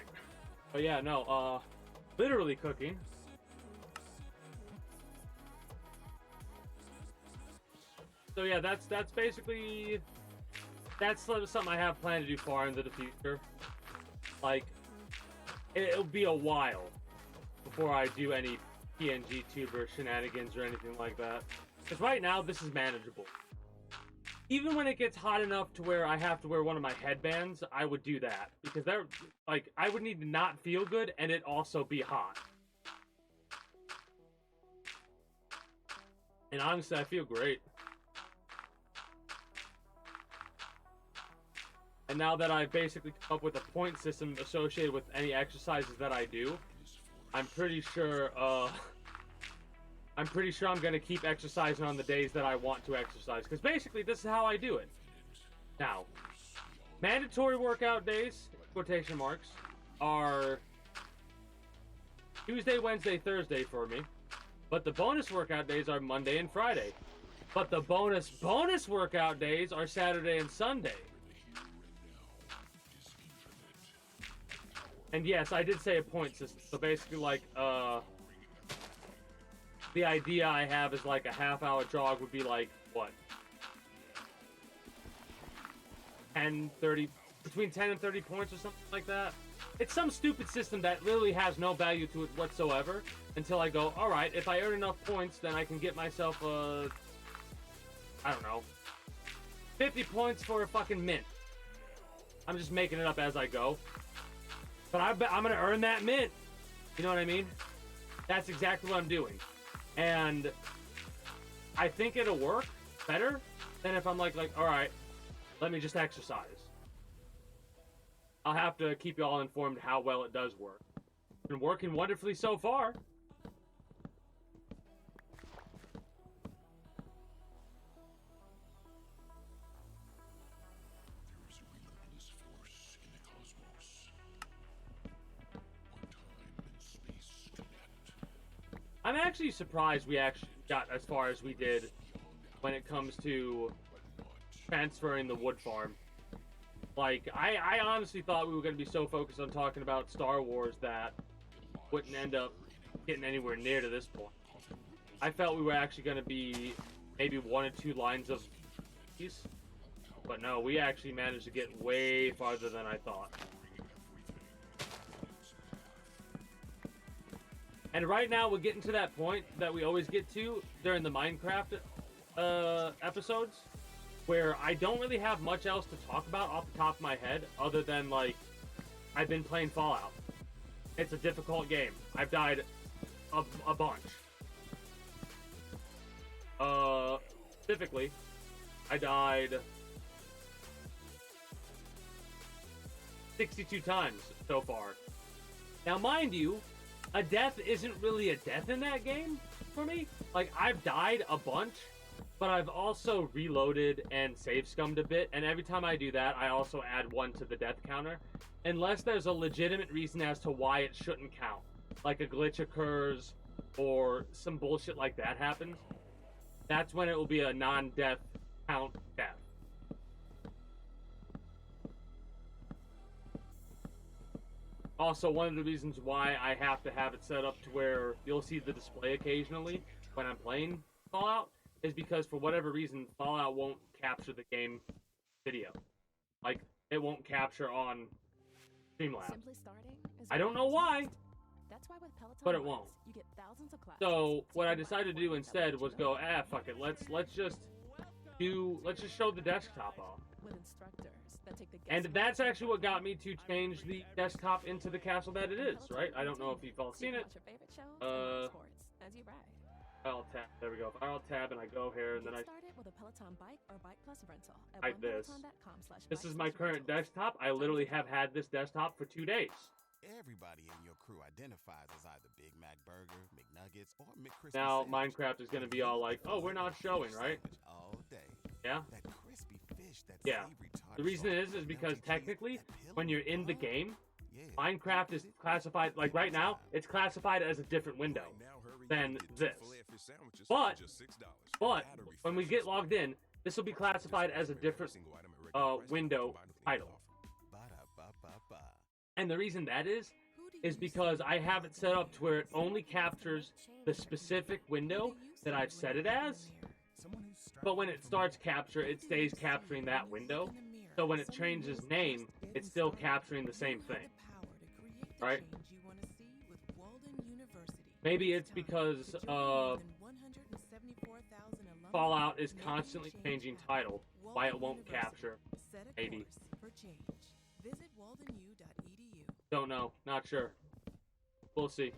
But yeah, no. Literally cooking. So yeah, that's basically something I have planned to do far into the future. Like, it'll be a while before I do any PNG tuber shenanigans or anything like that. Because right now, this is manageable. Even when it gets hot enough to where I have to wear one of my headbands, I would do that. Because they're, like, I would need to not feel good and it also be hot. And honestly, I feel great. And now that I've basically come up with a point system associated with any exercises that I do, I'm pretty sure I'm gonna keep exercising on the days that I want to exercise. Because basically, this is how I do it. Now, mandatory workout days, quotation marks, are Tuesday, Wednesday, Thursday for me. But the bonus workout days are Monday and Friday. But the bonus workout days are Saturday and Sunday. And yes, I did say a point system. So basically, like, the idea I have is like a half-hour jog would be like, what? between 10 and 30 points or something like that. It's some stupid system that literally has no value to it whatsoever until I go, alright, if I earn enough points, then I can get myself a, I don't know, 50 points for a fucking mint. I'm just making it up as I go. But I'm gonna earn that mint. You know what I mean? That's exactly what I'm doing. And I think it'll work better than if I'm like, all right, let me just exercise. I'll have to keep you all informed how well it does work. It's been working wonderfully so far. I'm actually surprised we actually got as far as we did when it comes to transferring the wood farm. Like, I honestly thought we were going to be so focused on talking about Star Wars that wouldn't end up getting anywhere near to this point. I felt we were actually going to be maybe 1 or 2 lines of these. But no, we actually managed to get way farther than I thought. And right now, we're getting to that point that we always get to during the Minecraft episodes, where I don't really have much else to talk about off the top of my head, other than, like, I've been playing Fallout. It's a difficult game. I've died a bunch. Specifically, I died 62 times so far. Now, mind you, a death isn't really a death in that game for me. Like, I've died a bunch, but I've also reloaded and save scummed a bit, and every time I do that, I also add 1 to the death counter, unless there's a legitimate reason as to why it shouldn't count. Like a glitch occurs, or some bullshit like that happens. That's when it will be a non-death count death. Also, one of the reasons why I have to have it set up to where you'll see the display occasionally when I'm playing Fallout is because for whatever reason, Fallout won't capture the game video. Like, it won't capture on Streamlabs. I don't know why, but it won't. So what I decided to do instead was go, fuck it, let's just show the desktop off. And that's actually what got me to change the desktop into the castle that it is, right? I don't know if you've all seen it. I'll tab. There we go. If I'll tab and I go here and then I type this. This is my current desktop. I literally have had this desktop for 2 days. Everybody in your crew identifies as either Big Mac Burger, McNuggets, or McCrispy. Now Minecraft is going to be all like, oh, we're not showing, right? All day. Yeah? That crispy fish, that yeah. The reason is because technically, when you're in the game, Minecraft is classified, like right now, it's classified as a different window than this. But when we get logged in, this will be classified as a different window title. And the reason that is because I have it set up to where it only captures the specific window that I've set it as. But when it starts capture, it stays capturing that window. So when it changes name, it's still capturing the same thing. Right? Maybe it's because Fallout is constantly changing title, why it won't capture. Maybe. Don't know. Not sure. We'll see.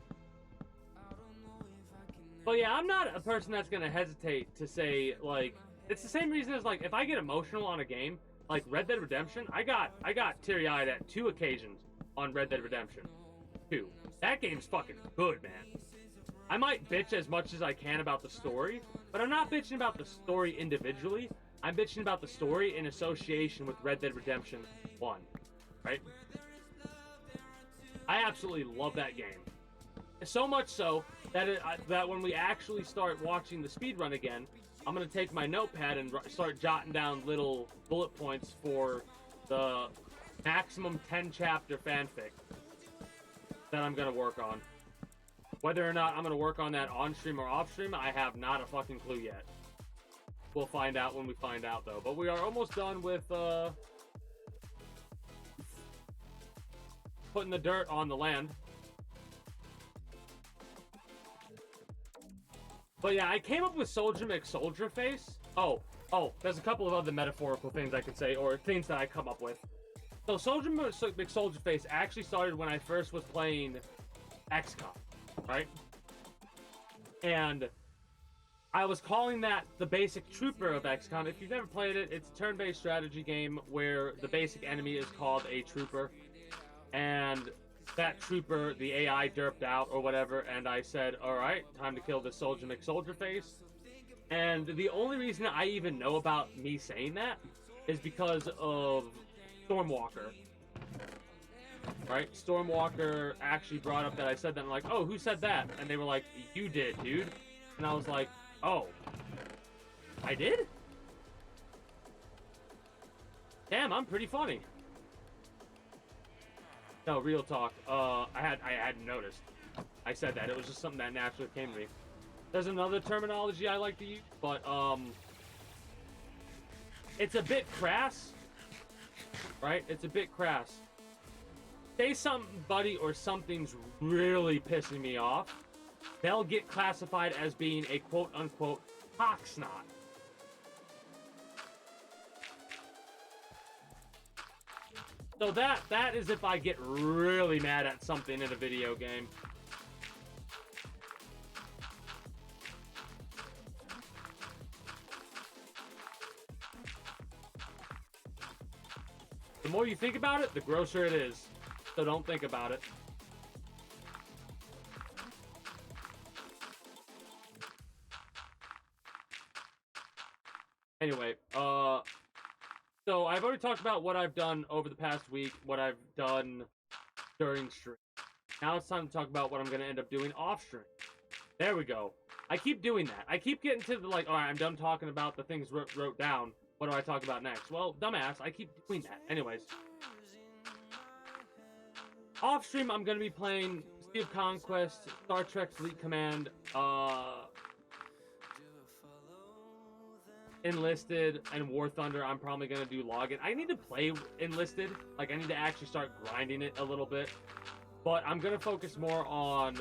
But yeah, I'm not a person that's gonna hesitate to say, like, it's the same reason as, like, if I get emotional on a game, like Red Dead Redemption, I got teary-eyed at 2 occasions on Red Dead Redemption 2. That game's fucking good, man. I might bitch as much as I can about the story, but I'm not bitching about the story individually. I'm bitching about the story in association with Red Dead Redemption 1, right? I absolutely love that game. So much so that that when we actually start watching the speedrun again, I'm going to take my notepad and start jotting down little bullet points for the maximum 10-chapter fanfic that I'm going to work on. Whether or not I'm going to work on that on-stream or off-stream, I have not a fucking clue yet. We'll find out when we find out, though. But we are almost done with putting the dirt on the land. But yeah, I came up with Soldier McSoldier Face. Oh, there's a couple of other metaphorical things I could say, or things that I come up with. So Soldier McSoldier Face actually started when I first was playing XCOM, right? And I was calling that the basic trooper of XCOM. If you've never played it, it's a turn-based strategy game where the basic enemy is called a trooper. And that trooper, the AI derped out or whatever, and I said, alright, time to kill this Soldier McSoldier Face. And the only reason I even know about me saying that is because of Stormwalker. Right? Stormwalker actually brought up that I said that, and I'm like, oh, who said that? And they were like, you did, dude. And I was like, oh, I did? Damn, I'm pretty funny. No, real talk. I hadn't noticed. I said that. It was just something that naturally came to me. There's another terminology I like to use, but it's a bit crass. Right? It's a bit crass. Say somebody or something's really pissing me off, they'll get classified as being a quote-unquote cocksnot. So that is if I get really mad at something in a video game. The more you think about it, the grosser it is. So don't think about it. Anyway, so I've already talked about what I've done over the past week, what I've done during stream. Now it's time to talk about what I'm going to end up doing off stream. There we go. I keep doing that. I keep getting to the, like, alright, I'm done talking about the things wrote down. What do I talk about next? Well, dumbass, I keep doing that. Anyways. Off stream, I'm going to be playing Sea of Conquest, Star Trek Fleet Command, Enlisted, and War Thunder. I'm probably going to do login. I need to play Enlisted. Like, I need to actually start grinding it a little bit. But I'm going to focus more on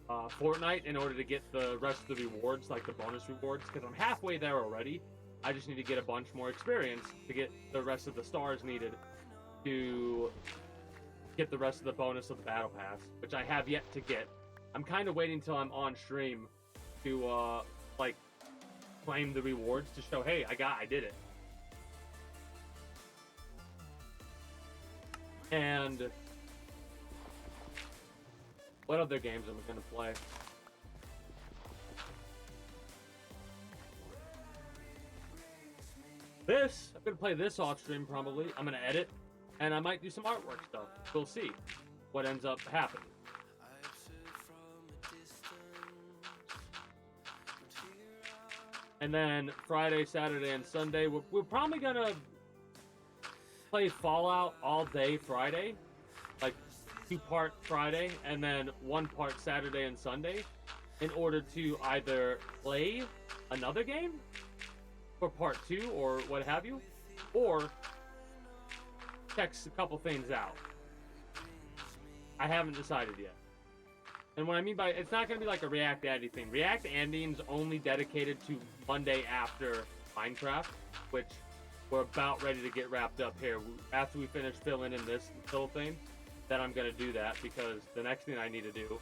Fortnite in order to get the rest of the rewards, like the bonus rewards, because I'm halfway there already. I just need to get a bunch more experience to get the rest of the stars needed to get the rest of the bonus of the Battle Pass, which I have yet to get. I'm kind of waiting till I'm on stream to, like, claim the rewards to show, hey, I did it. And what other games am I going to play? I'm going to play this off stream probably. I'm going to edit. and I might do some artwork stuff. We'll see what ends up happening. And then Friday, Saturday, and Sunday, we're probably gonna play Fallout all day Friday, like 2-part Friday, and then 1-part Saturday and Sunday, in order to either play another game for part 2 or what have you, or check a couple things out. I haven't decided yet. And what I mean by it's not going to be like a React Andy thing. React Andy's only dedicated to Monday after Minecraft, which we're about ready to get wrapped up here. After we finish filling in this little thing, then I'm going to do that, because the next thing I need to do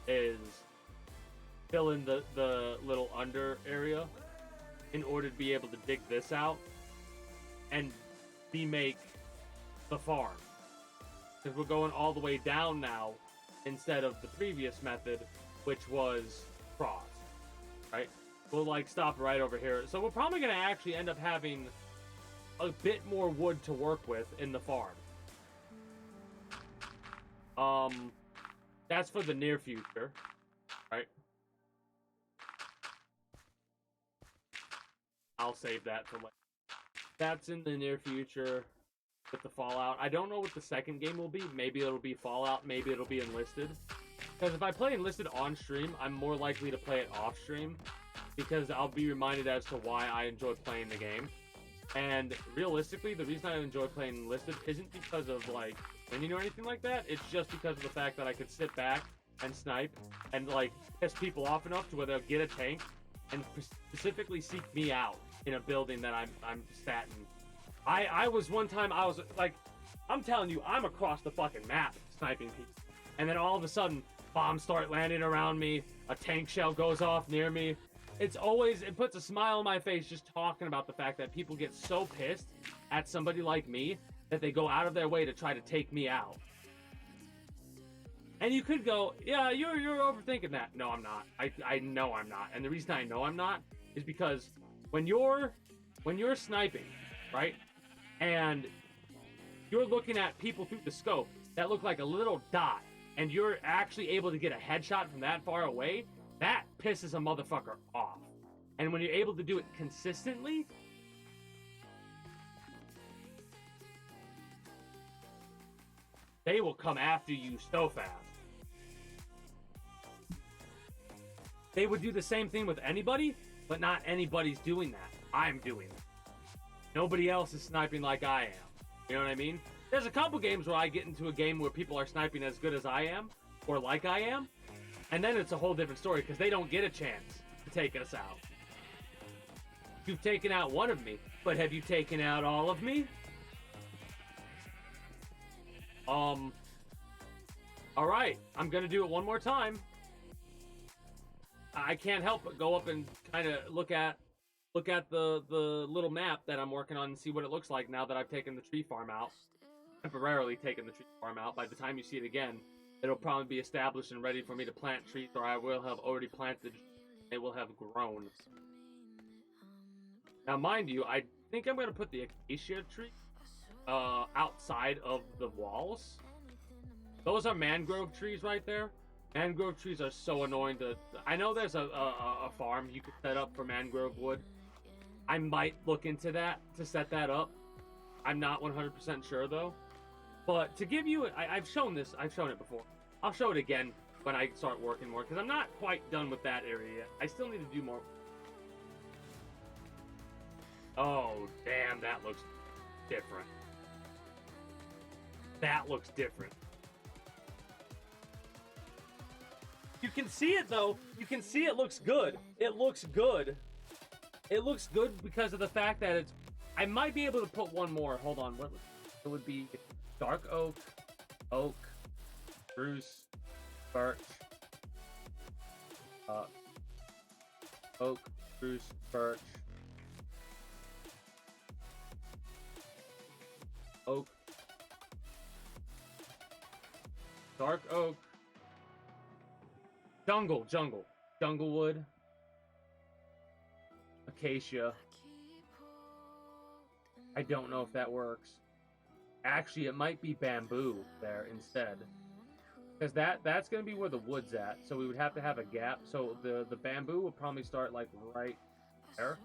is fill in the little under area in order to be able to dig this out and remake the farm. Because we're going all the way down now instead of the previous method, which was cross, right? We'll like stop right over here. So we're probably going to actually end up having a bit more wood to work with in the farm. That's for the near future, right? I'll save that for later. That's in the near future with the Fallout. I don't know what the second game will be. Maybe it'll be Fallout. Maybe it'll be Enlisted. Because if I play Enlisted on stream, I'm more likely to play it off stream, because I'll be reminded as to why I enjoy playing the game. And realistically, the reason I enjoy playing Enlisted isn't because of like winning or anything like that. It's just because of the fact that I could sit back and snipe and like piss people off enough to where they'll get a tank and specifically seek me out in a building that I'm sat in. I was one time, I was like, I'm telling you, I'm across the fucking map sniping people. And then all of a sudden, bombs start landing around me, a tank shell goes off near me. It puts a smile on my face just talking about the fact that people get so pissed at somebody like me that they go out of their way to try to take me out. And you could go, yeah, you're overthinking that. No, I'm not. I know I'm not. And the reason I know I'm not is because when you're sniping, right? And you're looking at people through the scope that look like a little dot, and you're actually able to get a headshot from that far away, that pisses a motherfucker off. And when you're able to do it consistently, they will come after you so fast. They would do the same thing with anybody, but not anybody's doing that. I'm doing it. Nobody else is sniping like I am. You know what I mean? There's a couple games where I get into a game where people are sniping as good as I am, or like I am, and then it's a whole different story, because they don't get a chance to take us out. You've taken out one of me, but have you taken out all of me? Alright, I'm gonna do it one more time. I can't help but go up and kind of look at the little map that I'm working on and see what it looks like now that I've taken the tree farm out. Temporarily taken the tree farm out. By the time you see it again, it'll probably be established and ready for me to plant trees, or I will have already planted. They will have grown. Now, mind you, I think I'm going to put the acacia tree outside of the walls. Those are mangrove trees right there. Mangrove trees are so annoying to... I know there's a farm you could set up for mangrove wood. I might look into that to set that up. I'm not 100% sure though. But to give you... I've shown this. I've shown it before. I'll show it again when I start working more, because I'm not quite done with that area yet. I still need to do more. Oh, damn, that looks different. That looks different. You can see it though. You can see it looks good. It looks good. It looks good because of the fact that it's... I might be able to put one more. Hold on. What it would be? Dark oak, oak, spruce, birch, oak, spruce, birch, oak, dark oak, jungle wood, acacia. I don't know if that works. Actually, it might be bamboo there instead. Because that's going to be where the wood's at. So we would have to have a gap. So the bamboo would probably start like right there.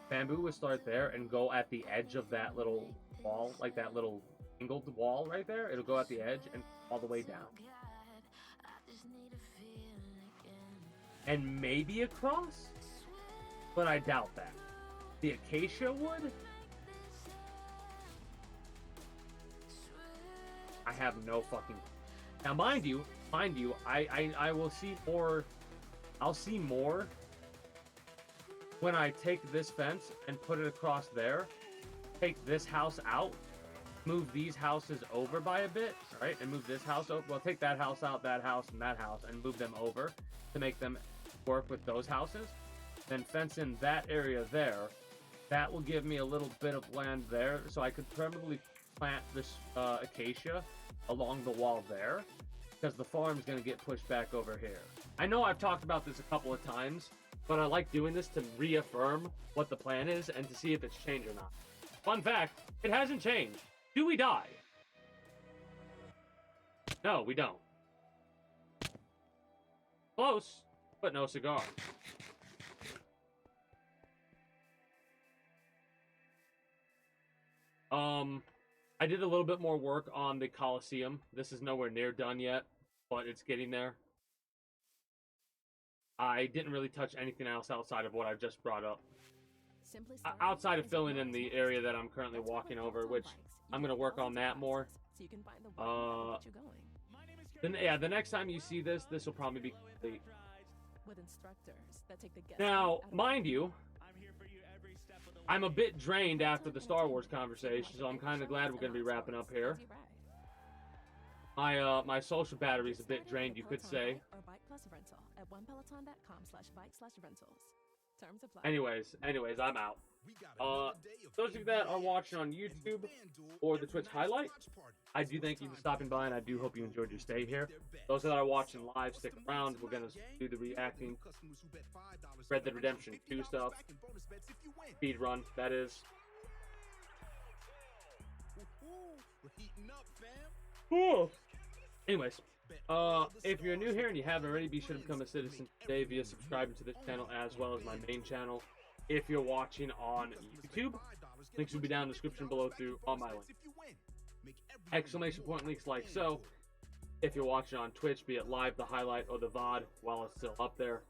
Bamboo would start there and go at the edge of that little wall. Like that little angled wall right there. It'll go at the edge and all the way down. And maybe across? But I doubt that. The acacia wood? I have no fucking... Now, mind you, I will see more... I'll see more when I take this fence and put it across there, take this house out, move these houses over by a bit, right? And move this house over. Well, take that house out, that house, and move them over to make them work with those houses. Then fence in that area there. That will give me a little bit of land there, so I could probably plant this acacia along the wall there, because the farm's going to get pushed back over here. I know I've talked about this a couple of times, but I like doing this to reaffirm what the plan is and to see if it's changed or not. Fun fact, it hasn't changed. Do we die? No, we don't. Close, but no cigar. I did a little bit more work on the Coliseum. This is nowhere near done yet, but it's getting there. I didn't really touch anything else outside of what I've just brought up. Outside of filling in the area that I'm currently walking over, which I'm going to work on that more. Then, the next time you see this will probably be complete. Now, mind you, I'm a bit drained after the Star Wars conversation, so I'm kind of glad we're going to be wrapping up here. My social battery's a bit drained, you could say. Anyways, I'm out. Those of you that are watching on YouTube or the Twitch highlight, I do thank you for stopping by, and I do hope you enjoyed your stay here. Those that are watching live, stick around. We're gonna do the reacting Red Dead Redemption 2 stuff. Speed run, that is. Cool. Anyways, if you're new here and you haven't already, be sure to become a citizen today via subscribing to this channel as well as my main channel. If you're watching on YouTube, links will be down in the description below through all my links. Exclamation point links like so. If you're watching on Twitch, be it live, the highlight, or the VOD while it's still up there.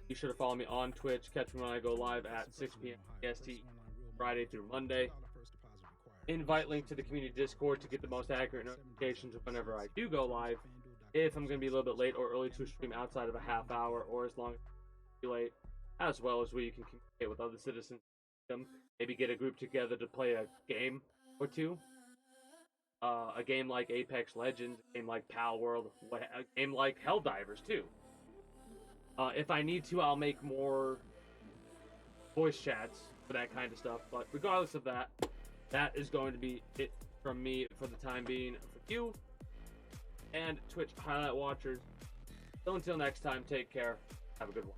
Be sure to follow me on Twitch. Catch me when I go live at 6 p.m. EST, Friday through Monday. Invite link to the community Discord to get the most accurate notifications whenever I do go live. If I'm going to be a little bit late or early to stream outside of a half hour or as long as it's late, as well as where you can communicate with other citizens. Maybe get a group together to play a game or two. A game like Apex Legends, a game like Pal World, a game like Helldivers too. If I need to, I'll make more voice chats for that kind of stuff. But regardless of that, that is going to be it from me for the time being. For you and Twitch highlight watchers. So until next time, take care. Have a good one.